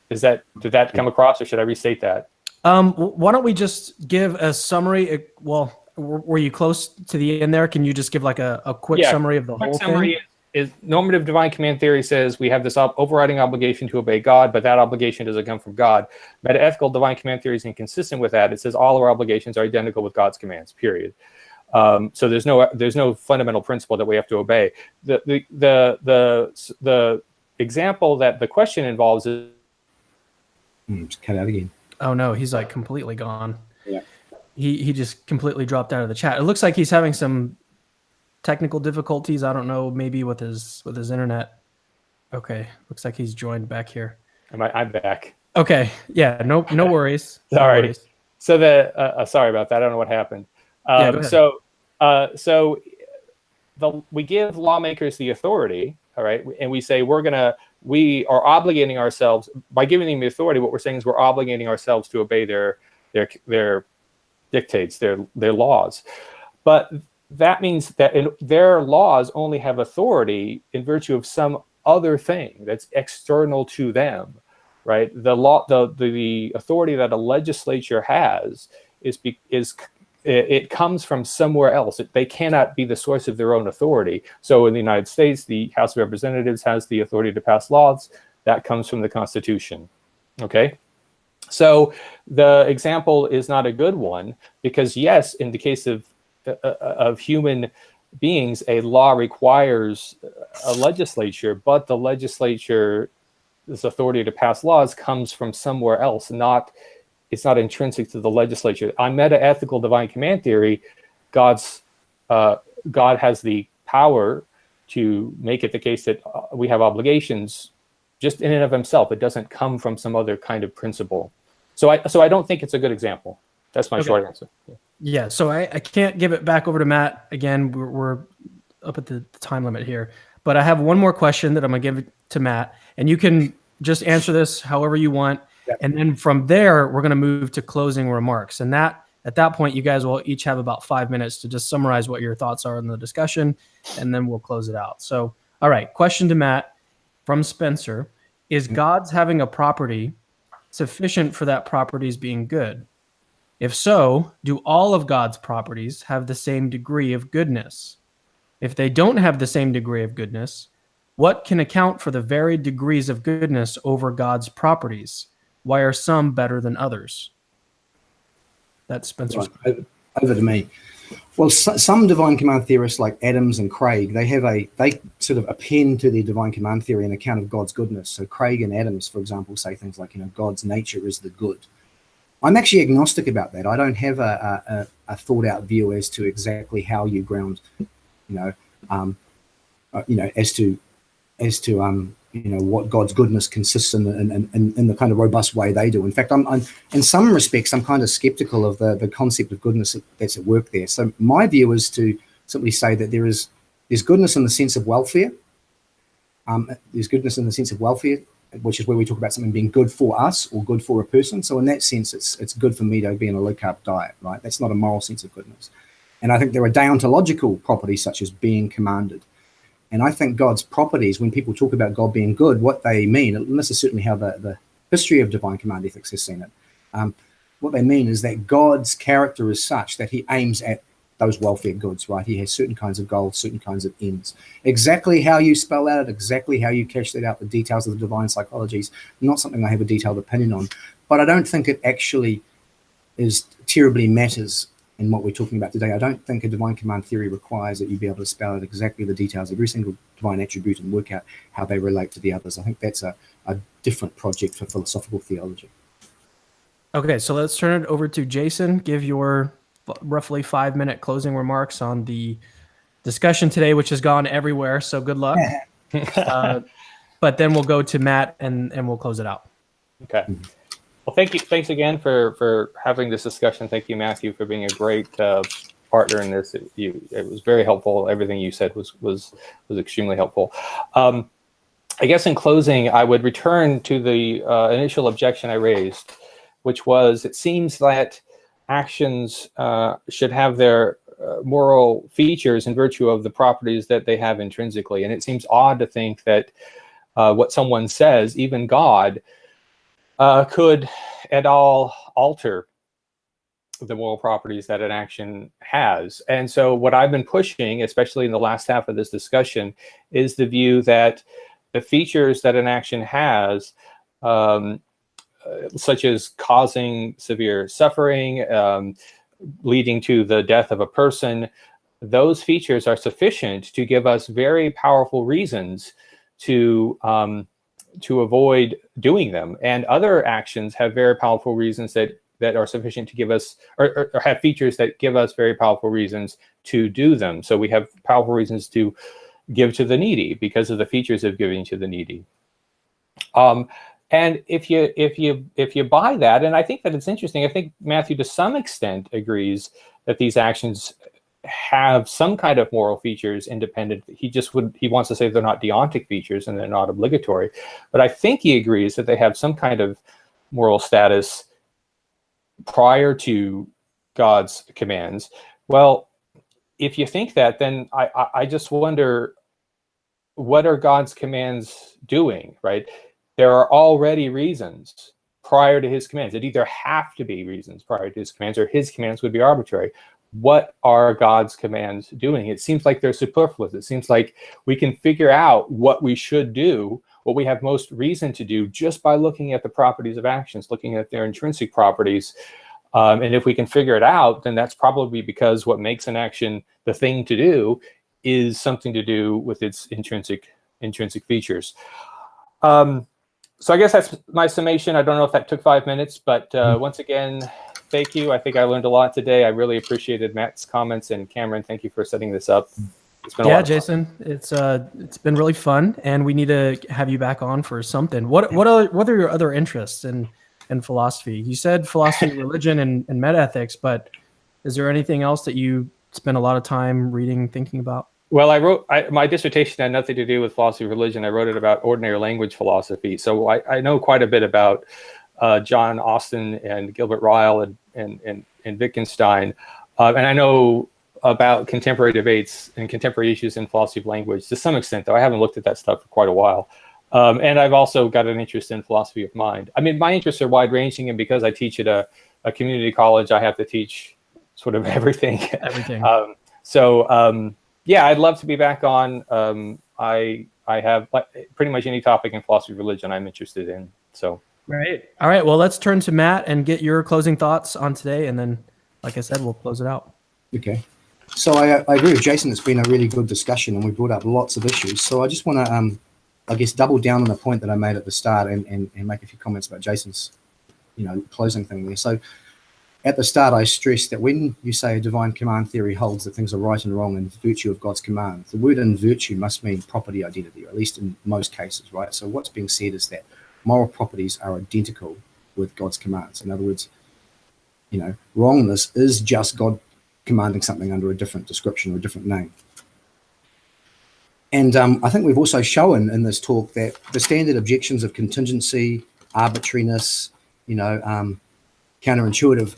Did that come across, or should I restate that? Why don't we just give a summary? Well, were you close to the end there? Can you just give like a quick summary of the whole thing? Is normative divine command theory says we have this overriding obligation to obey God, but that obligation doesn't come from God. Metaethical divine command theory is inconsistent with that. It says all our obligations are identical with God's commands, period. So there's no fundamental principle that we have to obey. The example that the question involves is just cut out again. Oh no, he's like completely gone. Yeah. He just completely dropped out of the chat. It looks like he's having some technical difficulties. I don't know, maybe with his internet. Okay, looks like he's joined back here. I'm back. Okay. Yeah. No worries. No Sorry. worries. So sorry about that. I don't know what happened. Yeah, go ahead. So we give lawmakers the authority, all right, and we say we are obligating ourselves by giving them the authority. What we're saying is we're obligating ourselves to obey their dictates, their laws. But that means that their laws only have authority in virtue of some other thing that's external to them, right? The authority that a legislature has it comes from somewhere else. They cannot be the source of their own authority. So in the United States, the House of Representatives has the authority to pass laws. That comes from the Constitution. Okay? So the example is not a good one because, yes, in the case of human beings, a law requires a legislature, but the legislature's authority to pass laws comes from somewhere else, it's not intrinsic to the legislature. On meta-ethical divine command theory, God has the power to make it the case that we have obligations just in and of himself. It doesn't come from some other kind of principle. So I don't think it's a good example. That's my short answer. Yeah. So I can't give it back over to Matt. Again, we're up at the time limit here, but I have one more question that I'm going to give to Matt, and you can just answer this however you want. Yep. And then from there, we're going to move to closing remarks. And at that point, you guys will each have about 5 minutes to just summarize what your thoughts are in the discussion, and then we'll close it out. So, all right, question to Matt from Spencer. Is God's having a property sufficient for that property's being good? If so, do all of God's properties have the same degree of goodness? If they don't have the same degree of goodness, what can account for the varied degrees of goodness over God's properties? Why are some better than others? That's Spencer's. Right, over to me. Well, some divine command theorists like Adams and Craig, they sort of append to their divine command theory an account of God's goodness. So Craig and Adams, for example, say things like, God's nature is the good. I'm actually agnostic about that. I don't have a thought out view as to exactly how you ground, as to what God's goodness consists in the kind of robust way they do. In fact, I'm in some respects, I'm kind of skeptical of the concept of goodness that's at work there. So my view is to simply say that there's goodness in the sense of welfare. There's goodness in the sense of welfare, which is where we talk about something being good for us or good for a person. So in that sense, it's good for me to be on a low-carb diet, right? That's not a moral sense of goodness. And I think there are deontological properties such as being commanded. And I think God's properties, when people talk about God being good, what they mean, and this is certainly how the history of divine command ethics has seen it, what they mean is that God's character is such that he aims at those welfare goods, right? He has certain kinds of goals, certain kinds of ends. Exactly how you spell out, exactly how you cash that out, the details of the divine psychologies, not something I have a detailed opinion on. But I don't think it actually terribly matters in what we're talking about today. I don't think a divine command theory requires that you be able to spell out exactly the details of every single divine attribute and work out how they relate to the others. I think that's a different project for philosophical theology. Okay, so let's turn it over to Jason. Give your roughly 5-minute closing remarks on the discussion today, which has gone everywhere, so good luck. But then we'll go to Matt and we'll close it out. Okay. Well, thank you. Thanks again for having this discussion. Thank you, Matthew, for being a great partner in this. It was very helpful. Everything you said was extremely helpful. I guess in closing, I would return to the initial objection I raised, which was it seems that actions should have their moral features in virtue of the properties that they have intrinsically. And it seems odd to think that what someone says, even God, could at all alter the moral properties that an action has. And so what I've been pushing, especially in the last half of this discussion, is the view that the features that an action has, such as causing severe suffering, leading to the death of a person, those features are sufficient to give us very powerful reasons to avoid doing them. And other actions have very powerful reasons that are sufficient to give us, or have features that give us very powerful reasons to do them. So we have powerful reasons to give to the needy because of the features of giving to the needy. And And if you buy that, and I think that it's interesting, I think Matthew to some extent agrees that these actions have some kind of moral features independent. He wants to say they're not deontic features and they're not obligatory, but I think he agrees that they have some kind of moral status prior to God's commands. Well, if you think that, then I just wonder, what are God's commands doing, right? There are already reasons prior to his commands. It either have to be reasons prior to his commands, or his commands would be arbitrary. What are God's commands doing? It seems like they're superfluous. It seems like we can figure out what we should do, what we have most reason to do, just by looking at the properties of actions, looking at their intrinsic properties. And if we can figure it out, then that's probably because what makes an action the thing to do is something to do with its intrinsic features. So I guess that's my summation. I don't know if that took 5 minutes, but once again, thank you. I think I learned a lot today. I really appreciated Matt's comments, and Cameron, thank you for setting this up. It's been a lot of Jason, fun. It's been really fun, and we need to have you back on for something. What are your other interests in philosophy? You said philosophy, religion, and metaethics, but is there anything else that you spend a lot of time reading, thinking about? Well, my dissertation had nothing to do with philosophy of religion. I wrote it about ordinary language philosophy. So I know quite a bit about John Austin and Gilbert Ryle and Wittgenstein. And I know about contemporary debates and contemporary issues in philosophy of language to some extent, though I haven't looked at that stuff for quite a while. And I've also got an interest in philosophy of mind. I mean, my interests are wide-ranging, and because I teach at a community college, I have to teach sort of everything. Yeah, I'd love to be back on. I have pretty much any topic in philosophy of religion I'm interested in. So. Right. All right. Well, let's turn to Matt and get your closing thoughts on today, and then, like I said, we'll close it out. Okay. So I agree with Jason. It's been a really good discussion, and we brought up lots of issues. So I just want to, I guess, double down on a point that I made at the start and make a few comments about Jason's, closing thing there. So at the start, I stressed that when you say a divine command theory holds that things are right and wrong in virtue of God's command, the word in virtue must mean property identity, or at least in most cases, right? So what's being said is that moral properties are identical with God's commands. In other words, wrongness is just God commanding something under a different description or a different name. And I think we've also shown in this talk that the standard objections of contingency, arbitrariness, counterintuitive,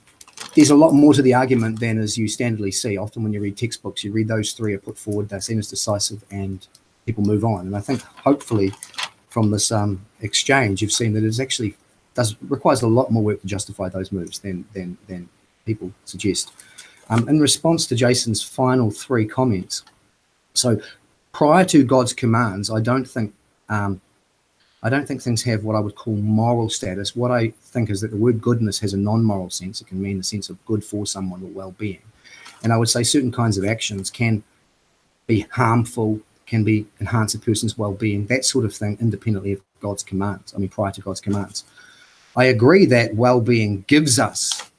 there's a lot more to the argument than as you standardly see. Often when you read textbooks, you read those three are put forward, they're seen as decisive, and people move on. And I think hopefully from this exchange, you've seen that it actually requires a lot more work to justify those moves than people suggest. In response to Jason's final three comments, so prior to God's commands, I don't think things have what I would call moral status. What I think is that the word goodness has a non-moral sense. It can mean the sense of good for someone or well-being. And I would say certain kinds of actions can be harmful, can enhance a person's well-being, that sort of thing, independently of God's commands. I mean, prior to God's commands. I agree that well-being gives us,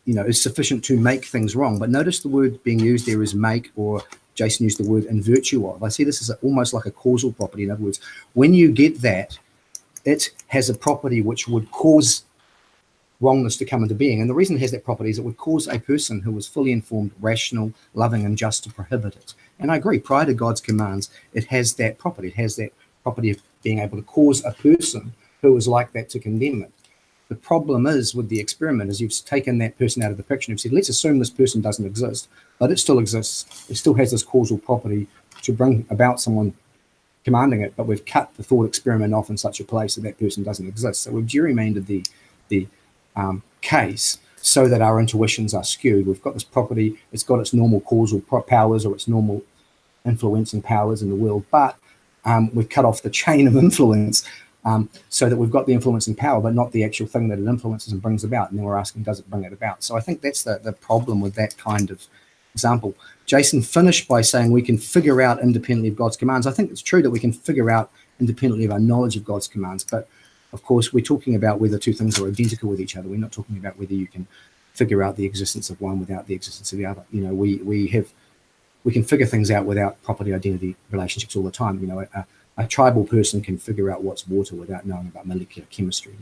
is sufficient to make things wrong. But notice the word being used there is make, or Jason used the word in virtue of. I see this as almost like a causal property. In other words, when you get that, it has a property which would cause wrongness to come into being. And the reason it has that property is it would cause a person who was fully informed, rational, loving, and just to prohibit it. And I agree, prior to God's commands, it has that property. It has that property of being able to cause a person who is like that to condemn it. The problem is with the experiment is you've taken that person out of the picture and you've said, let's assume this person doesn't exist, but it still exists. It still has this causal property to bring about someone commanding it, but we've cut the thought experiment off in such a place that that person doesn't exist. So we've gerrymandered the case so that our intuitions are skewed. We've got this property, it's got its normal causal powers or its normal influencing powers in the world, but we've cut off the chain of influence so that we've got the influencing power, but not the actual thing that it influences and brings about. And then we're asking, does it bring it about? So I think that's the problem with that kind of example. Jason finished by saying we can figure out independently of God's commands. I think it's true that we can figure out independently of our knowledge of God's commands, but of course we're talking about whether two things are identical with each other. We're not talking about whether you can figure out the existence of one without the existence of the other. You know, we can figure things out without property identity relationships all the time. You know, a a tribal person can figure out what's water without knowing about molecular chemistry.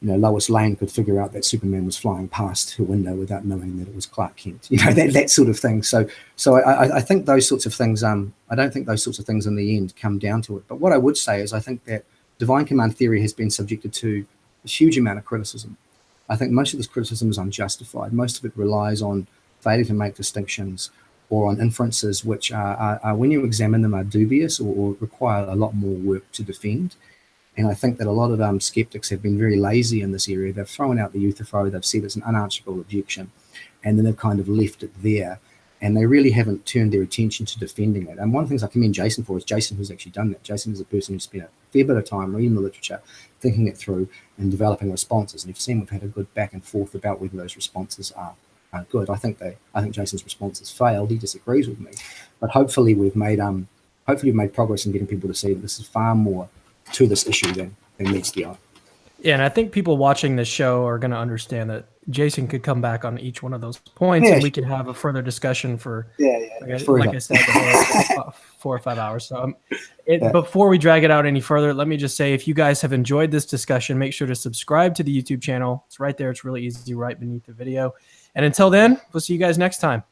Lois Lane could figure out that Superman was flying past her window without knowing that it was Clark Kent. That sort of thing. So I think those sorts of things. I don't think those sorts of things in the end come down to it. But what I would say is I think that divine command theory has been subjected to a huge amount of criticism. I think most of this criticism is unjustified. Most of it relies on failure to make distinctions or on inferences which are when you examine them, are dubious or require a lot more work to defend. And I think that a lot of skeptics have been very lazy in this area. They've thrown out the Euthyphro, they've said it's an unanswerable objection, and then they've kind of left it there. And they really haven't turned their attention to defending it. And one of the things I commend Jason for is Jason who's actually done that. Jason is a person who's spent a fair bit of time reading the literature, thinking it through, and developing responses. And you've seen we've had a good back and forth about whether those responses are good. I think Jason's response has failed. He disagrees with me, but hopefully we've made progress in getting people to see that this is far more to this issue than meets the eye. Yeah, and I think people watching this show are going to understand that Jason could come back on each one of those points, and we could have a further discussion for, like I said, 4 or 5 hours. So before we drag it out any further, let me just say, if you guys have enjoyed this discussion, make sure to subscribe to the YouTube channel. It's right there. It's really easy, right beneath the video. And until then, we'll see you guys next time.